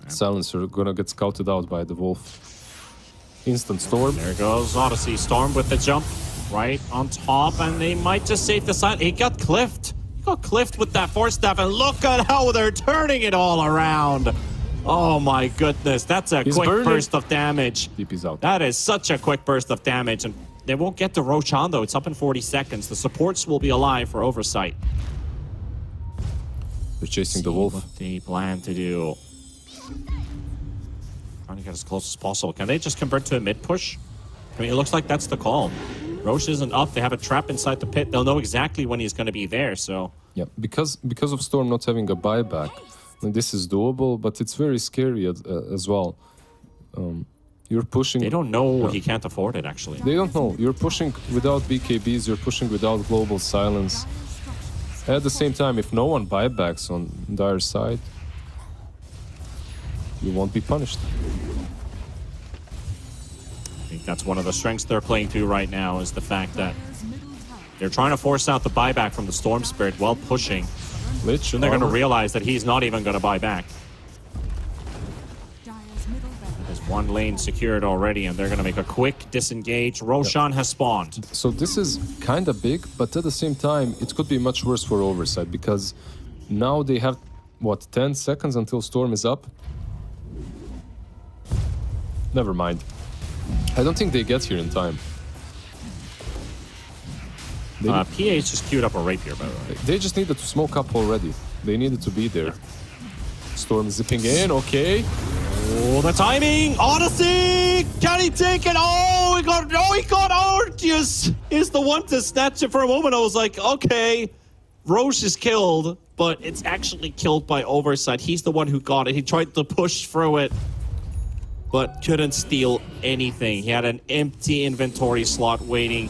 Silencer gonna get scouted out by the Wolf. Instant Storm. There goes Odyssey. Storm with the jump right on top, and they might just save the side. He got cliffed. He got cliffed with that Force Staff, and look at how they're turning it all around. Oh my goodness, that's a He's quick burning. burst of damage. DP's out. That is such a quick burst of damage, and they won't get to Roshan though. It's up in 40 seconds. The supports will be alive for Oversight. They're chasing the See Wolf. what they plan to do. Trying to get as close as possible. Can they just convert to a mid push? I mean, it looks like that's the call. Roche isn't up. They have a trap inside the pit. They'll know exactly when he's going to be there, so... Yeah, because of Storm not having a buyback, and this is doable, but it's very scary as well. You're pushing... They don't know he can't afford it, actually. They don't know. You're pushing without BKBs, you're pushing without global silence. At the same time, if no one buybacks on Dire side, you won't be punished. I think that's one of the strengths they're playing to right now, is the fact that they're trying to force out the buyback from the Storm Spirit while pushing. Lich, Then they're going to armor. realize that he's not even going to buy back. Dire's middle barracks. There's one lane secured already, and they're going to make a quick disengage. Roshan has spawned. So this is kind of big, but at the same time, it could be much worse for Oversight, because now they have, what, 10 seconds until Storm is up? Never mind. I don't think they get here in time. PH just queued up a rapier, by the way. They just needed to smoke up already. They needed to be there. Storm zipping in, okay. Oh, the timing! Odyssey! Can he take it? Oh, he got Arceus! Is the one to snatch it for a moment. I was like, okay, Roche is killed, but it's actually killed by Oversight. He's the one who got it. He tried to push through it, but couldn't steal anything. He had an empty inventory slot waiting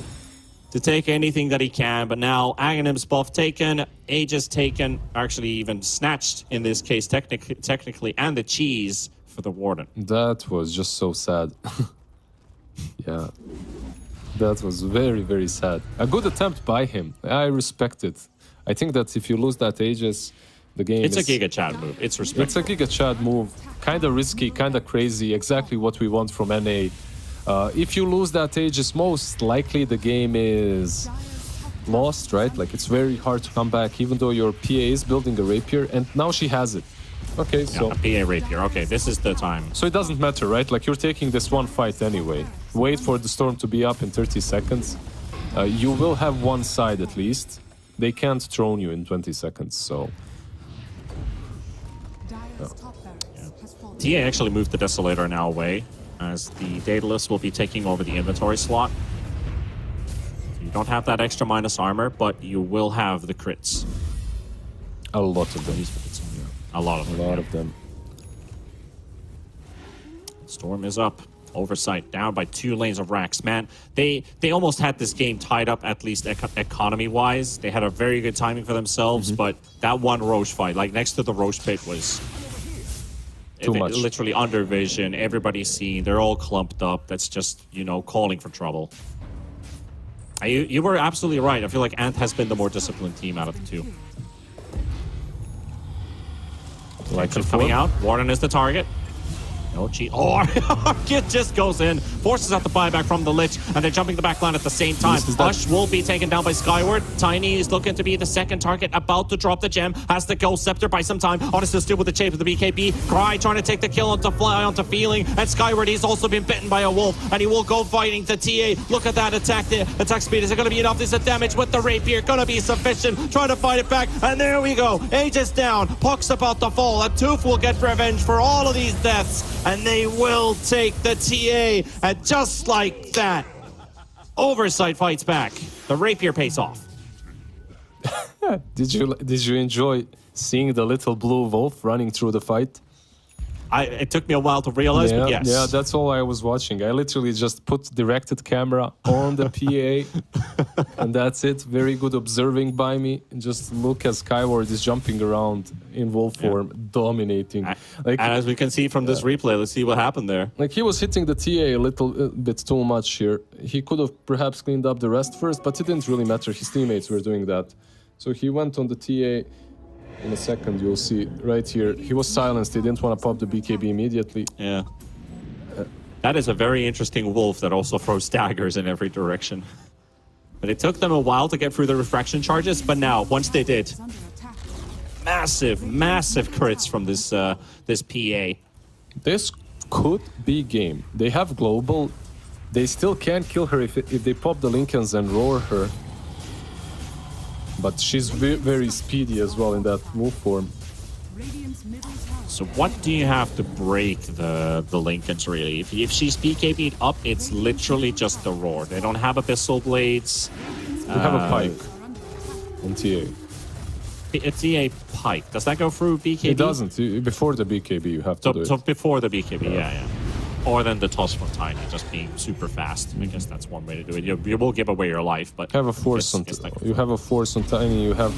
to take anything that he can, but now Aghanim's buff taken, Aegis taken, actually even snatched in this case technically, and the cheese for the Warden. That was just so sad. Yeah. That was very, very sad. A good attempt by him. I respect it. I think that if you lose that Aegis, the game It's is... a Giga Chad move. It's It's respectful. a Giga Chad move. Kind of risky, kind of crazy. Exactly what we want from NA. If you lose that Aegis, most likely the game is lost, right? Like, it's very hard to come back, even though your PA is building a rapier, and now she has it. Okay, so... Yeah, a PA rapier. Okay, this is the time. So it doesn't matter, right? Like, you're taking this one fight anyway. Wait for the storm to be up in 30 seconds. You will have one side at least. They can't drone you in 20 seconds, so... Dire's top barracks has fallen. TA actually moved the Desolator now away, as the Daedalus will be taking over the inventory slot. So you don't have that extra minus armor, but you will have the crits. A lot of them. A lot of them. A lot of them. Storm is up. Oversight down by 2 lanes of racks. Man, they almost had this game tied up, at least economy-wise. They had a very good timing for themselves, but that one Roche fight, like next to the Roche pit, was Too much. literally under vision. Everybody's seen. They're all clumped up. That's just, you know, calling for trouble. You were absolutely right. I feel like Ant has been the more disciplined team out of the two. Like Just coming out. Warden is the target. No cheat. Oh, Arceus just goes in. Forces out the buyback from the Lich, and they're jumping the back line at the same time. This is that- Ush will be taken down by Skyward. Tiny is looking to be the second target, about to drop the gem. Has to go Scepter by some time. Odyssey still with the chase with the BKB. Cry trying to take the kill onto Fly, onto Feeling. And Skyward, he's also been bitten by a wolf, and he will go fighting to TA. Look at that attack there. Attack speed. Is it going to be enough? Is the damage with the rapier going to be sufficient? Trying to fight it back, and there we go. Aegis down. Puck's about to fall. And Tooth will get revenge for all of these deaths, and they will take the TA. And just like that, Oversight fights back. The rapier pays off. Did you enjoy seeing the little blue wolf running through the fight? It took me a while to realize, but yes. Yeah, that's all I was watching. I literally just put directed camera on the PA, and that's it. Very good observing by me. And just look as Skyward is jumping around in wolf form, dominating. And as we can see from this replay, let's see what happened there. Like he was hitting the TA a little bit too much here. He could have perhaps cleaned up the rest first, but it didn't really matter. His teammates were doing that. So he went on the TA. In a second, you'll see right here. He was silenced. He didn't want to pop the BKB immediately. Yeah. That is a very interesting wolf that also throws daggers in every direction. But it took them a while to get through the refraction charges, but now, once they did, Is under attack. massive crits from this this PA. This could be game. They have global. They still can't kill her if they pop the Lincolns and roar her. But she's very speedy as well in that wolf form. Radiant's middle tower. So what do you have to break the Lincolns, really? If she's BKB'd up, it's literally just the roar. They don't have Abyssal Blades. You have a pike Are under attack. on TA. A TA Pike. Does that go through BKB? It doesn't. Before the BKB, you have to do So it. before the BKB, yeah. Or then the toss from Tiny, just being super fast. I guess that's one way to do it. You will give away your life, but You have a force on. it's like, You have a force on Tiny. You have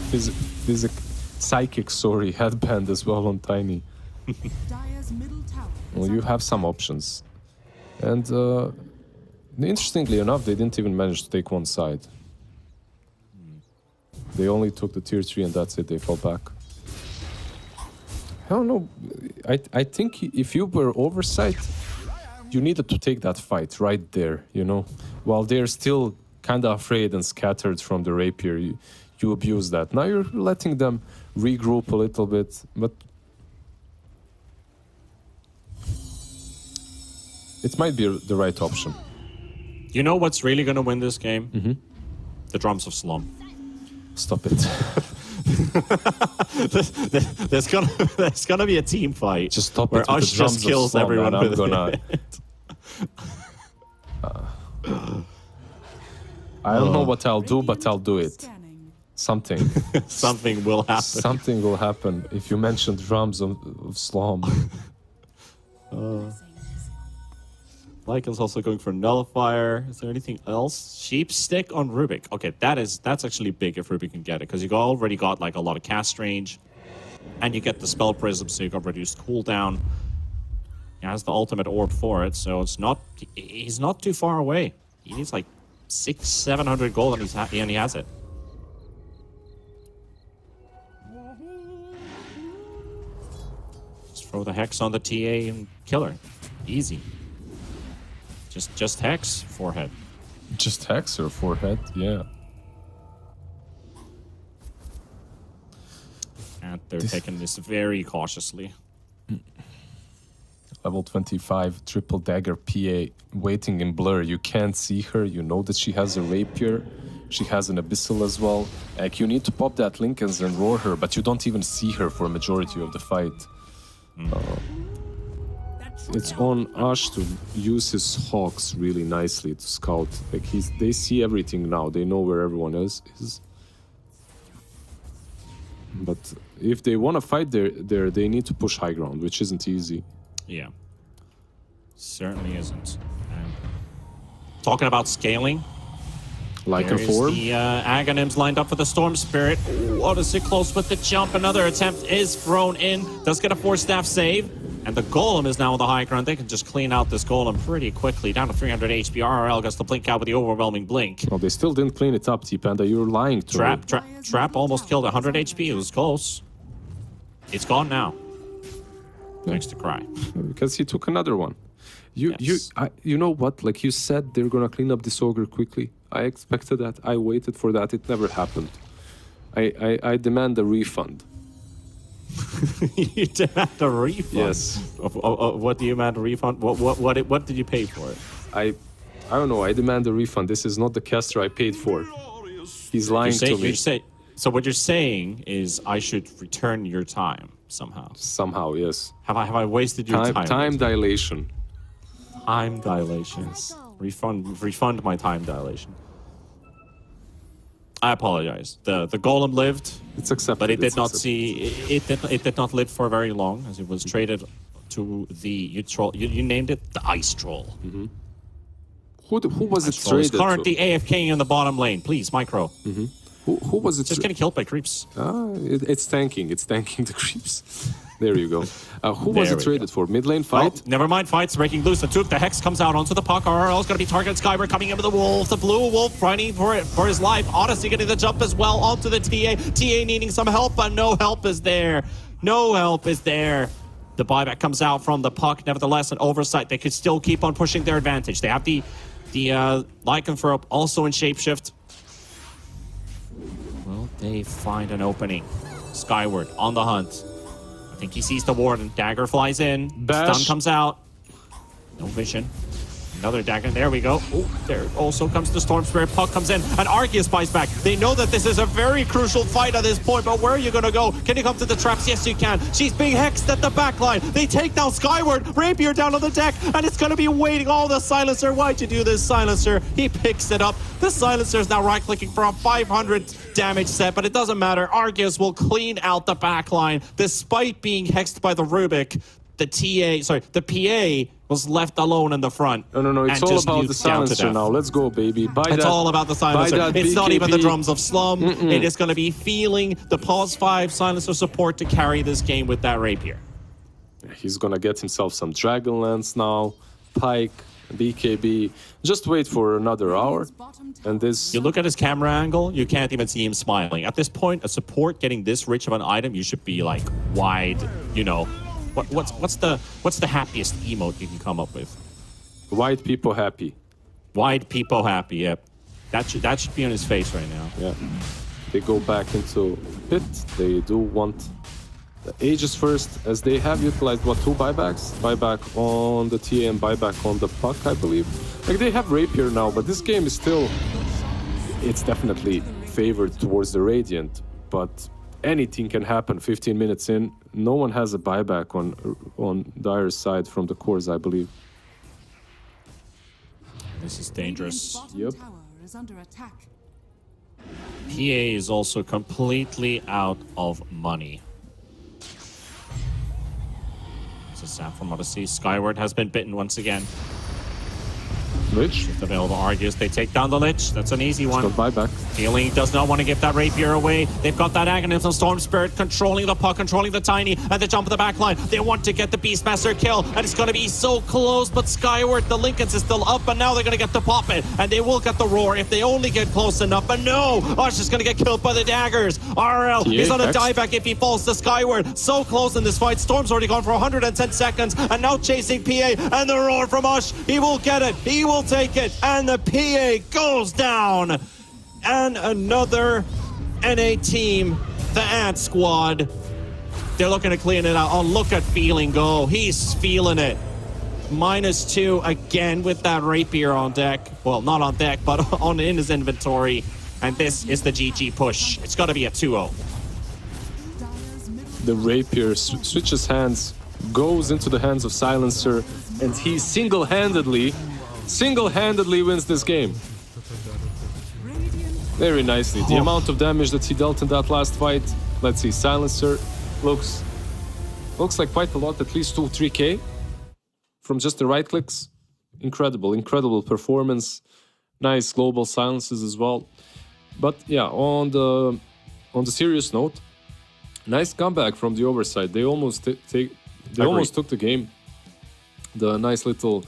psychic. Sorry, headband as well on Tiny. Dire's middle tower. is Well, you under have some options. And interestingly enough, they didn't even manage to take one side. They only took the tier 3 and that's it. They fell back. I don't know. I think if you were oversight, you needed to take that fight right there, you know? While they're still kind of afraid and scattered from the rapier, you abuse that. Now you're letting them regroup a little bit, but it might be the right option. you know what's really going to win this game? The Drums of Slum. Stop it. there's gonna be a team fight. Just stop where it with Ush the drums just of kills Slum, everyone man. I'm with gonna... it. I don't know what I'll do, but I'll do it. scanning. Something. Something will happen. Something will happen if you mention drums of Slum. Lycan's also going for Nullifier. Is there anything else? Sheep Stick on Rubik. Okay, that's actually big if Rubik can get it, because you already got like a lot of cast range, and you get the Spell Prism, so you got reduced cooldown. He has the ultimate orb for it, so he's not too far away. He needs like 600-700 gold, and he has it. Just throw the Hex on the TA and kill her. Easy. Just Hex, forehead. Just Hex or forehead, yeah. And they're taking this very cautiously. Level 25, triple dagger PA, waiting in blur. You can't see her. You know that she has a rapier. She has an abyssal as well. Like, you need to pop that Lincolns and roar her, but you don't even see her for a majority of the fight. It's on Ash to use his hawks really nicely to scout. Like, they see everything now. They know where everyone else is. But if they want to fight there, they need to push high ground, which isn't easy. Yeah. Certainly isn't. Talking about scaling. Like a There's form. the Aghanims lined up for the Storm Spirit. Ooh, Odyssey close with the jump. Another attempt is thrown in. Does get a 4-staff save. And the Golem is now on the high ground. They can just clean out this Golem pretty quickly. Down to 300 HP. RRL gets the blink out with the overwhelming blink. No, they still didn't clean it up, T-Panda. You're lying to me. Trap almost killed 100 HP. It was close. It's gone now. Thanks to Cry. Because he took another one. You know what? Like you said, they're gonna clean up this ogre quickly. I expected that. I waited for that. It never happened. I demand a refund. You demand a refund? Yes. What do you demand a refund? What did you pay for it? I don't know. I demand a refund. This is not the caster I paid for. He's lying to me. So what you're saying is I should return your time somehow. Somehow, yes. Have I wasted your time? Time dilation. Time dilation. Refund my time dilation. I apologize. The golem lived, It's accepted. but it did it's not accepted. it did not live for very long, as it was traded to the you named it the ice troll. Who was it Troll is traded currently to? AFK in the bottom lane. Please, micro. Who was it? Just getting killed by creeps. It's tanking. It's tanking the creeps. There you go. Who was There it we traded for? Mid lane fight? Oh, never mind, fights breaking loose. The Took, the Hex comes out onto the puck. RRL is going to be targeted. Skyward coming in with the Wolf. The Blue Wolf fighting for his life. Odyssey getting the jump as well onto the TA. TA needing some help, but no help is there. No help is there. The buyback comes out from the puck. Nevertheless, an oversight. They could still keep on pushing their advantage. They have the Lycanthrope also in shapeshift. Will they find an opening? Skyward on the hunt. I think he sees the Warden. Dagger flies in. Bash. Stun comes out. No vision. Another dagger. There we go. Oh, there also comes the Storm Spirit. Puck comes in. And Arceus buys back. They know that this is a very crucial fight at this point, but where are you going to go? Can you come to the traps? Yes, you can. She's being hexed at the back line. They take down Skyward. Rapier down on the deck, and it's going to be waiting. Oh, the Silencer. Why'd you do this, Silencer? He picks it up. The Silencer is now right-clicking for a 500 damage set, but it doesn't matter. Arceus will clean out the back line. Despite being hexed by the Rubik, the PA was left alone in the front. No. It's and all just about nuked the down to silencer death. now. Let's go, baby. It's all about the silencer. It's not even the drums of Slum. It is going to be feeling the pause 5 silencer support to carry this game with that rapier. He's gonna get himself some Dragonlance now. Pike, BKB. Just wait for another hour. And this... You look at his camera angle, you can't even see him smiling. At this point, a support getting this rich of an item, you should be like wide, you know. What's the happiest emote you can come up with? White people happy. Wide people happy, yep. That should be on his face right now. Yeah. They go back into pit. They do want the Aegis first, as they have utilized, what, 2 buybacks? Buyback on the TA and buyback on the puck, I believe. Like, they have Rapier now, but this game is still... It's definitely favored towards the Radiant, but anything can happen 15 minutes in. No one has a buyback on Dire's side from the cores, I believe. This is dangerous. Yep. Tower is under attack. PA is also completely out of money. This is Sam from Odyssey. Skyward has been bitten once again. Lich, With available Argus, they take down the Lich. That's an easy one. got buyback. Healing does not want to give that Rapier away. They've got that Agonism Storm Spirit controlling the puck, controlling the Tiny, and the jump of the back line. They want to get the Beastmaster kill, and it's going to be so close, but Skyward, the Lincolns is still up, and now they're going to get the pop it, and they will get the Roar if they only get close enough, but no! Ush is going to get killed by the daggers. RL is on a dieback if he falls to Skyward. So close in this fight. Storm's already gone for 110 seconds, and now chasing PA, and the Roar from Ush. He will get it. He will take it, and the PA goes down. And another NA team, the Ant Squad. They're looking to clean it out. Oh, look at Feeling go. He's feeling it. -2 again with that Rapier on deck. Well, not on deck, but in his inventory. And this is the GG push. It's got to be a 2-0. The Rapier switches hands, goes into the hands of Silencer, and he single-handedly wins this game. Very nicely. The amount of damage that he dealt in that last fight. Let's see, Silencer looks like quite a lot, at least 2-3k from just the right clicks. Incredible performance. Nice global silences as well. But yeah, on the serious note, nice comeback from the oversight. They almost took the game. The nice little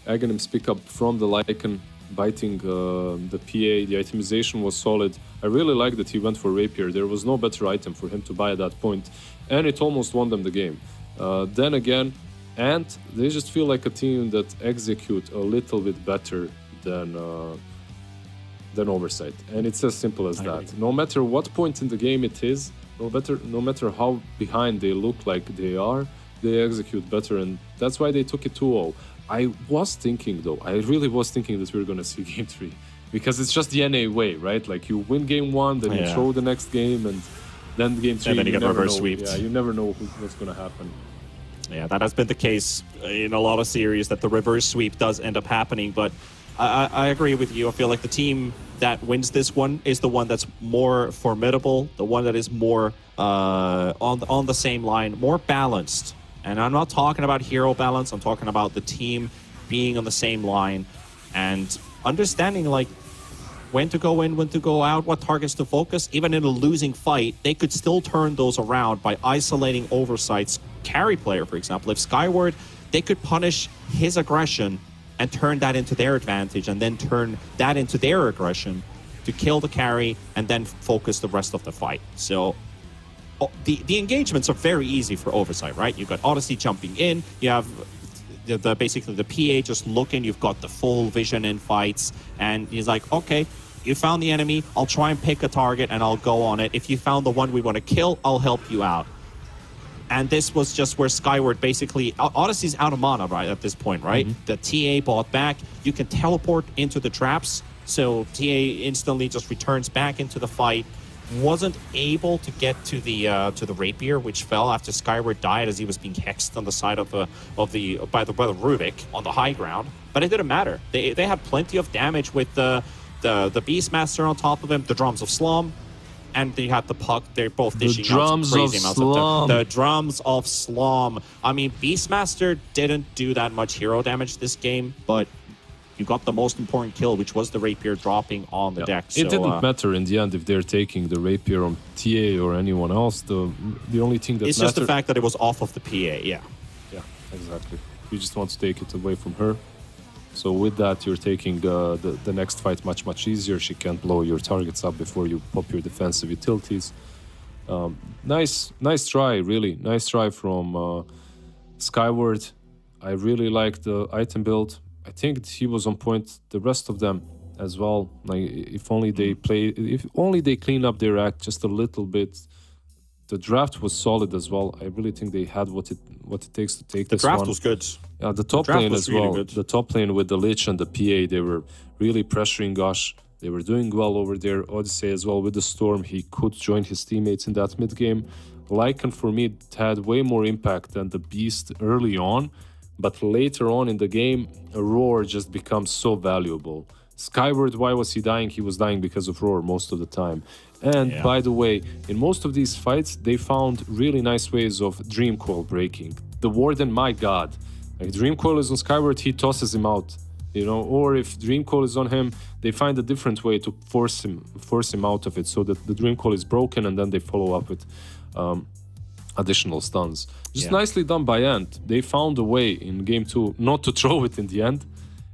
Aghanims pickup from the Lycan, biting the PA. The itemization was solid. I really like that he went for Rapier. There was no better item for him to buy at that point, and it almost won them the game. Then again, and they just feel like a team that execute a little bit better than Oversight, and it's as simple as that. No matter what point in the game it is, no matter how behind they look like they are, they execute better, and that's why they took it 2-0. I was thinking, though, I really was thinking that we were going to see Game 3. Because it's just the NA way, right? Like, you win Game 1, then you throw the next game, and then Game 3, and then you get reverse sweeped. sweeped. Yeah, you never know what's going to happen. Yeah, that has been the case in a lot of series, that the reverse sweep does end up happening. But I agree with you. I feel like the team that wins this one is the one that's more formidable, the one that is more on the same line, more balanced. And I'm not talking about hero balance. I'm talking about the team being on the same line and understanding like when to go in, when to go out, what targets to focus. Even in a losing fight, they could still turn those around by isolating Oversight's carry player, for example. If Skyward, they could punish his aggression and turn that into their advantage and then turn that into their aggression to kill the carry and then focus the rest of the fight. So the engagements are very easy for Oversight, right? You've got Odyssey jumping in, you have basically the PA just looking, you've got the full vision in fights, and he's like, okay, you found the enemy, I'll try and pick a target and I'll go on it. If you found the one we want to kill, I'll help you out. And this was just where Skyward basically, Odyssey's out of mana right at this point, right? The TA bought back, you can teleport into the traps, so TA instantly just returns back into the fight. Wasn't able to get to the rapier, which fell after Skyward died as he was being hexed on the side by the Rubik on the high ground. But it didn't matter. They had plenty of damage with the Beastmaster on top of him, the Drums of Slum, and they had the puck. They're both dishing out some crazy amounts of the Drums of Slum. I mean, Beastmaster didn't do that much hero damage this game, but you got the most important kill, which was the rapier dropping on the deck. So, it didn't matter in the end if they're taking the rapier on TA or anyone else. The only thing that it's just the fact that it was off of the PA. Yeah, exactly. You just want to take it away from her. So with that, you're taking the next fight much easier. She can't blow your targets up before you pop your defensive utilities. Nice try, really. Nice try from Skyward. I really like the item build. I think he was on point. The rest of them as well. Like if only they clean up their act just a little bit. The draft was solid as well. I really think they had what it takes to take this one. The draft was good. Yeah, the top lane as well. Really the top lane with the Lich and the PA, they were really pressuring Gosh. They were doing well over there. Odyssey as well with the Storm. He could join his teammates in that mid game. Lycan for me had way more impact than the Beast early on. But later on in the game, a Roar just becomes so valuable. Skyward, why was he dying? He was dying because of Roar most of the time. And by the way, in most of these fights, they found really nice ways of Dream Coil breaking. The Warden, my god. Like Dream Coil is on Skyward, he tosses him out. Or if Dream Coil is on him, they find a different way to force him out of it so that the Dream Coil is broken and then they follow up with additional stuns. Just nicely done by Ant. They found a way in game 2 not to throw it in the end.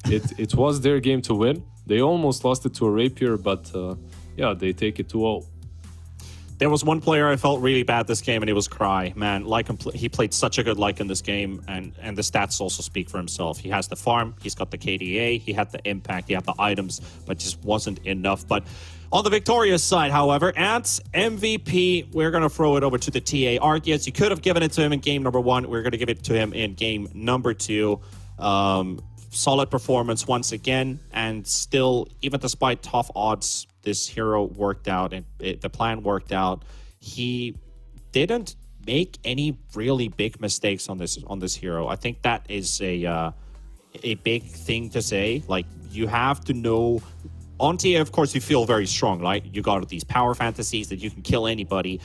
It was their game to win. They almost lost it to a Rapier, but they take it 2-0. There was one player I felt really bad this game, and it was Cry. Man, he played such a good Lycan this game, and the stats also speak for himself. He has the farm, he's got the KDA, he had the impact, he had the items, but just wasn't enough. But on the victorious side, however, Ant's MVP, we're going to throw it over to the TA Arceus. You could have given it to him in game number 1. We're going to give it to him in game number 2. Solid performance once again, and still, even despite tough odds, this hero worked out, and the plan worked out. He didn't make any really big mistakes on this hero. I think that is a big thing to say. Like, you have to know. On TA, of course, you feel very strong, right? You got these power fantasies that you can kill anybody,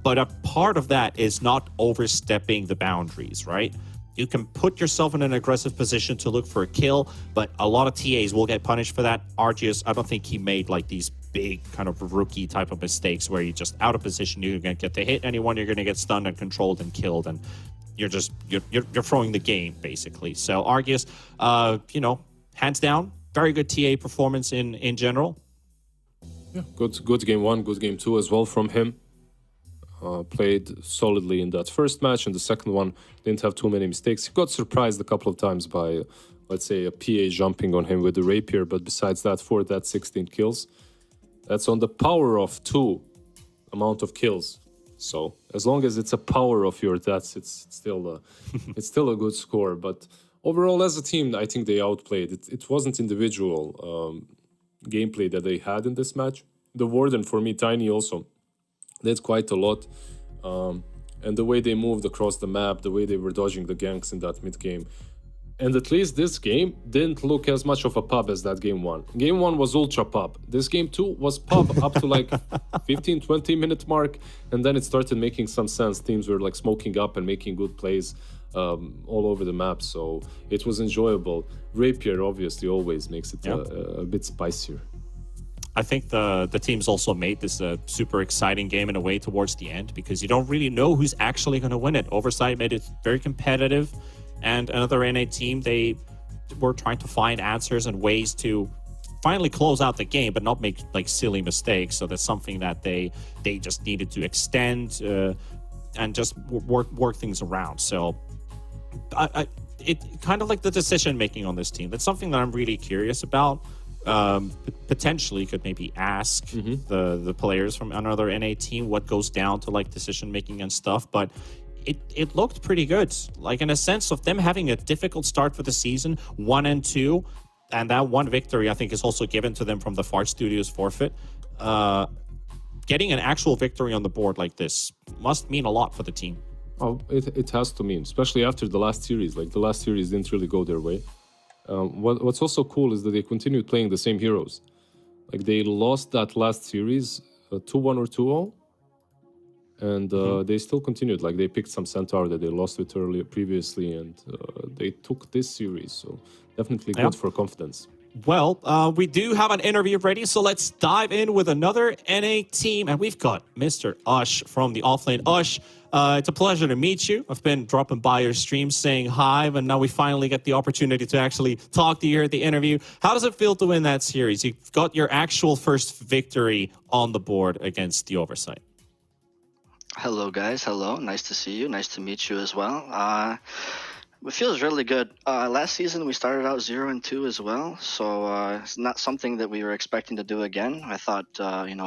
but a part of that is not overstepping the boundaries, right? You can put yourself in an aggressive position to look for a kill, but a lot of TAs will get punished for that. Arceus, I don't think he made like these big kind of rookie type of mistakes where you're just out of position, you're going to get to hit anyone, you're going to get stunned and controlled and killed, and you're throwing the game, basically. So Arceus, hands down, very good TA performance in general. Yeah, good game 1, good game 2 as well from him. Played solidly in that first match, and the second one didn't have too many mistakes. He got surprised a couple of times by, let's say, a PA jumping on him with the rapier, but besides that, for that 16 kills, that's on the power of 2 amount of kills. So as long as it's a power of your deaths, it's still a good score. But overall, as a team, I think they outplayed. It wasn't individual gameplay that they had in this match. The Warden, for me, Tiny also did quite a lot, and the way they moved across the map, the way they were dodging the ganks in that mid game, And at least this game didn't look as much of a pub as that game 1. Game 1 was ultra pub. This game 2 was pub up to like 15-20 minute mark, and then it started making some sense. Teams were like smoking up and making good plays all over the map, so it was enjoyable. Rapier obviously always makes it a bit spicier. I think the teams also made this a super exciting game in a way towards the end, because you don't really know who's actually going to win it. Oversight made it very competitive, and another NA team, they were trying to find answers and ways to finally close out the game, but not make like silly mistakes. So that's something that they just needed to extend and just work things around. So it kind of like the decision making on this team. That's something that I'm really curious about. Potentially could maybe ask the players from another NA team what goes down to like decision making and stuff, but it looked pretty good, like in a sense of them having a difficult start for the season, 1 and 2, and that one victory I think is also given to them from the Fart Studios forfeit. Getting an actual victory on the board like this must mean a lot for the team. Oh, it has to mean, especially after the last series. Like the last series didn't really go their way. What's also cool is that they continued playing the same heroes. Like they lost that last series 2-1 or 2-0, and they still continued. Like they picked some Centaur that they lost with earlier previously, and they took this series. So definitely good for confidence. Well, we do have an interview ready, so let's dive in with another NA team, and we've got Mr. Ush from the offlane. Ush, it's a pleasure to meet you. I've been dropping by your stream saying hi, but now we finally get the opportunity to actually talk to you here at the interview. How does it feel to win that series? You've got your actual first victory on the board against the Oversight. Hello, guys. Hello. Nice to see you. Nice to meet you as well. It feels really good. Last season, we started out 0-2 as well, so it's not something that we were expecting to do again. I thought,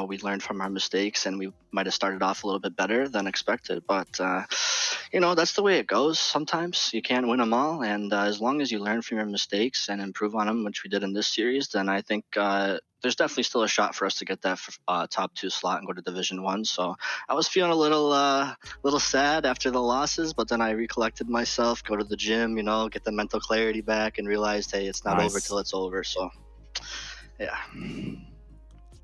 we learned from our mistakes and we might have started off a little bit better than expected, but, that's the way it goes. Sometimes you can't win them all, and as long as you learn from your mistakes and improve on them, which we did in this series, then I think there's definitely still a shot for us to get that top 2 slot and go to Division 1. So I was feeling a little sad after the losses, but then I recollected myself, go to the gym, get the mental clarity back, and realized, hey, it's not over till it's over. So, yeah.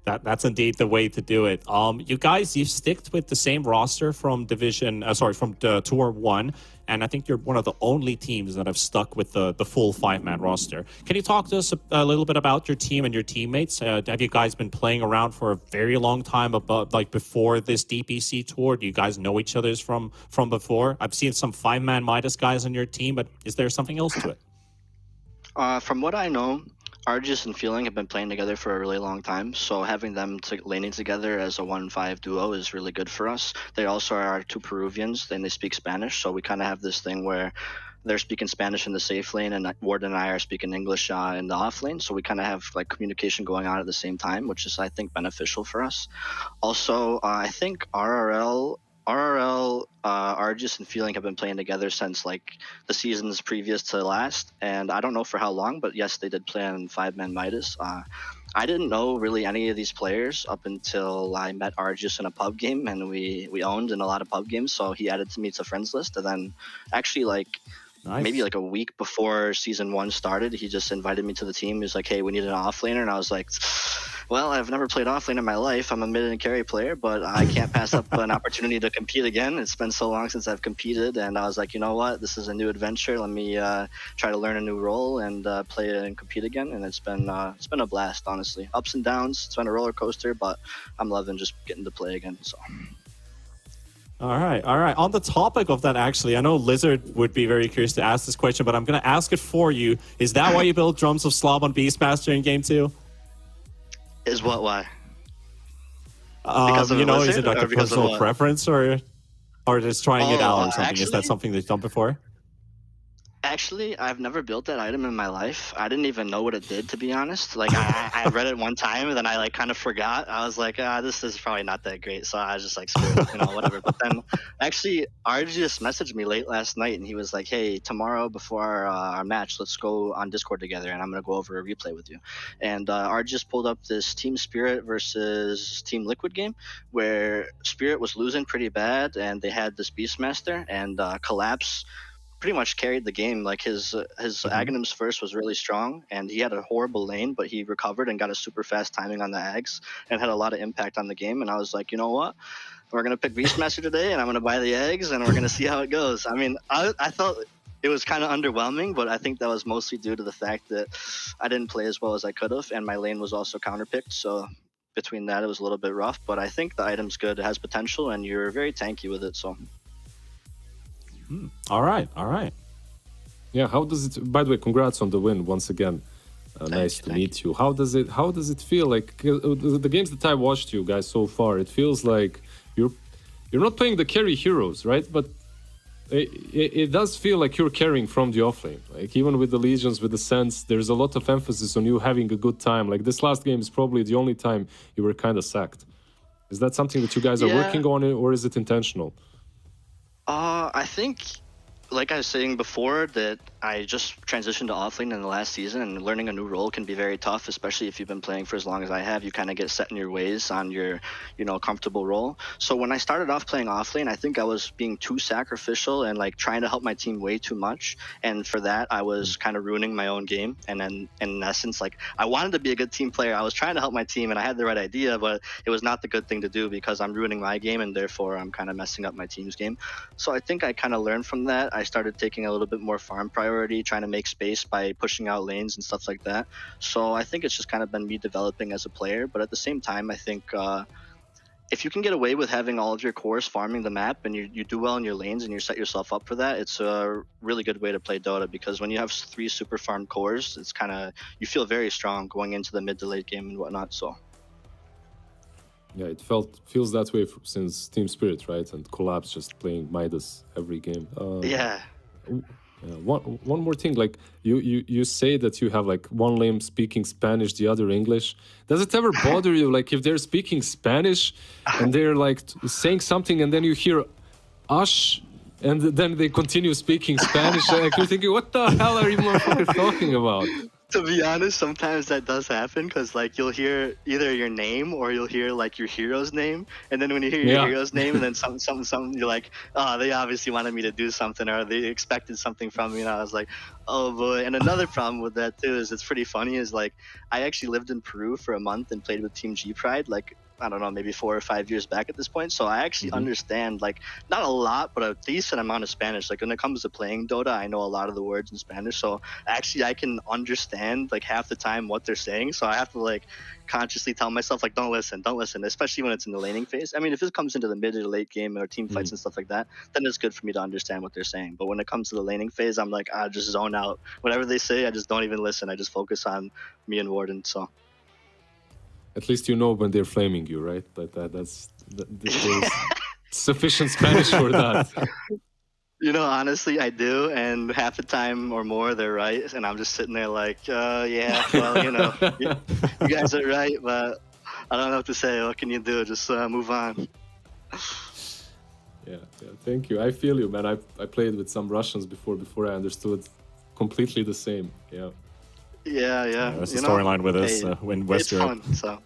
That's indeed the way to do it. You guys, you've sticked with the same roster from from Tour 1, and I think you're one of the only teams that have stuck with the full 5-man roster. Can you talk to us a little bit about your team and your teammates? Have you guys been playing around for a very long time, before this DPC tour? Do you guys know each other's from before? I've seen some 5-man Midas guys on your team, but is there something else to it? From what I know, Argis and Feeling have been playing together for a really long time, so having them laning together as a 1-5 duo is really good for us. They also are 2 Peruvians, and they speak Spanish, so we kind of have this thing where they're speaking Spanish in the safe lane, and Warden and I are speaking English in the off lane, so we kind of have like communication going on at the same time, which is, I think, beneficial for us. Also, I think RRL, Argis and Feeling have been playing together since like the seasons previous to last, and I don't know for how long, but yes, they did play on 5-man Midas. I didn't know really any of these players up until I met Argis in a pub game, and we owned in a lot of pub games, so he added me to friends list, and then actually maybe like a week before season 1 started, he just invited me to the team. He was like, hey, we need an offlaner, and I was like, well, I've never played offlane in my life. I'm a mid and carry player, but I can't pass up an opportunity to compete again. It's been so long since I've competed, and I was like, you know what? This is a new adventure. Let me try to learn a new role and play it and compete again. And it's been a blast, honestly. Ups and downs. It's been a roller coaster, but I'm loving just getting to play again. So. All right. On the topic of that, actually, I know Lizard would be very curious to ask this question, but I'm going to ask it for you. Is that why you built Drums of Slob on Beastmaster in Game 2? Is what? Why? Is it like a personal preference or just trying it out or something? Actually, is that something they've done before? Actually, I've never built that item in my life. I didn't even know what it did, to be honest. Like, I read it one time, and then I, kind of forgot. I was like, this is probably not that great, so I was just like, screw it, whatever. But then, actually, Argis messaged me late last night, and he was like, hey, tomorrow before our match, let's go on Discord together, and I'm going to go over a replay with you. And Argis pulled up this Team Spirit versus Team Liquid game, where Spirit was losing pretty bad, and they had this Beastmaster, and Collapse pretty much carried the game. Like his Aghanims first was really strong, and he had a horrible lane, but he recovered and got a super fast timing on the Ags and had a lot of impact on the game. And I was like, you know what? We're gonna pick Beastmaster today, and I'm gonna buy the eggs, and we're gonna see how it goes. I mean, I thought it was kind of underwhelming, but I think that was mostly due to the fact that I didn't play as well as I could have, and my lane was also counterpicked. So between that, it was a little bit rough. But I think the item's good, it has potential, and you're very tanky with it. So. All right, all right. Yeah, how does it? By the way, congrats on the win once again. Nice to meet you. How does it feel like the games that I watched you guys so far? It feels like you're not playing the carry heroes, right? But it does feel like you're carrying from the offlane. Like even with the legions, with the sense, there's a lot of emphasis on you having a good time. Like this last game is probably the only time you were kind of sacked. Is that something that you guys are working on, or is it intentional? I think, like I was saying before, that I just transitioned to offlane in the last season, and learning a new role can be very tough, especially if you've been playing for as long as I have. You kind of get set in your ways on your, comfortable role. So when I started off playing offlane, I think I was being too sacrificial and like trying to help my team way too much. And for that, I was kind of ruining my own game. And then in essence, like I wanted to be a good team player. I was trying to help my team, and I had the right idea, but it was not the good thing to do because I'm ruining my game, and therefore I'm kind of messing up my team's game. So I think I kind of learned from that. I started taking a little bit more farm priority, trying to make space by pushing out lanes and stuff like that. So I think it's just kind of been me developing as a player. But at the same time, I think if you can get away with having all of your cores farming the map, and you do well in your lanes and you set yourself up for that, it's a really good way to play Dota, because when you have 3 super farmed cores, it's kind of, you feel very strong going into the mid to late game and whatnot. So yeah, it feels that way since Team Spirit, right? And Collapse just playing Midas every game. yeah. One more thing, like you say that you have like one lane speaking Spanish, the other English. Does it ever bother you, like if they're speaking Spanish and they're like saying something, and then you hear "ush" and then they continue speaking Spanish? Like you're thinking, what the hell are you motherfuckers talking about? To be honest, sometimes that does happen, because like you'll hear either your name or you'll hear like your hero's name, and then when you hear your hero's name and then something, you're like, oh, they obviously wanted me to do something, or they expected something from me, and I was like, oh boy. And another problem with that too is, it's pretty funny, is like I actually lived in Peru for a month and played with Team G Pride, like I don't know, maybe 4 or 5 years back at this point. So I actually understand, like, not a lot, but a decent amount of Spanish. Like when it comes to playing Dota, I know a lot of the words in Spanish. So actually I can understand like half the time what they're saying. So I have to like consciously tell myself like, don't listen, especially when it's in the laning phase. I mean, if it comes into the mid or late game or team fights and stuff like that, then it's good for me to understand what they're saying. But when it comes to the laning phase, I'm like, I just zone out. Whatever they say, I just don't even listen. I just focus on me and Warden. So at least you know when they're flaming you, right? But there's sufficient Spanish for that. Honestly, I do, and half the time or more, they're right, and I'm just sitting there like, yeah, well, you guys are right, but I don't know what to say. What can you do? Just move on. Yeah, thank you. I feel you, man. I played with some Russians before I understood completely the same. Yeah. Yeah. That's the storyline with us in West Europe. It's fun, so.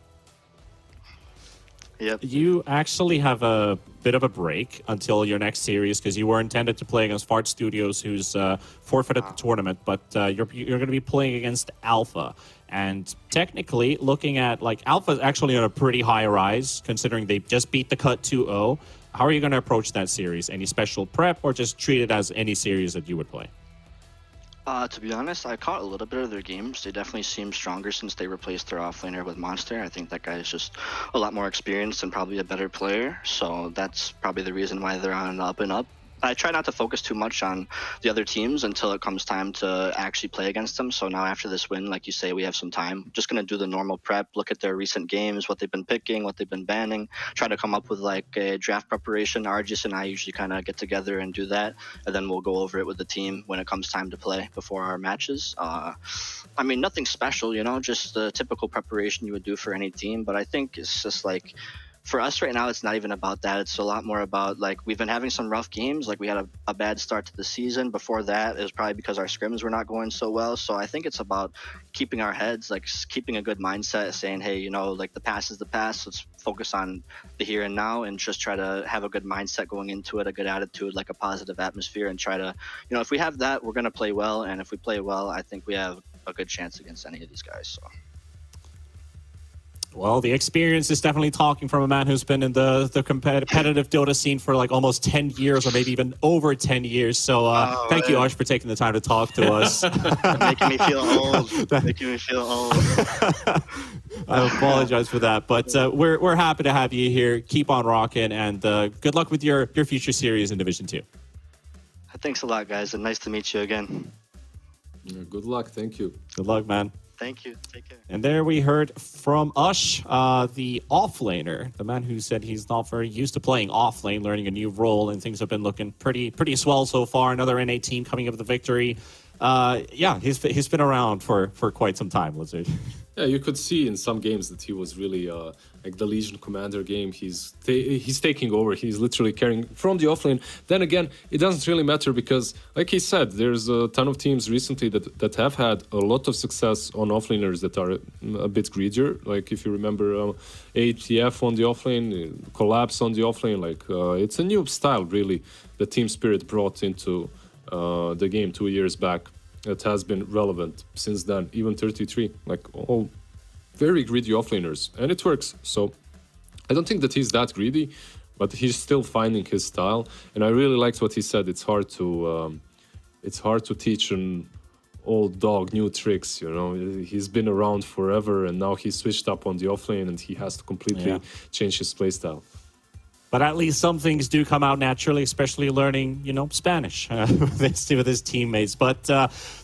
Yep. You actually have a bit of a break until your next series, because you were intended to play against Fart Studios, who's forfeited the tournament, but you're going to be playing against Alpha. And technically, looking at, like, Alpha is actually on a pretty high rise, considering they just beat the cut 2-0. How are you going to approach that series? Any special prep, or just treat it as any series that you would play? To be honest, I caught a little bit of their games. They definitely seem stronger since they replaced their offlaner with Monster. I think that guy is just a lot more experienced and probably a better player. So that's probably the reason why they're on an up and up. I try not to focus too much on the other teams until it comes time to actually play against them. So now after this win, like you say, we have some time. Just going to do the normal prep, look at their recent games, what they've been picking, what they've been banning, try to come up with like a draft preparation. Argis and I usually kind of get together and do that, and then we'll go over it with the team when it comes time to play before our matches. I mean, nothing special, just the typical preparation you would do for any team, but I think it's just like for us right now, it's not even about that. It's a lot more about, like, we've been having some rough games. Like, we had a bad start to the season. Before that, it was probably because our scrims were not going so well. So I think it's about keeping our heads, like, keeping a good mindset, saying, hey, you know, like, the past is the past. Let's focus on the here and now and just try to have a good mindset going into it, a good attitude, like a positive atmosphere, and try to, you know, if we have that, we're going to play well. And if we play well, I think we have a good chance against any of these guys. So. Well, the experience is definitely talking from a man who's been in the competitive Dota scene for like almost 10 years or maybe even over 10 years. So thank you, Ash, for taking the time to talk to us. Making me feel old. Making me feel old. I apologize for that, but we're happy to have you here. Keep on rocking, and good luck with your future series in Division 2. Thanks a lot, guys, and nice to meet you again. Yeah, good luck. Thank you. Good luck, man. Thank you. Take care. And there we heard from Ush, the offlaner, the man who said he's not very used to playing offlane, learning a new role, and things have been looking pretty swell so far. Another NA team coming up with the victory. Yeah, he's been around for quite some time, Lizard. Yeah, you could see in some games that he was really like the Legion Commander game. He's taking over. He's literally carrying from the offlane. Then again, it doesn't really matter because, like he said, there's a ton of teams recently that have had a lot of success on offlaners that are a bit greedier. Like if you remember, ATF on the offlane, Collapse on the offlane. Like it's a new style really that Team Spirit brought into the game 2 years back. It has been relevant since then, even 33, like all very greedy offlaners, and it works. So I don't think that he's that greedy, but he's still finding his style. And I really liked what he said. It's hard to teach an old dog new tricks. You know, he's been around forever, and now he's switched up on the offlane, and he has to completely change his playstyle. But at least some things do come out naturally, especially learning, Spanish with his teammates. But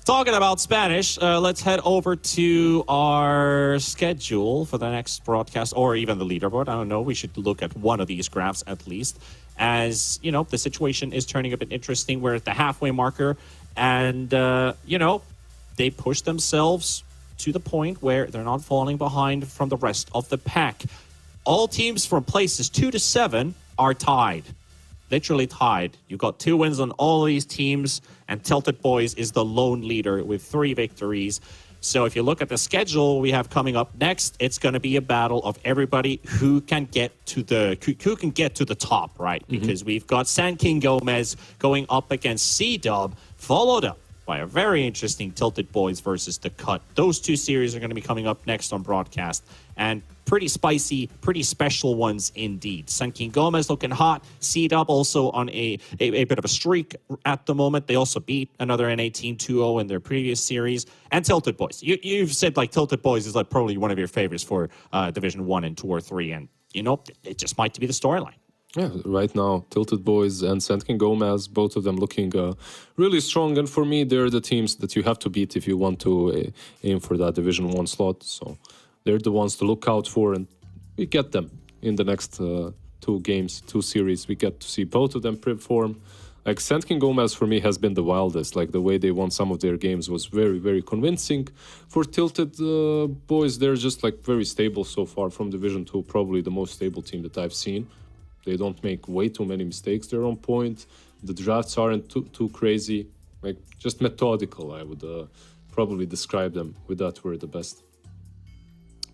talking about Spanish, let's head over to our schedule for the next broadcast, or even the leaderboard. I don't know. We should look at one of these graphs at least. As, the situation is turning a bit interesting. We're at the halfway marker, and, they push themselves to the point where they're not falling behind from the rest of the pack. All teams from places 2 to 7 are tied. Literally tied. You got 2 wins on all of these teams, and Tilted Boys is the lone leader with 3 victories. So if you look at the schedule we have coming up next, it's going to be a battle of everybody who can get to the top, right? Mm-hmm. Because we've got Sand King Gomez going up against C-Dub, followed up by a very interesting Tilted Boys versus The Cut. Those 2 series are going to be coming up next on broadcast, and pretty spicy, pretty special ones indeed. Sand King Gomez looking hot. C-Dub also on a bit of a streak at the moment. They also beat another NA team 2-0 in their previous series. And Tilted Boys. You've said like Tilted Boys is like probably one of your favorites for Division 1 and 2 or 3. And, it just might be the storyline. Yeah, right now, Tilted Boys and Sand King Gomez, both of them looking really strong. And for me, they're the teams that you have to beat if you want to aim for that Division 1 slot. So they're the ones to look out for, and we get them in the next 2 games, 2 series. We get to see both of them prep form. Like Sand King Gomez for me has been the wildest. Like the way they won some of their games was very, very convincing. For Tilted Boys, they're just like very stable so far from Division 2, probably the most stable team that I've seen. They don't make way too many mistakes. They're on point. The drafts aren't too crazy. Like just methodical, I would probably describe them with that word the best.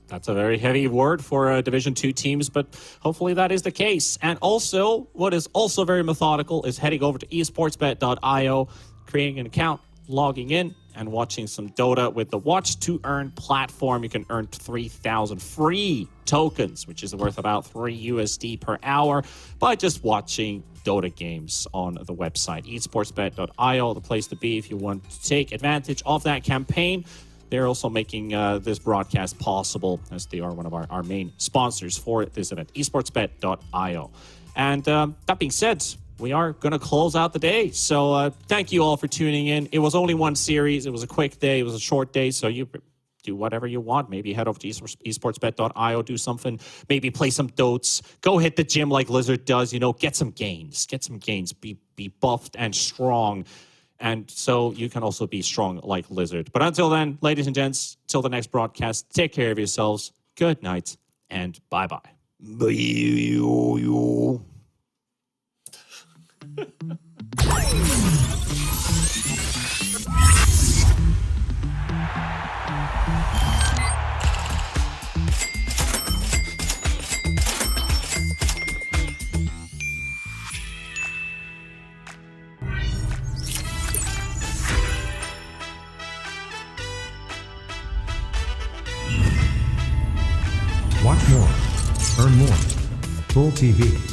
That's a very heavy word for Division 2 teams, but hopefully that is the case. And also, what is also very methodical is heading over to esportsbet.io, creating an account, logging in, and watching some Dota with the Watch to Earn platform. You can earn 3,000 free tokens, which is worth about $3 per hour, by just watching Dota games on the website. esportsbet.io, the place to be if you want to take advantage of that campaign. They're also making this broadcast possible, as they are one of our main sponsors for this event, esportsbet.io. And that being said, we are going to close out the day. So thank you all for tuning in. It was only one series. It was a quick day. It was a short day. So you do whatever you want. Maybe head over to esportsbet.io, do something. Maybe play some dotes. Go hit the gym like Lizard does. Get some gains. Be buffed and strong. And so you can also be strong like Lizard. But until then, ladies and gents, till the next broadcast, take care of yourselves. Good night and bye-bye. Watch more. Earn more. Full TV.